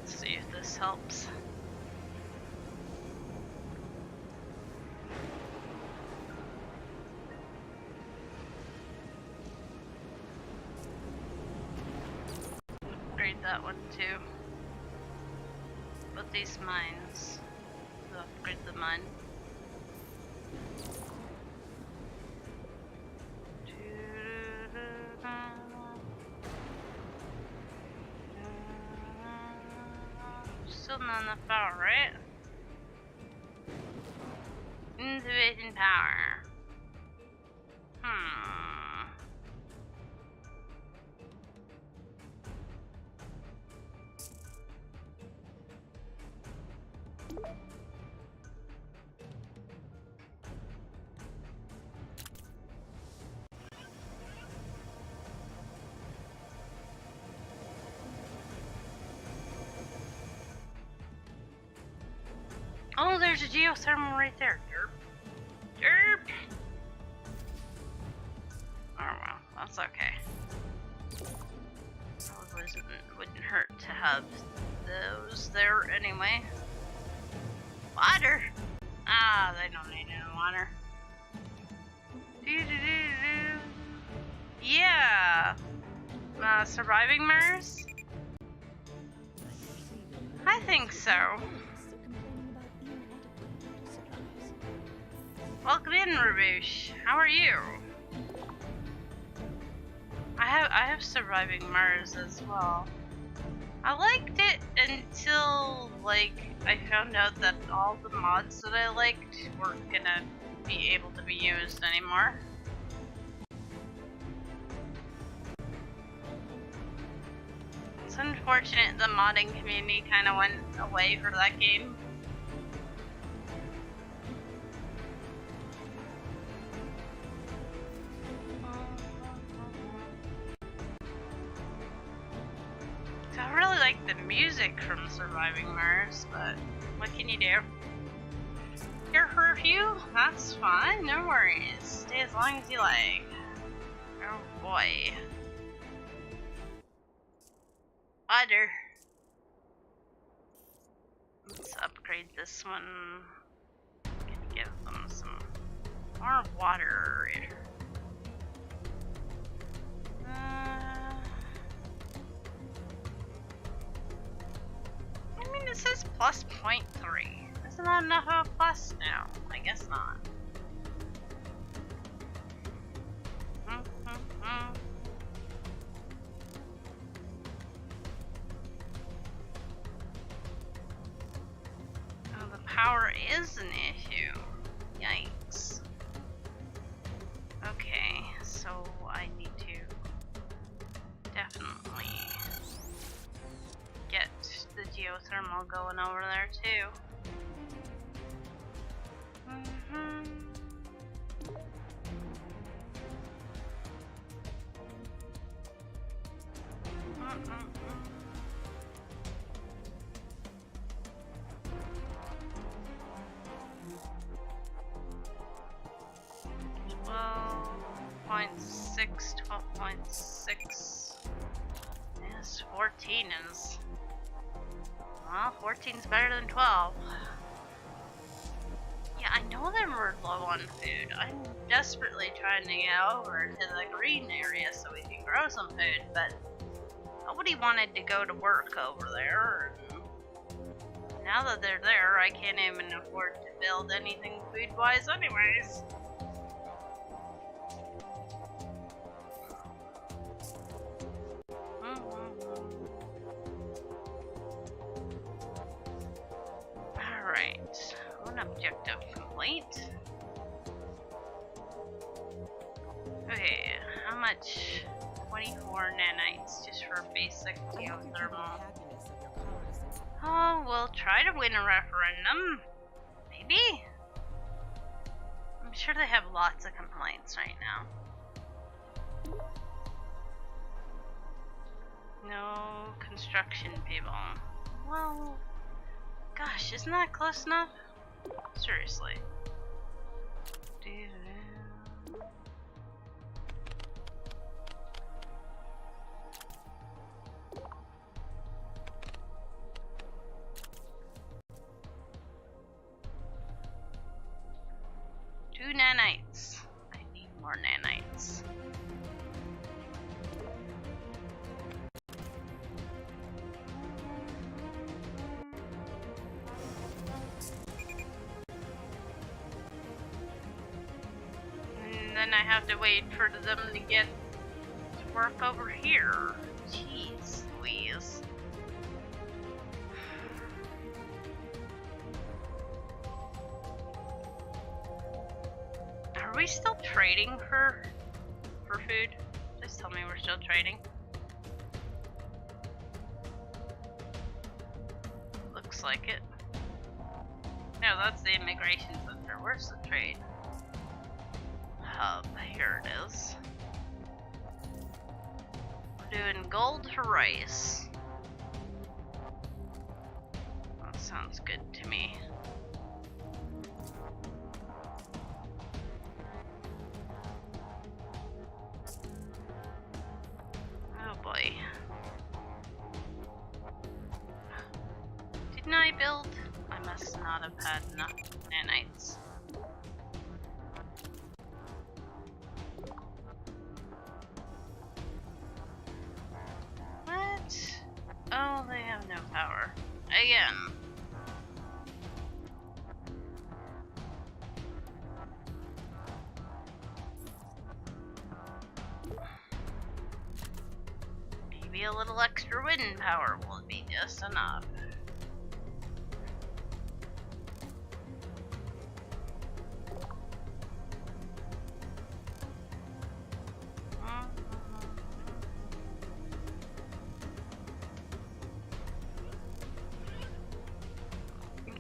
See if this helps. Upgrade that one too. But these mines. So upgrade the mine. Still not enough power, right? Insufficient power. there's a geothermal right there. Derp. Derp. Oh well, that's okay. Probably wouldn't hurt to have those there anyway. Water? Ah, they don't need any water. Yeah. Surviving Mars? I think so. Welcome in, Rabouche. How are you? I have Surviving Mars as well. I liked it until, like, I found out that all the mods that I liked weren't gonna be able to be used anymore. It's unfortunate the modding community kind of went away for that game. I really like the music from Surviving Mars, but what can you do? Your curfew? That's fine, no worries. Stay as long as you like. Oh boy. Water. Let's upgrade this one. Can give them some more water. I mean, it says plus 0.3. Isn't that enough of a plus? No, I guess not. Oh, the power is an issue. Yikes. Okay, so I need to definitely get the geothermal going over there too. .6, 12.6. Yes, 14 is. Well, 14's better than 12. Yeah, I know that we're low on food. I'm desperately trying to get over to the green area so we can grow some food, but nobody wanted to go to work over there. And now that they're there, I can't even afford to build anything food-wise anyways. Alright, one objective complete. Okay, how much? 24 nanites just for basic geothermal. Oh, we'll try to win a referendum. Maybe? I'm sure they have lots of complaints right now. No construction people. Well, gosh, isn't that close enough? Seriously. Two nanites. I need more nanites. And then I have to wait for them to get to work over here. Jeez Louise. Are we still trading for food? Just tell me we're still trading. Looks like it. No, that's the immigration center. Where's the trade hub? Here it is. We're doing gold for rice. That sounds good to me. Can I build? I must not have had enough nanites. What? Oh, they have no power. Again. Maybe a little extra wind power will be just enough.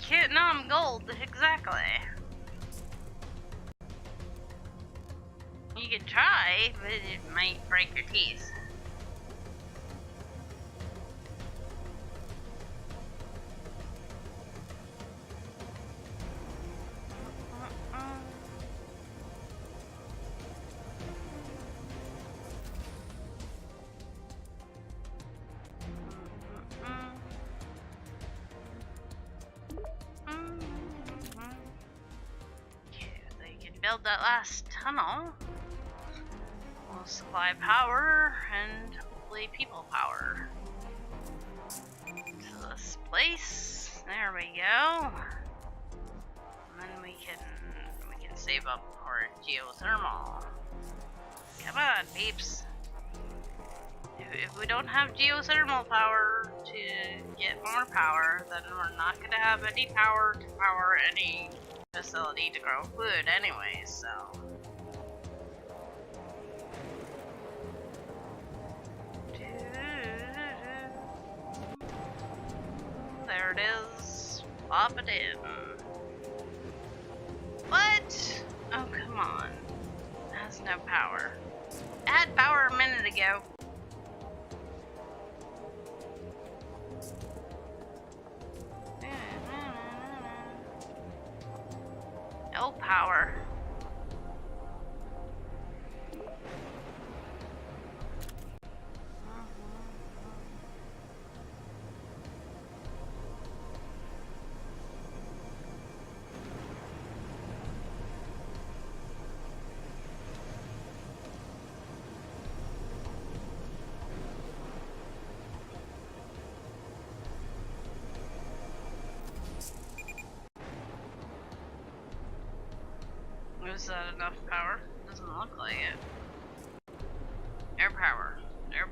Vietnam gold, exactly. You could try, but it might break your teeth. Build that last tunnel. We'll supply power and hopefully people power to this place. There we go. And then we can save up for geothermal. Come on, peeps. If we don't have geothermal power to get more power, then we're not gonna have any power to power any facility to grow food anyway, so. There it is. Plop it in. What? Oh, come on. It has no power. It had power a minute ago. No power. Is that enough power? Doesn't look like it. Air power. Air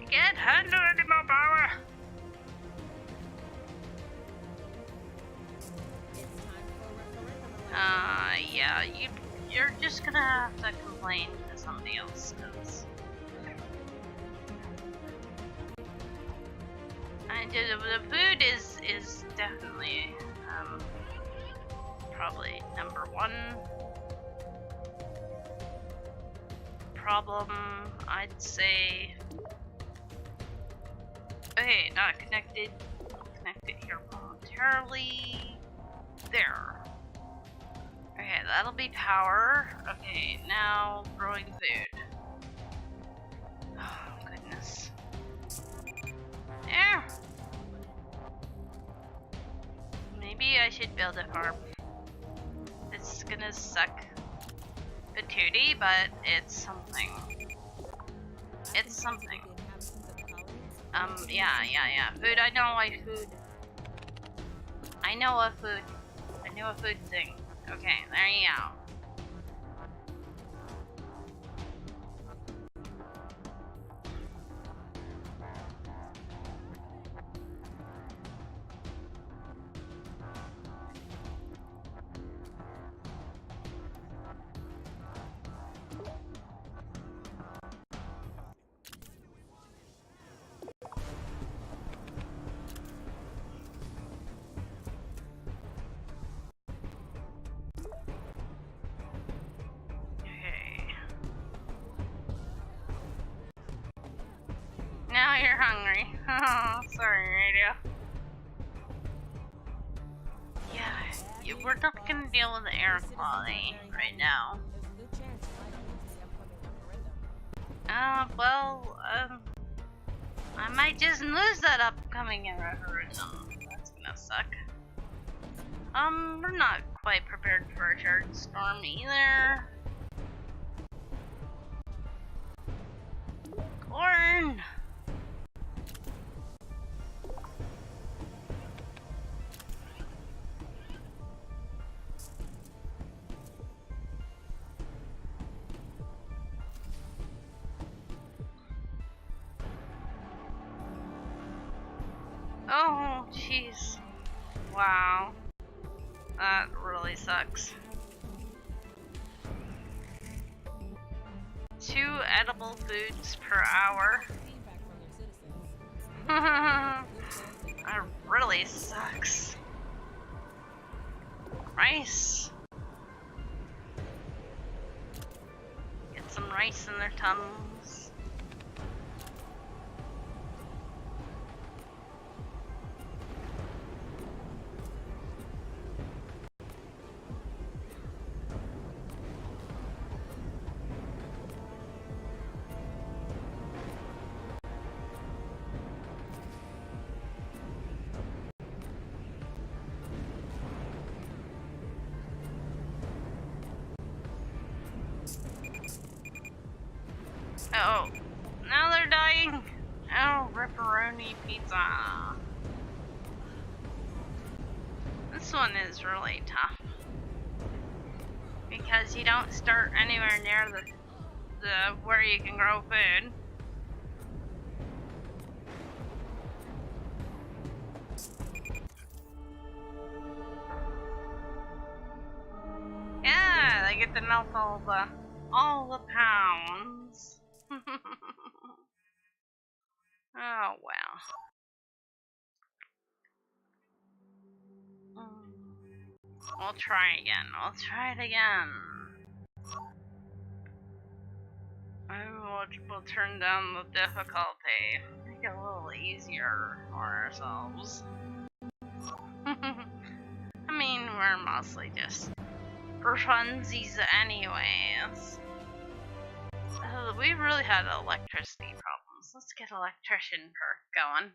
You can't handle any more power! Yeah, you're just gonna have to complain to somebody else, cause the food is definitely probably number one problem, I'd say. Okay, not connected. I'll connect it here momentarily. There. Okay, that'll be power. Okay, now growing food. Oh, goodness. Yeah. Maybe I should build a farm. It's gonna suck patootie, but it's something. It's something. Yeah. Food, I know why food. I know a food thing. Okay, there you go. Now you're hungry. Oh, sorry, radio. Yeah, we're not gonna deal with the air quality right now. Well, I might just lose that upcoming referendum. That's gonna suck. We're not quite prepared for a shard storm either. Corn! Oh, jeez. Wow. That really sucks. 2 edible foods per hour.
Feedback from their citizens.
That really sucks. Rice. Get some rice in their tums. Oh, now they're dying. Oh, ripperoni pizza. This one is really tough because you don't start anywhere near the where you can grow food. Yeah, they get to melt all the pounds. Oh well. We'll try again. We'll try it again. We'll turn down the difficulty. Make it a little easier for ourselves. I mean, we're mostly just for funsies anyways. We really had electricity problems. Let's get electrician perk going.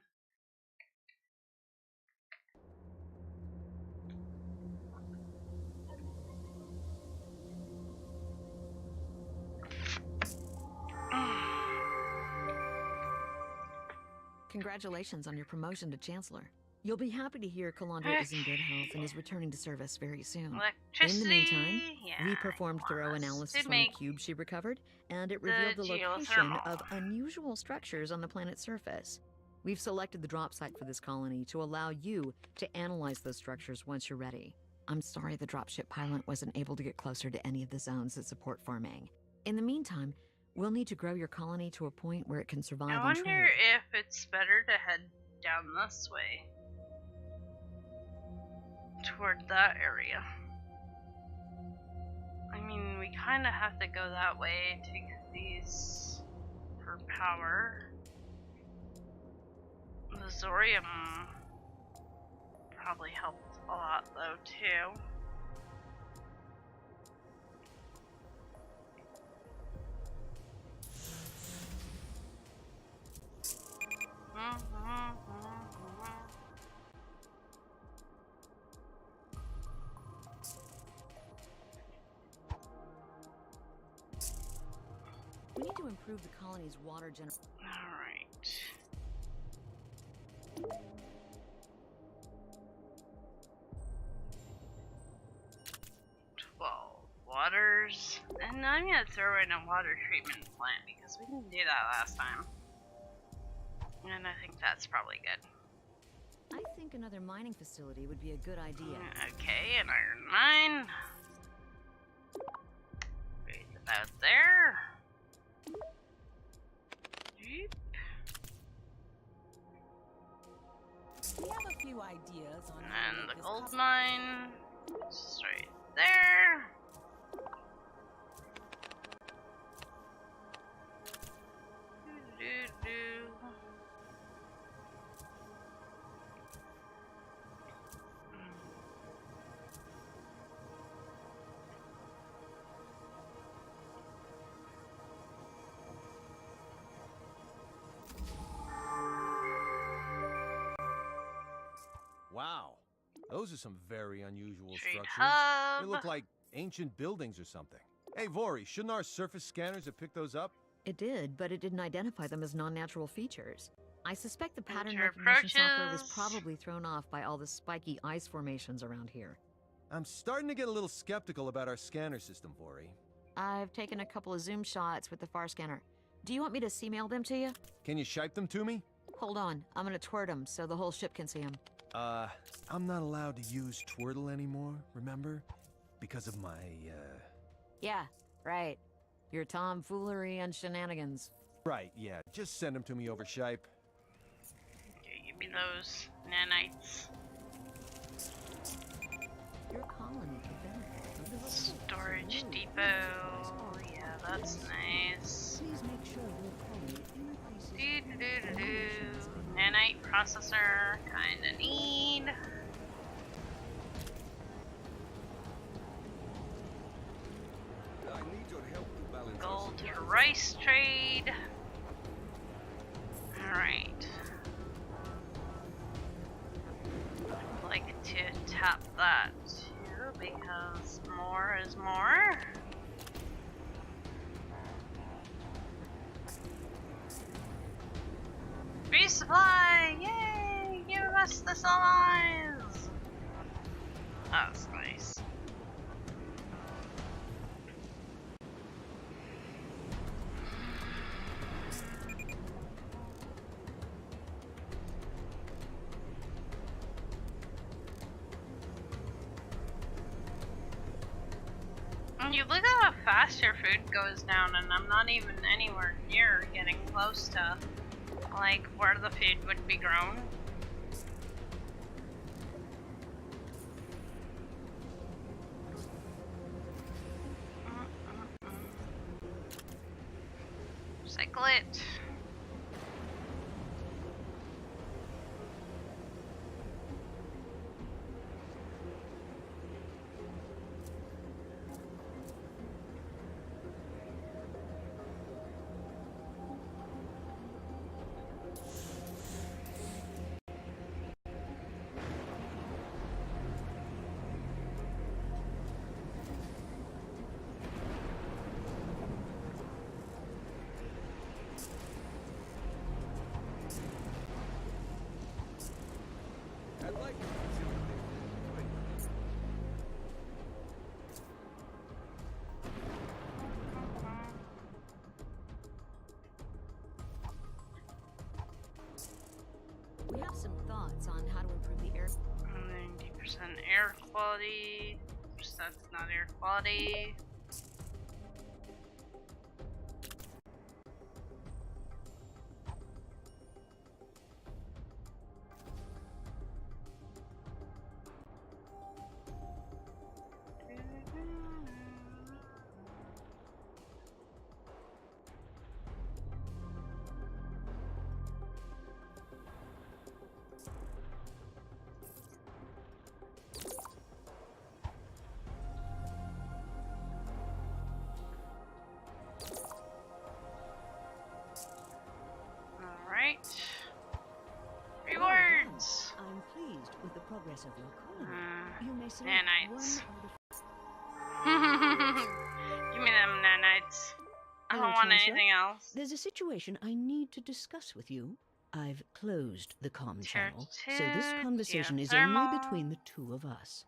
Congratulations on your promotion to Chancellor. You'll be happy to hear Calandra is in good health and is returning to service very soon. In the meantime, we performed thorough analysis on the cube she recovered, and it revealed the location of unusual structures on the planet's surface. We've selected the drop site for this colony to allow you to analyze those structures once you're ready. I'm sorry the dropship pilot wasn't able to get closer to any of the zones that support farming. In the meantime, we'll need to grow your colony to a point where it can survive
I
on trade.
wonder if it's better to head down this way. Toward that area. I mean, we kind of have to go that way to get these for power. The Zorium probably helped a lot though too.
We need to improve the colony's water generation.
Alright. Waters. And I'm gonna throw in a water treatment plant because we didn't do that last time. And I think that's probably good.
I think another mining facility would be a good idea.
Okay, an iron mine. Right about there. Jeep.
We have a few ideas on
And the gold mine. Just right there.
Wow. Those are some very unusual
Trade
structures.
hub.
They look like ancient buildings or something. Hey, Vori, shouldn't our surface scanners have picked those up?
It did, but it didn't identify them as non-natural features. I suspect the pattern
Enter
recognition software was
approaches.
probably thrown off by all the spiky ice formations around here.
I'm starting to get a little skeptical about our scanner system, Vori.
I've taken a couple of zoom shots with the FAR scanner. Do you want me to C-mail them to you?
Can you shipe them to me?
Hold on, I'm gonna twirl them so the whole ship can see them.
I'm not allowed to use Twirtle anymore, remember? Because of my,
Yeah, right. Your tomfoolery and shenanigans.
Right, yeah. Just send them to me over shipe.
Okay, give me those nanites.
Your colony could benefit from the reports of
Storage
low
depot. Yeah, that's nice.
Please make sure your colony increases.
Do-do-do-do-do. Nanite processor, kinda need.
I need your help to balance our
Gold to
supplies.
rice trade. Alright. I'd like to tap that too because more is more. Resupply! Yay! Give us the supplies! That's nice. And you look at how fast your food goes down, and I'm not even anywhere near getting close to like where the food would be grown. Cycle it.
I'd like to see what they're doing.
We have some thoughts on how to improve the air.
90% air quality. That's not air quality. Alright. Rewards!
I'm pleased with the progress of your colony. You may select
nanites.
one of
Give me them nanites. I
Hello,
don't want
Chancellor.
anything else.
There's a situation I need to discuss with you. I've closed the comm
Tier
channel, so this
2,
conversation is
geothermal.
only between the two of us.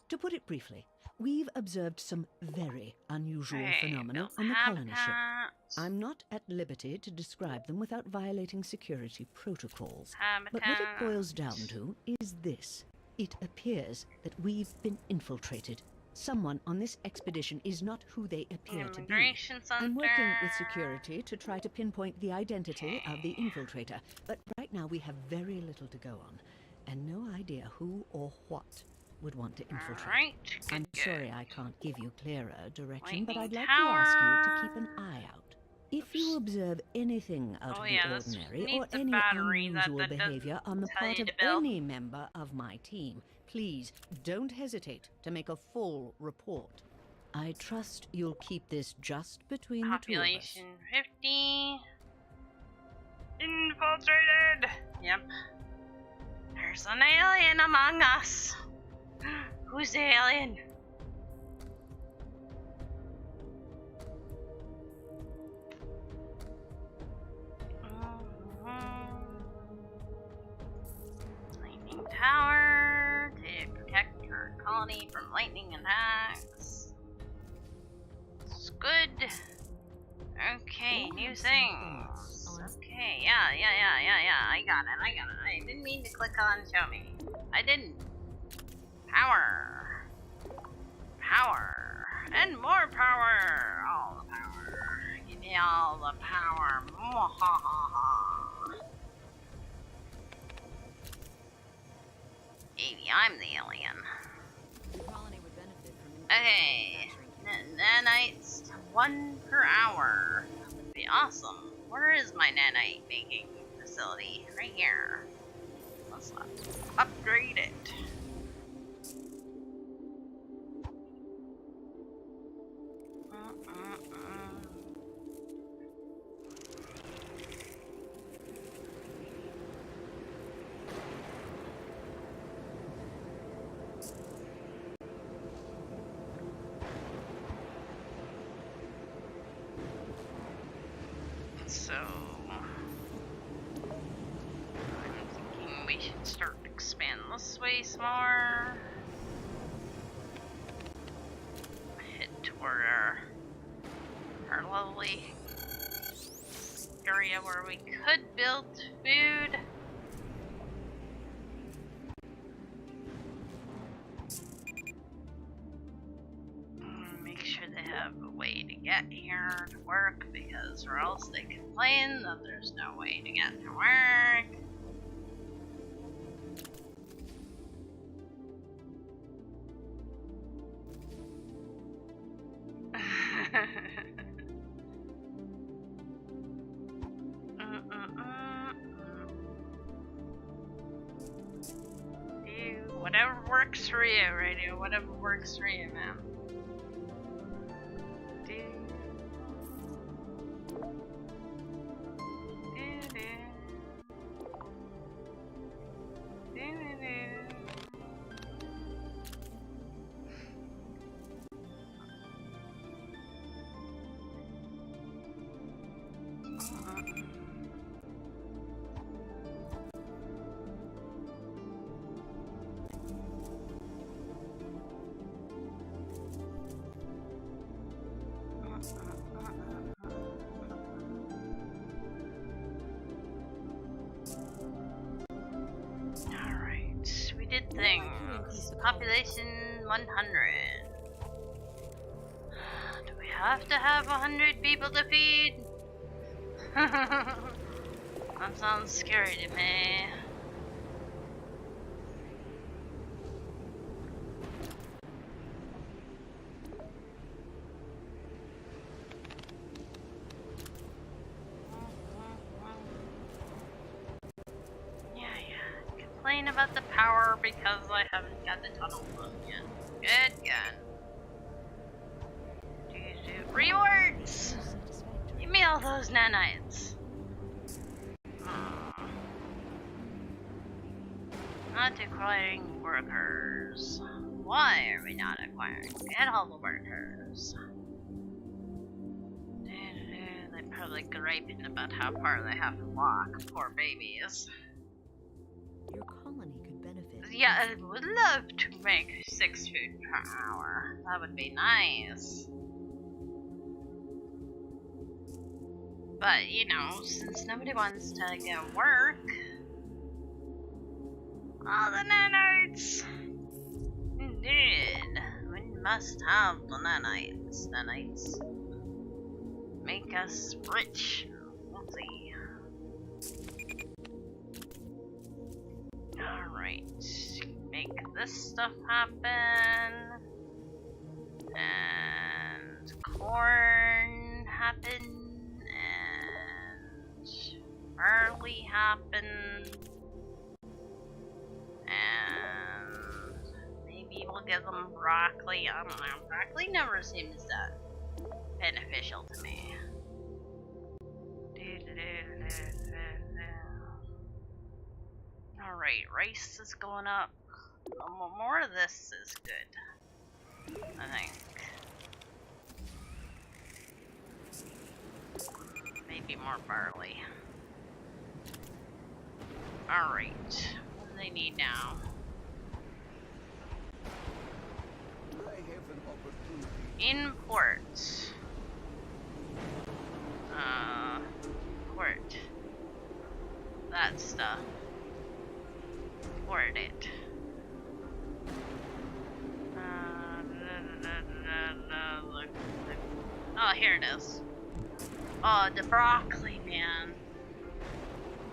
To put it briefly, we've observed some very unusual
Right,
phenomena
build
on the colony ship.
habitat.
I'm not at liberty to describe them without violating security protocols. But what it
Habitat.
boils down to is this. It appears that we've been infiltrated. Someone on this expedition is not who they appear to be.
Immigration center.
I'm working with security to try to pinpoint the identity of the infiltrator, but right now we have very little to go on, and no idea who or what would want to infiltrate.
Alright,
I'm
good,
sorry I can't give you clearer direction, but I'd
Lightning
like to ask you to
tower.
keep an eye out. If you observe anything out
Oh,
of
yeah,
the
this
ordinary or
needs a
any
battery that
unusual
doesn't
behavior on the
tell
part
you
of
to build.
any member of my team, please don't hesitate to make a full report. I trust you'll keep this just between
Population 50. Infiltrated! Yep. There's an alien among us. Who's the alien? Lightning tower to protect our colony from lightning attacks. It's good. Okay, new things. Okay, yeah. I got it. I didn't mean to click on show me. I didn't. Power. Power. And more power. All the power. Give me all the power. Maybe I'm the alien.
Your colony would benefit from
Okay. Nanites 1 per hour. That would be awesome. Where is my nanite making facility? Right here. Let's upgrade it. So, I'm thinking we should start to expand this way some more. Head toward our lovely area where we could build food. Make sure they have a way to get here to work, because or else they complain that there's no way to get to work. Do whatever works for you, radio. Whatever works for you, man. Alright, we did things. Population 100. Do we have to have 100 people to feed? That sounds scary to me. Complain about the power because I haven't got the tunnel done yet. Good. Rewards! Give me all those nanites. Not acquiring workers. Why are we not acquiring? Get all the workers. They're probably griping about how far they have to walk. Poor babies.
Your colony could benefit.
Yeah, I would love to make 6 food per hour. That would be nice. But, you know, since nobody wants to go work, all the nanites. Indeed. We must have the nanites. Nanites make us rich. Let's see. Alright. Make this stuff happen. And corn happen. Barley happened, and maybe we'll give them broccoli. I don't know. Broccoli never seems that beneficial to me. Alright. Alright, rice is going up. More of this is good, I think. Maybe more barley. Alright, what do they need now?
I have an opportunity.
Import. Port. That stuff. Port it. Oh, here it is. Oh, the broccoli, man.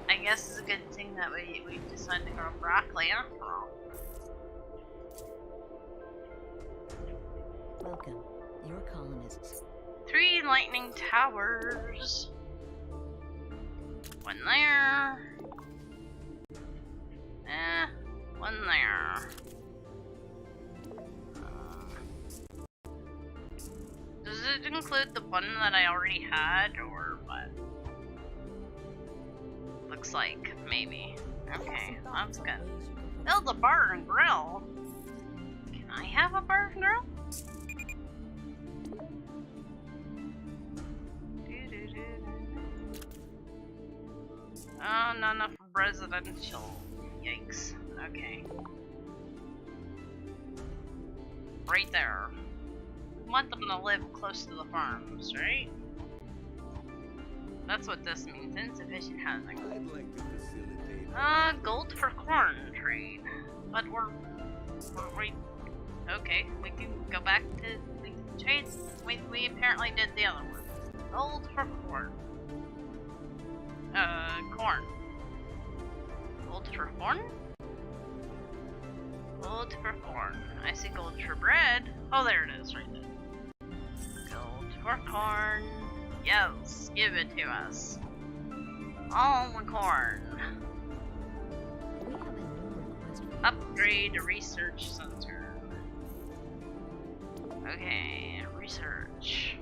I guess it's a good thing that we decided to grow broccoli after all.
Welcome, your colonists.
3 lightning towers. 1 there. 1 there. Does it include the one that I already had, or what? Looks like, maybe. Okay, that's good. Build a bar and grill? Can I have a bar and grill? Oh, not enough residential. Yikes. Okay. Right there. We want them to live close to the farms, right? That's what this means. Insufficient housing.
I'd like to facilitate.
Gold for corn trade. But we okay, we can go back to the trade. We apparently did the other one. Gold for corn. Corn. Gold for corn? Gold for corn. I see gold for bread. Oh, there it is, right there. Gold for corn. Yes, give it to us. All the corn.
We have a new request.
Upgrade research center. Okay, research.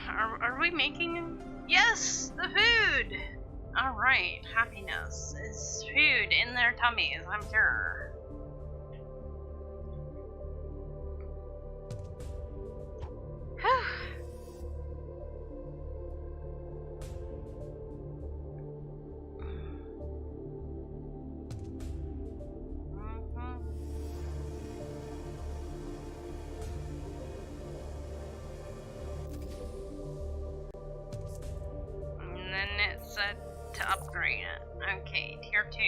Are we making? Yes, the food! Alright, happiness is food in their tummies, I'm sure. And then it said to upgrade it. Okay, tier 2.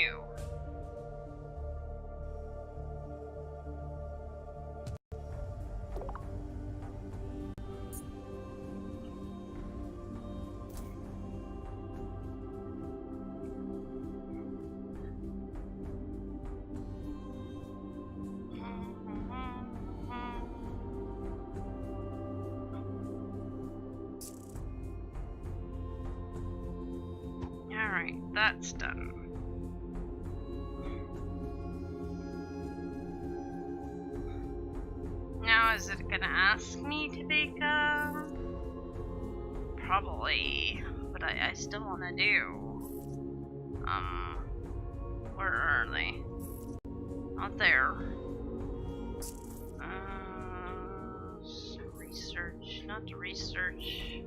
Alright, that's done. Now, is it gonna ask me to make probably, but I still wanna do. Where are they? Not there. Research, not to research.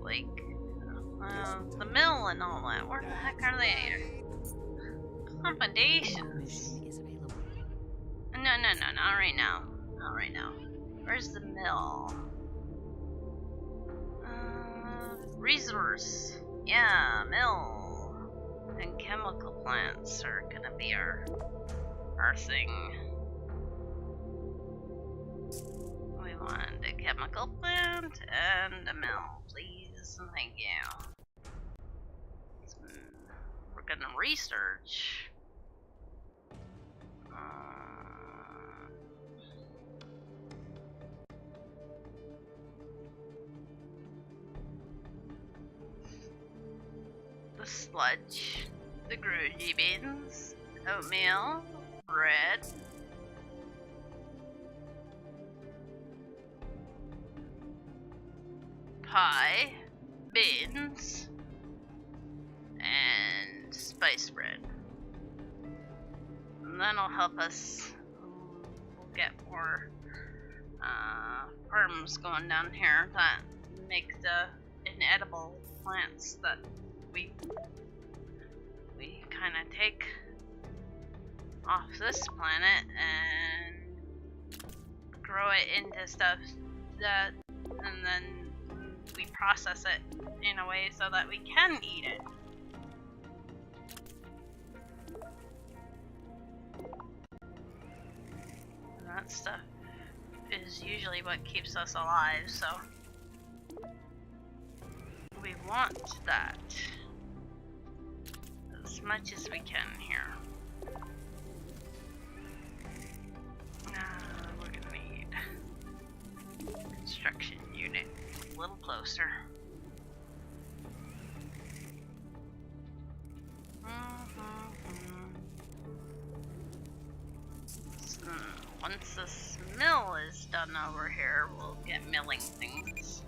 Like, the mill and all that. Where the heck are they? Accommodations.
Mission is available.
No, not right now. Not right now. Where's the mill? Resource. Yeah, mill. And chemical plants are gonna be our thing. We want a chemical plant and a mill, please. Thank you. We're gonna research. The sludge, the grungy beans, oatmeal, bread. Pie, beans and spice bread. And that'll help us. We'll get more farms going down here that make the inedible plants that we kind of take off this planet and grow it into stuff that, and then we process it in a way so that we can eat it. And that stuff is usually what keeps us alive, so we want that as much as we can here. We're gonna need construction unit a little closer. So once this mill is done over here, we'll get milling things.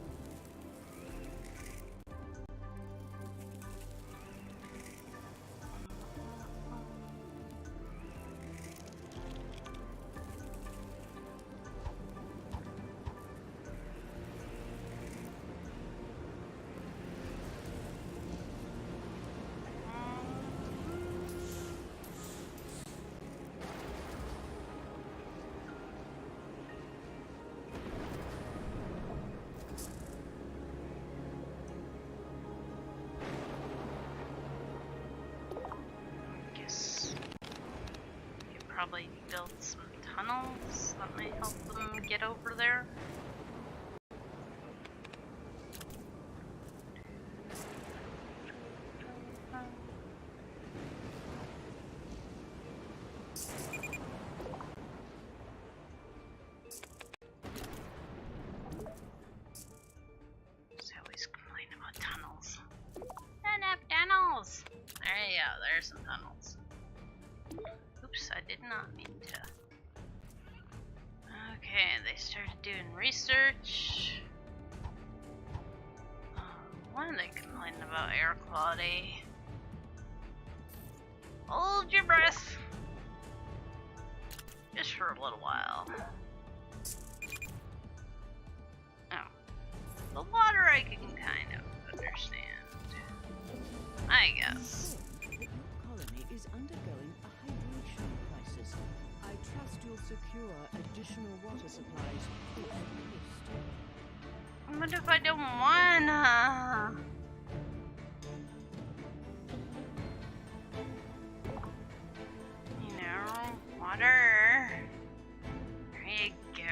Probably build some tunnels that might help them get over there. Just always complain about tunnels. Not enough tunnels! There you go, there's some tunnels. Oops, I did not mean to. Okay, they started doing research. Why are they complaining about air quality? Hold your breath! Just for a little while. Oh. The water I can kind of understand. I guess.
Your colony is undergoing a hydration crisis. I trust you'll secure additional water supplies through the coast.
What if I don't wanna? You know, water. There you go.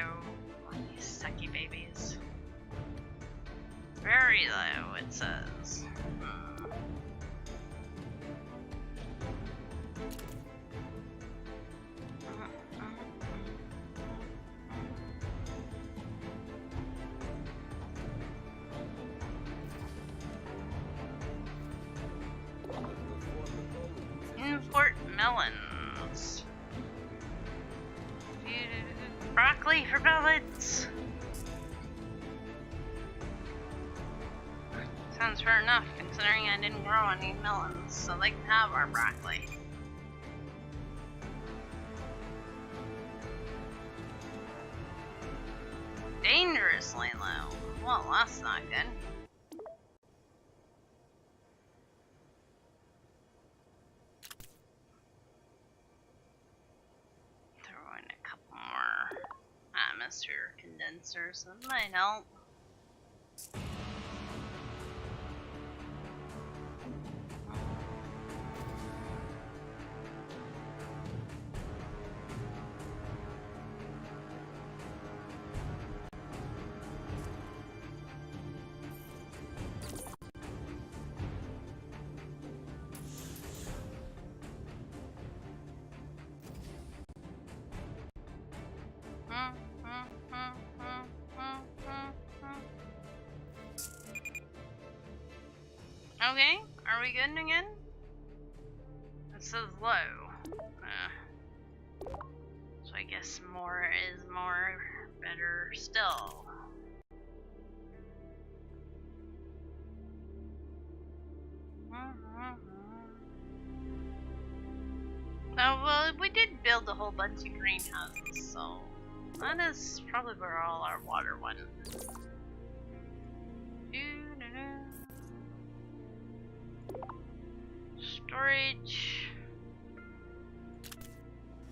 You sucky babies. Very low, it says. Import melons. Broccoli for pellets. Sounds fair enough, considering I didn't grow any melons, so they can have our broccoli. Dangerously low. Well, that's not good. Throw in a couple more atmosphere condensers, that might help. Okay, are we good again? It says low. So I guess more is more, better still. Oh, well, we did build a whole bunch of greenhouses, so that is probably where all our water went. Storage.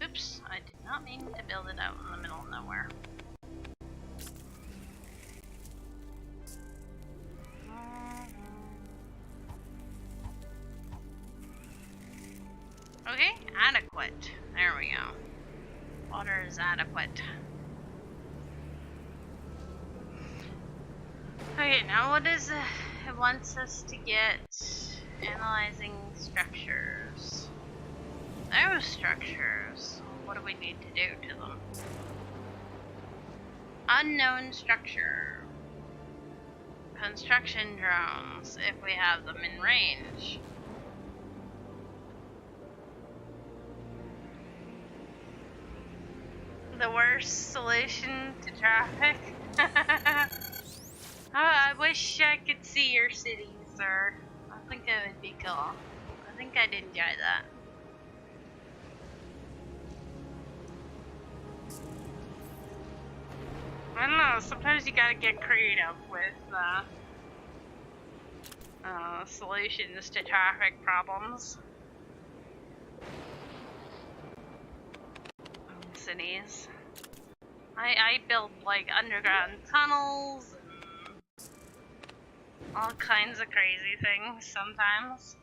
Oops, I did not mean to build it out in the middle of nowhere. Okay, adequate. There we go. Water is adequate. Okay, now what is it wants us to get? Analyzing structures. Those structures. What do we need to do to them? Unknown structure. Construction drones, if we have them in range. The worst solution to traffic? Oh, I wish I could see your city, sir. I think it would be cool. I think I'd enjoy that. I don't know, sometimes you gotta get creative with solutions to traffic problems. Cities. I build like underground tunnels and all kinds of crazy things sometimes.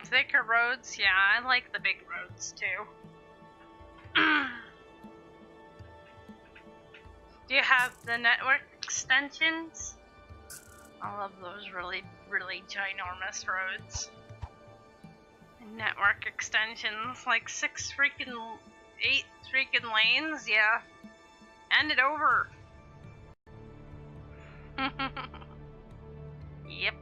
Thicker roads, yeah, I like the big roads too. Do you have the network extensions? I love those really, really ginormous roads. And network extensions, like 8 freaking lanes, yeah. Hand it over. Yep.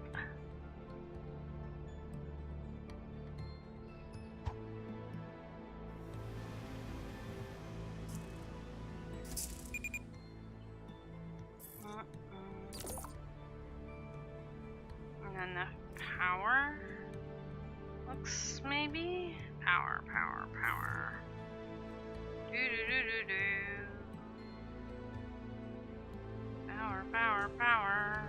And then the power looks maybe power. Do do do do do. Power.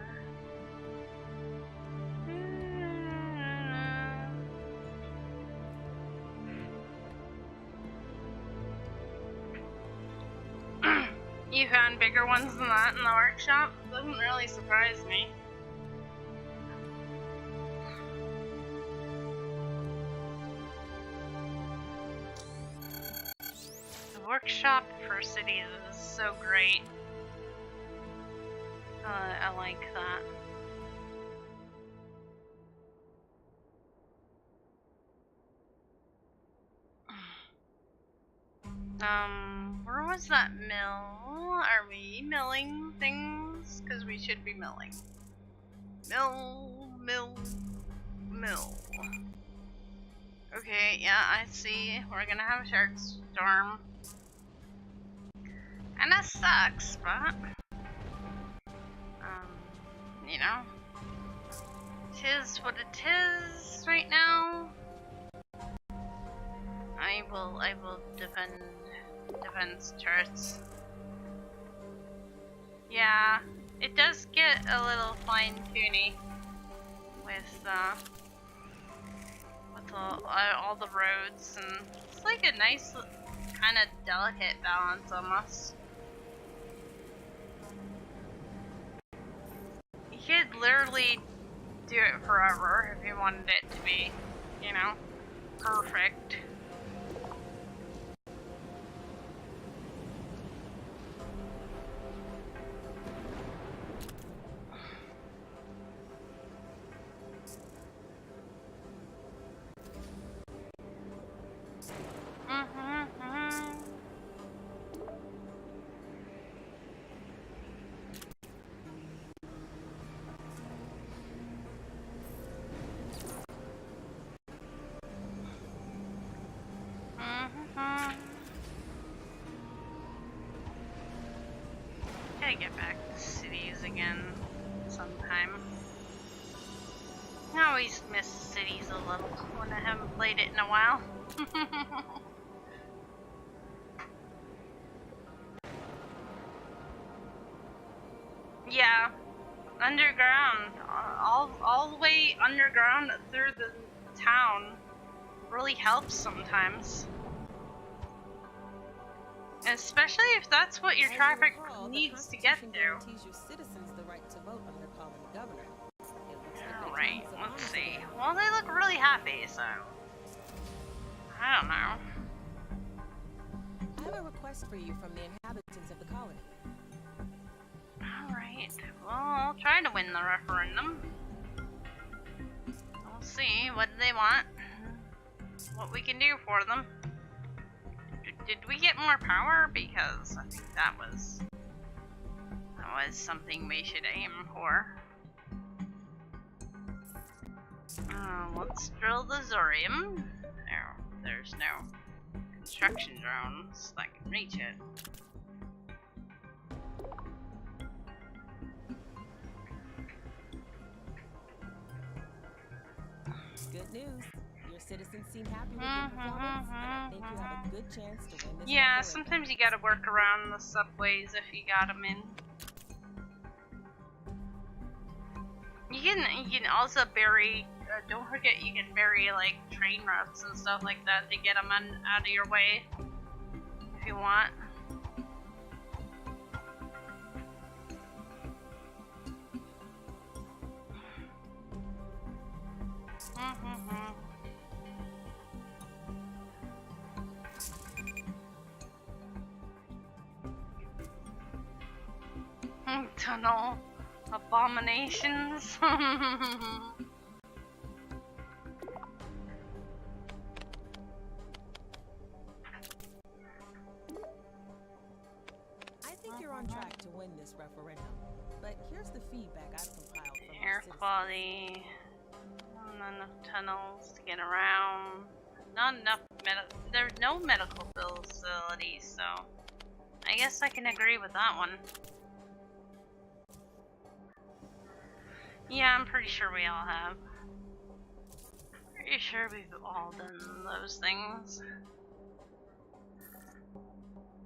You found bigger ones than that in the workshop? Doesn't really surprise me. The workshop for cities is so great. I like that. Where was that mill? Are we milling things? Because we should be milling. Mill. Okay, yeah, I see. We're gonna have a shark storm. And that sucks, but... you know. It is what it is right now. I will defend defense turrets. Yeah, it does get a little fine-tuny with all the roads, and it's like a nice kind of delicate balance almost. You could literally do it forever if you wanted it to be, you know, perfect. to get back to cities again sometime. I always miss cities a little when I haven't played it in a while. Yeah, underground, all the way underground through the town really helps sometimes. Especially if that's what your
As you
traffic
recall, the
needs to get
Constitution
to.
guarantees your citizens the right to vote on their colony governor. It looks like their
Alright,
time is
let's
upon us
see.
again.
Well, they look really happy, so... I don't know.
I have a request for you from the inhabitants of the colony.
Alright, well, I'll try to win the referendum. We'll see what they want. What we can do for them. Did we get more power? Because I think that was something we should aim for. Let's drill the Zorium. There's no construction drones that can reach it.
Good news. Your citizens seem happy with your performance, and I think you have a good chance to win this
Yeah,
referendum.
sometimes you gotta work around the subways if you got them in. You can also bury. Don't forget, you can bury like train routes and stuff like that to get them out of your way if you want. Tunnel abominations.
I think you're on track to win this referendum, but here's the feedback I've compiled from
Air
your citizens.
quality. Not enough tunnels to get around. Not enough there's no medical facilities, so I guess I can agree with that one. Yeah, I'm pretty sure we all have. Pretty sure we've all done those things.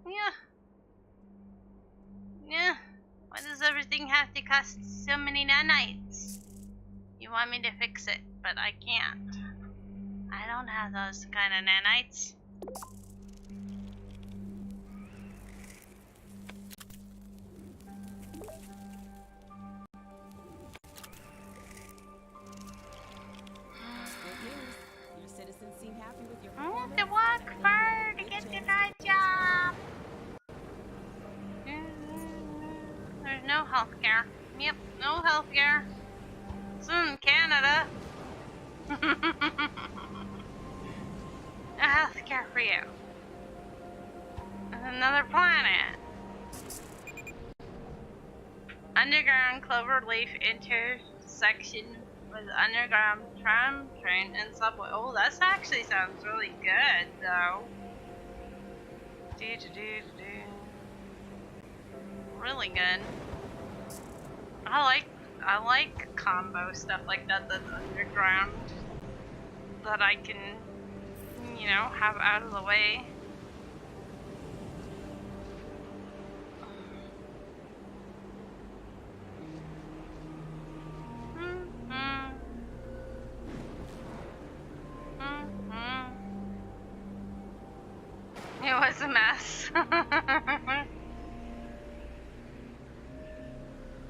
Yeah. Yeah. Why does everything have to cost so many nanites? You want me to fix it, but I can't. I don't have those kind of nanites.
Good news. Your citizens seem happy with your
I have
performance.
to work
and I think you
hard to
have a
get
good
to
chance
that job. There's no healthcare. Yep, no healthcare. It's in Canada. No healthcare for you. There's another planet. Underground cloverleaf intersection with underground tram, train, and subway. Oh, that actually sounds really good, though. Really good. I like combo stuff like that that's underground that I can, you know, have out of the way. It was a mess.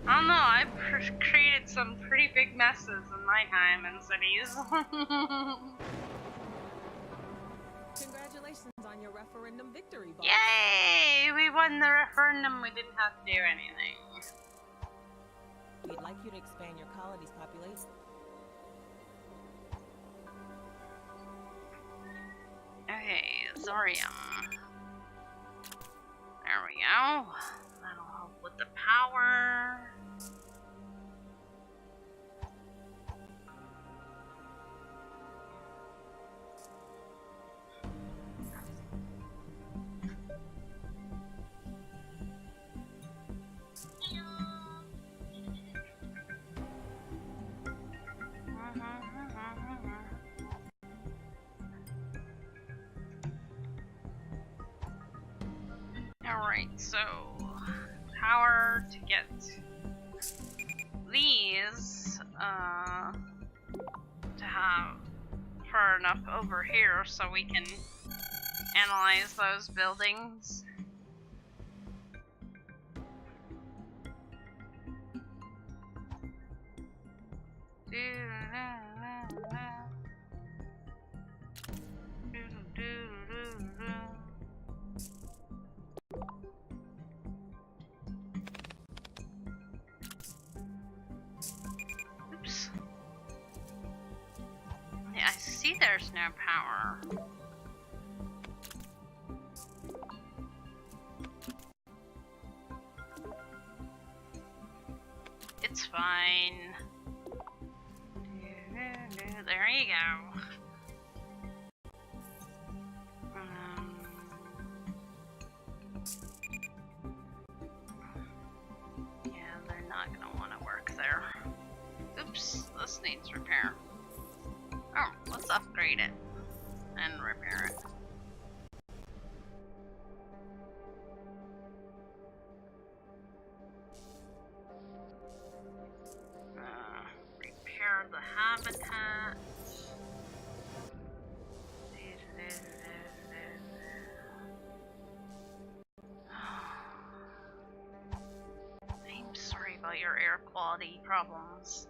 I don't know, I've created some pretty big messes in my time in cities.
Congratulations on your referendum victory, boss.
Yay! We won the referendum, we didn't have to do anything.
We'd like you to expand your colony's population.
Okay, Zorium. There we go. That'll help with the power. Alright, so power to get these to have far enough over here so we can analyze those buildings. Oops. Yeah, I see there's no power. It's fine. There you go. Yeah, they're not gonna want to work there. Oops, this needs repair. Oh, let's upgrade it and repair it. Repair the habitat. I'm sorry about your air quality problems.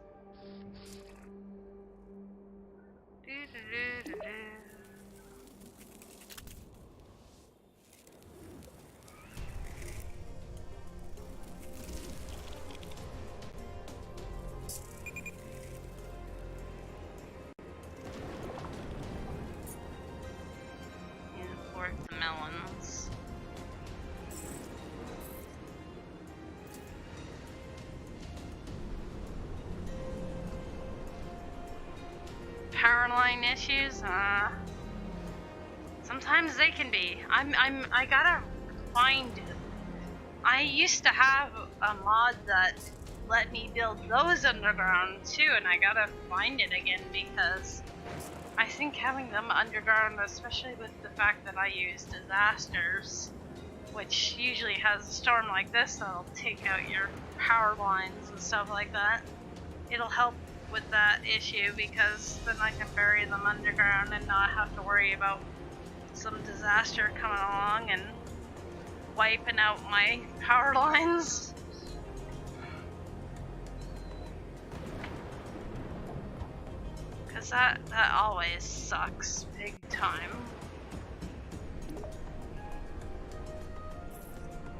Import the melons. Power line issues? Sometimes they can be. I gotta find. I used to have a mod that let me build those underground too, and I gotta find it again because I think having them underground, especially with the fact that I use disasters, which usually has a storm like this that'll take out your power lines and stuff like that, it'll help with that issue because then I can bury them underground and not have to worry about some disaster coming along and wiping out my power lines. Cause that always sucks big time.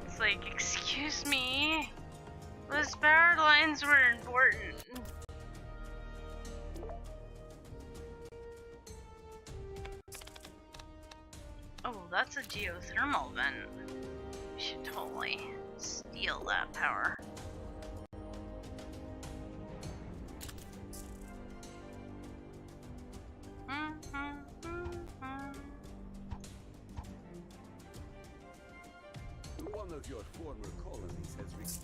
It's like, excuse me, those power lines were important. Oh, that's a geothermal vent. We should totally steal that power.
One of your former colonies has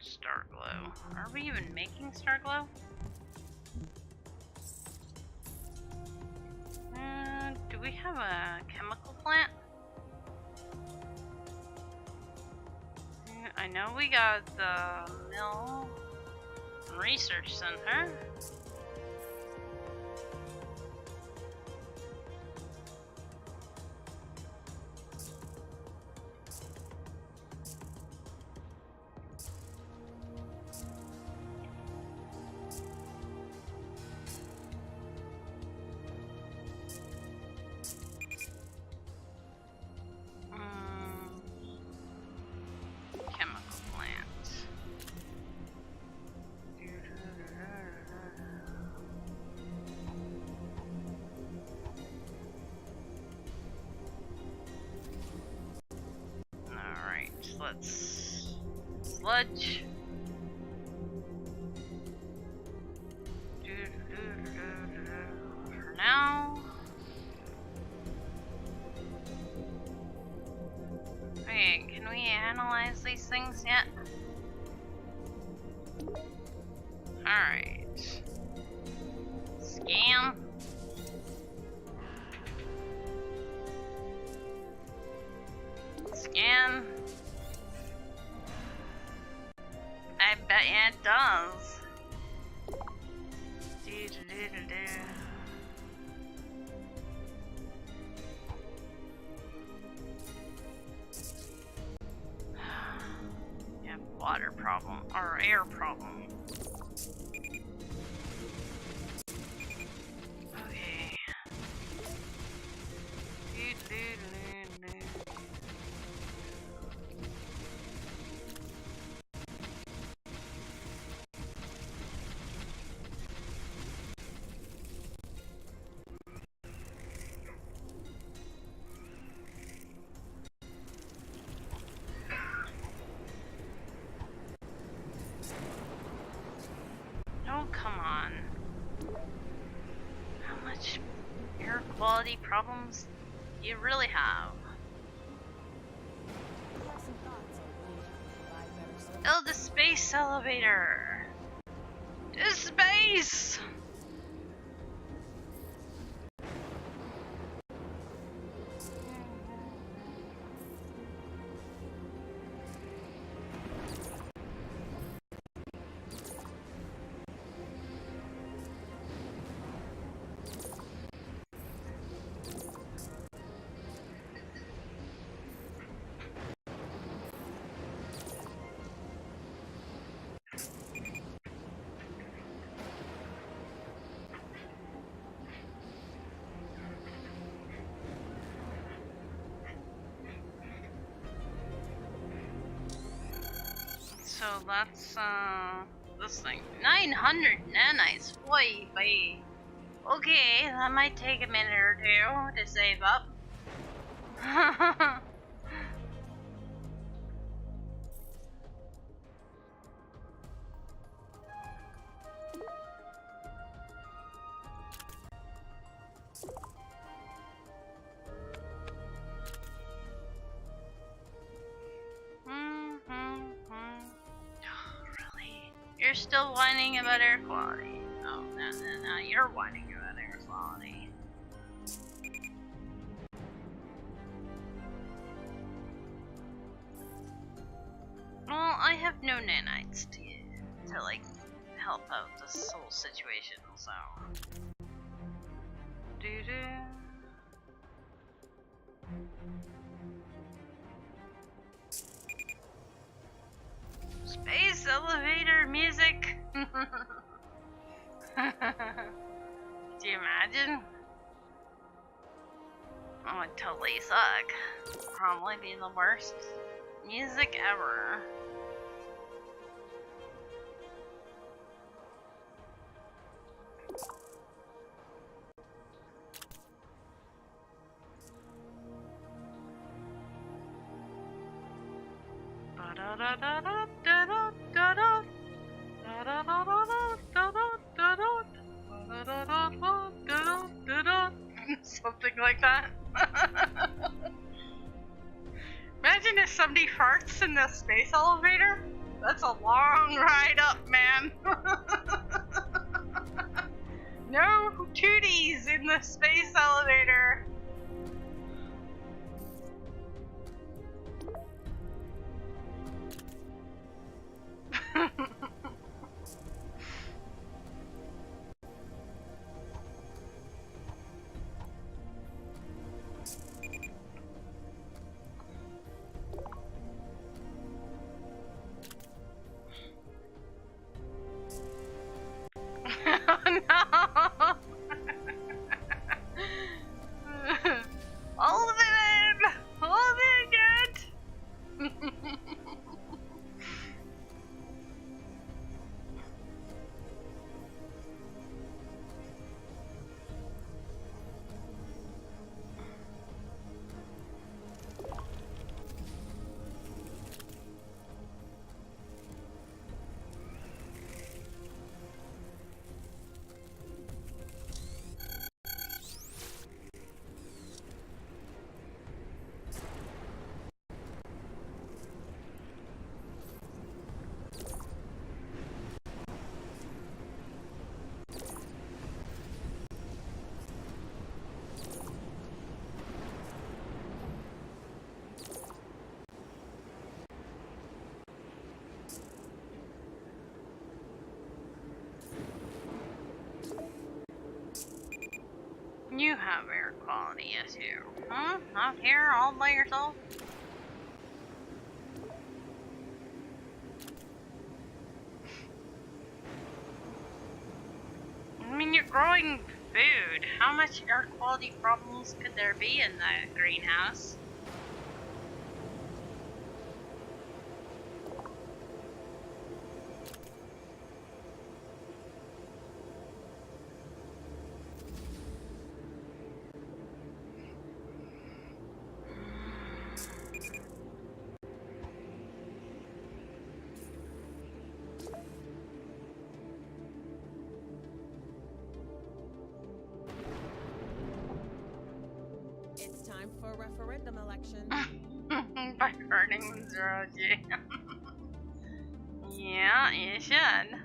Starglow. Are we even making Starglow? Do we have a chemical plant? I know we got the mill research center. Let's sludge. For now. Okay, can we analyze these things yet? Alright. Scan. Yeah, it does. Do-do-do-do-do. Yeah, water problem or air problem. Okay. Do-do-do-do-do. Oh, come on. How much air quality problems do you really have?
We have some thoughts on ways we can provide better service.
Build a space elevator! To space! So that's this thing. 900 nanites. Boy, boy. Okay, that might take a minute or two to save up. Really? You're still whining about air quality? Oh, no, you're whining about air quality. Well, I have no nanites to like help out this whole situation, so. Doo-doo. Space elevator music. Do you imagine? Oh, it totally suck. Probably be the worst music ever. Something like that. Imagine if somebody farts in the space elevator. That's a long ride up, man. No tooties in the space elevator. Oh no! You have air quality issue. Huh? Out here all by yourself? I mean, you're growing food. How much air quality problems could there be in the greenhouse?
It's time for a referendum election.
By burning 0G. Yeah, you should.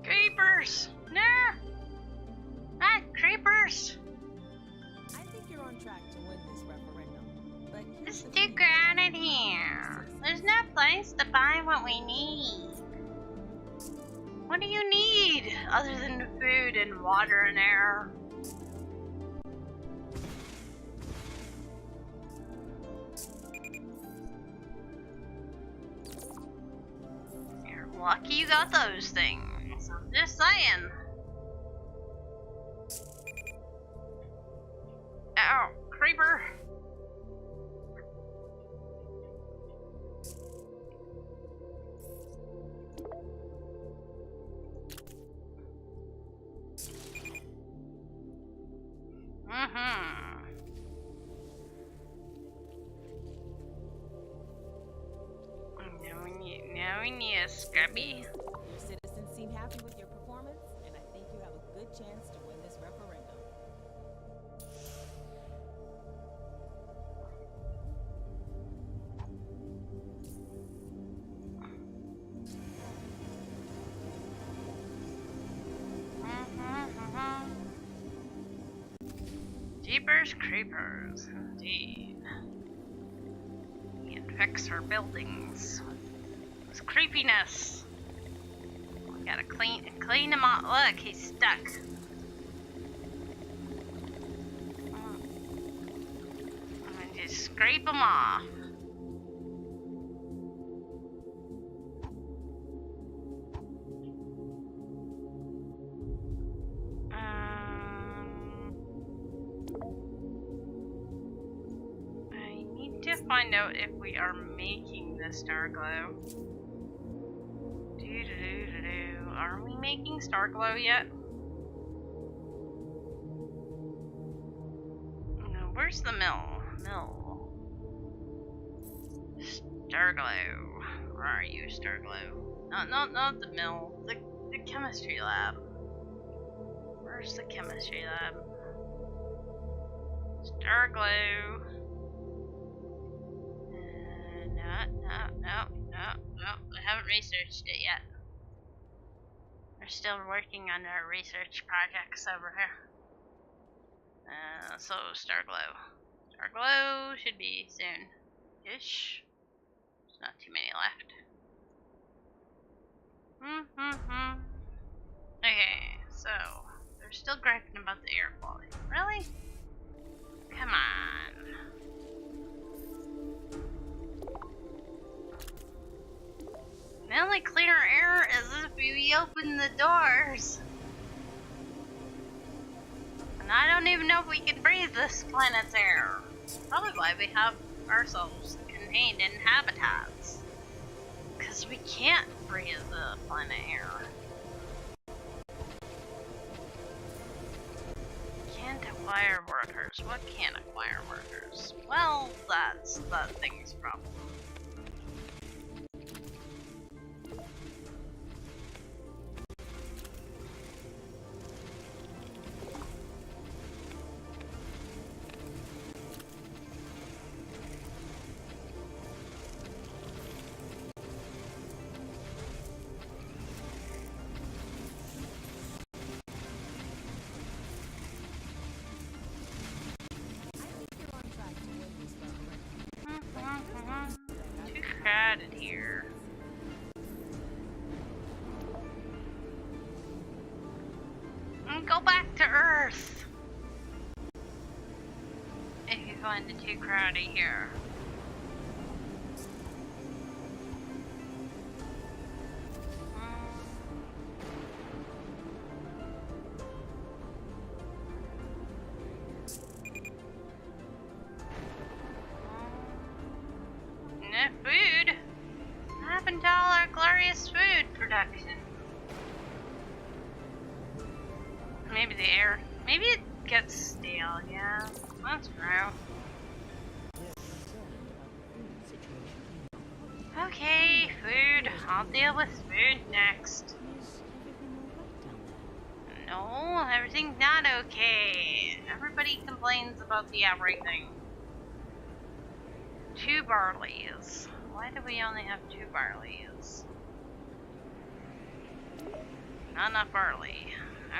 Creepers! No! Ah, creepers!
I think you're on track to win this referendum. But here's
Just
the
get out of here. There's no place to buy what we need. What do you need other than food and water and air? You're lucky you got those things. I'm just saying. Ow, creeper. Now we need a scrubby.
Your citizens seem happy with your performance, and I think you have a good chance to win this referendum.
Jeepers creepers, indeed. We can fix our buildings. It's creepiness. We gotta clean him off. Look, he's stuck. And just scrape him off. I need to find out if we are making the star glow. Are we making star glow yet? No, where's the mill? Star glow. Where are you, star glow? Not the mill. The chemistry lab. Where's the chemistry lab? Star glow. No. I haven't researched it yet. We're still working on our research projects over here. So star glow. Star glow should be soon-ish. There's not too many left. Okay, so they're still griping about the air quality. Really? Come on. The only cleaner air is if we open the doors. And I don't even know if we can breathe this planet's air. Probably why we have ourselves contained in habitats. Because we can't breathe the planet air. Can't acquire workers. What can't acquire workers? Well, that's that thing's problem. worth. If you find it too crowded here. Food? What happened to all our glorious food production? Maybe the air. Maybe it gets stale, yeah. That's true. Okay, food. I'll deal with food next. No, everything's not okay. Everybody complains about the everything. 2 barleys. Why do we only have 2 barleys? Not enough barley.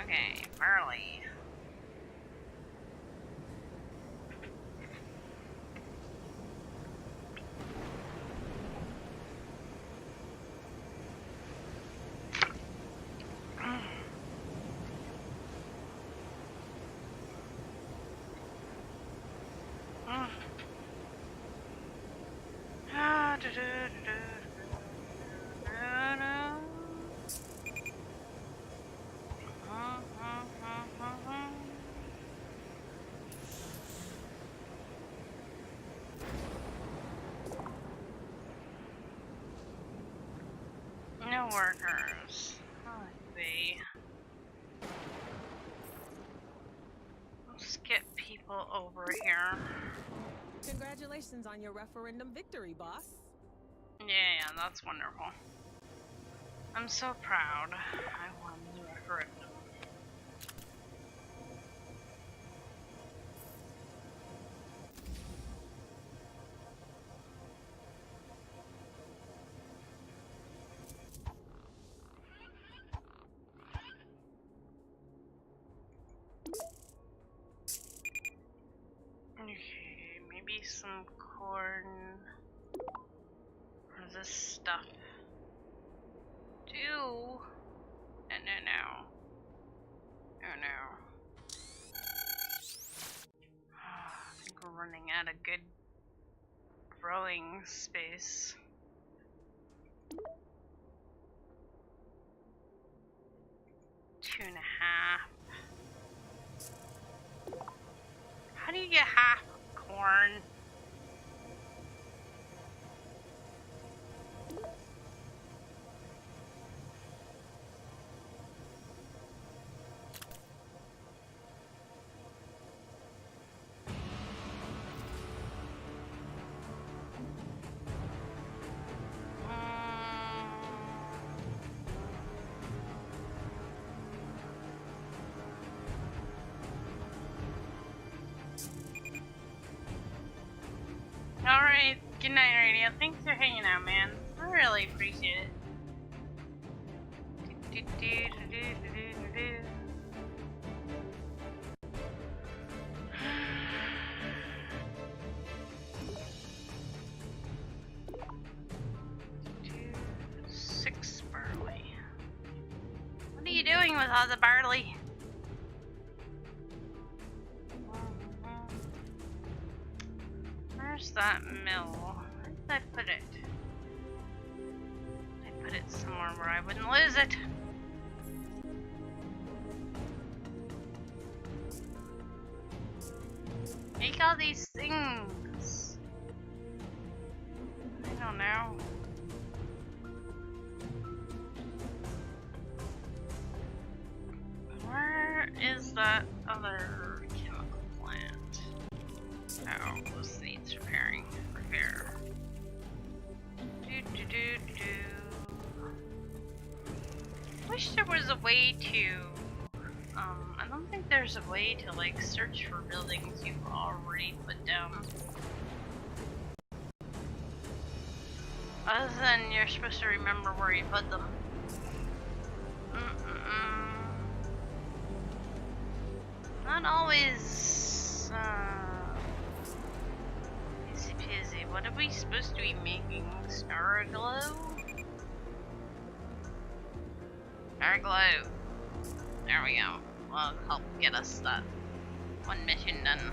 Okay, barley. No workers. Let's see. Let's get people over here.
Congratulations on your referendum victory, boss.
Yeah, that's wonderful. I'm so proud. I won the referendum. Okay, maybe some corn. Or this stuff. No. Oh no. I think we're running out of good growing space. Two and a half. How do you get half corn? Alright, good night, Radio. Thanks for hanging out, man. I really appreciate it. Six barley. What are you doing with all the barley? Where's that mill? Where did I put it? I put it somewhere where I wouldn't lose it. Make all these things. I don't know. Where is that other chemical plant? Oh, this needs repairing. Repair. Wish there was a way to. I don't think there's a way to like search for buildings you've already put down. Other than you're supposed to remember where you put them. Not always easy peasy. What are we supposed to be making? Star glow? Star glow. There we go. will help get us that one mission done.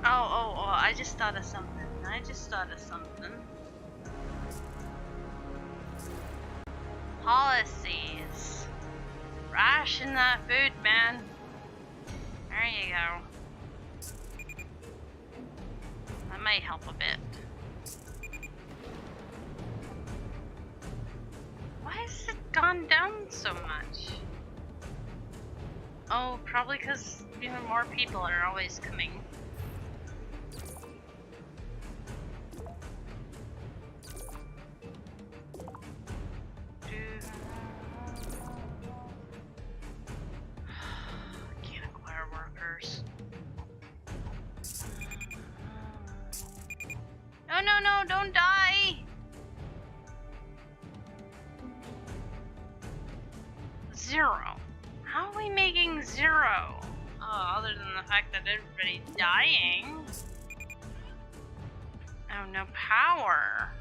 Oh, I just thought of something. Policies. Ration that food, man. There you go. That might help a bit. Why has it gone down so much? Oh, probably because even more people are always coming. Can't acquire workers. No, don't die! 0. How are we making 0? Oh, other than the fact that everybody's dying. Oh, no power.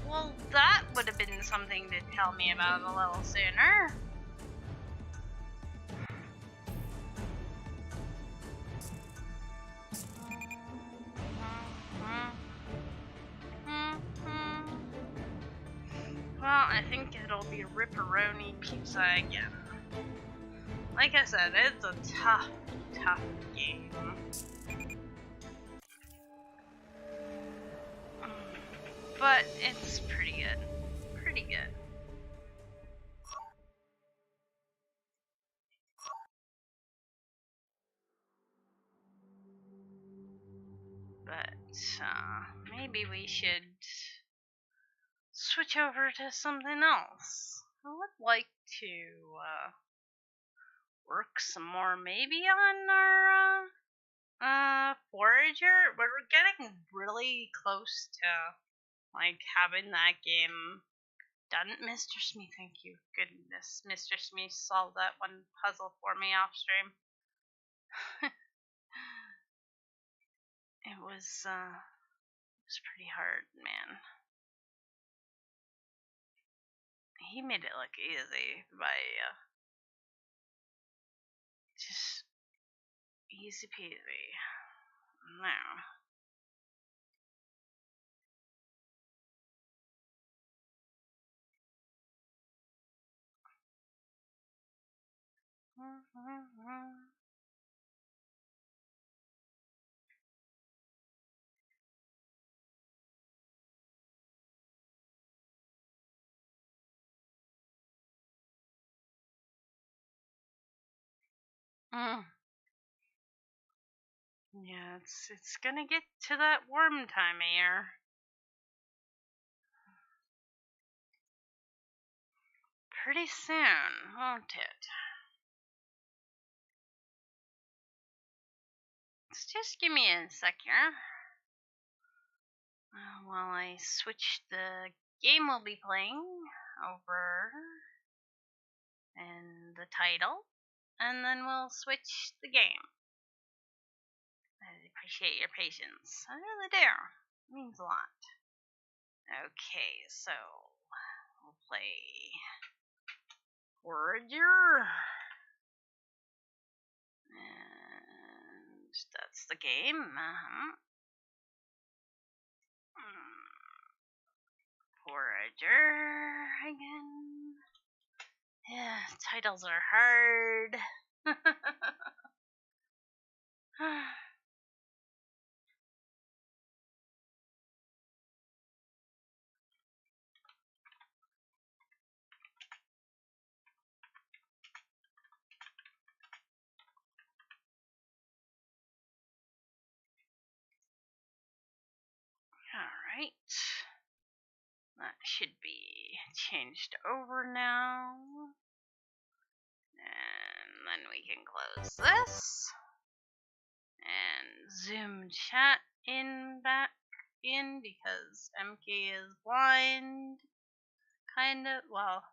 Well, that would have been something to tell me about a little sooner. Well, I think it'll be Ripperoni Pizza again. Like I said, it's a tough game. But it's pretty good. But, maybe we should switch over to something else. I would like to, work some more maybe on our, Forager. We're getting really close to, like, having that game done. Mr. Smith, thank you. Goodness, Mr. Smith solved that one puzzle for me off stream. It was pretty hard, man. He made it look easy by just easy peasy. Now. Yeah, it's gonna get to that warm time of year. Pretty soon, won't it? Just give me a sec here. While I switch the game we'll be playing over and the title, and then we'll switch the game. I appreciate your patience. I really do. It means a lot. Okay, so we'll play Forager. And that's the game. Forager again. Yeah, titles are hard. Alright. That should be changed over now. And then we can close this. And zoom chat back in because MK is blind. Kind of. Well.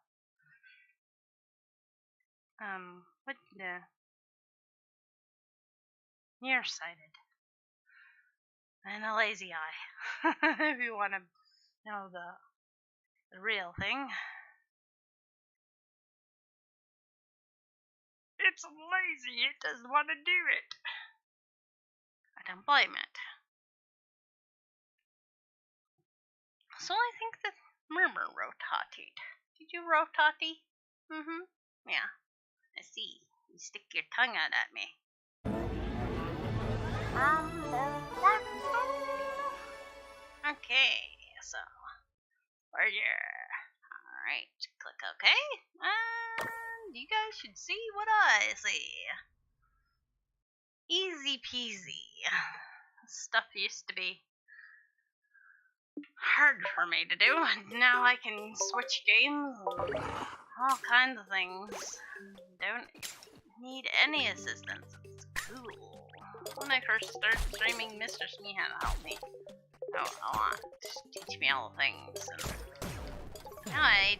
What the? Nearsighted. And a lazy eye. If you want to know the real thing. It's lazy. It doesn't want to do it. I don't blame it. So I think that Murmur rotated. Did you rotate? Mm-hmm. Yeah. I see. You stick your tongue out at me. Okay, so we're here. Alright, click OK. And you guys should see what I see. Easy peasy. Stuff used to be hard for me to do, and now I can switch games and all kinds of things. Don't need any assistance. It's cool. When I first started streaming, Mr. Smee had to help me. Oh, just teach me all the things. And now I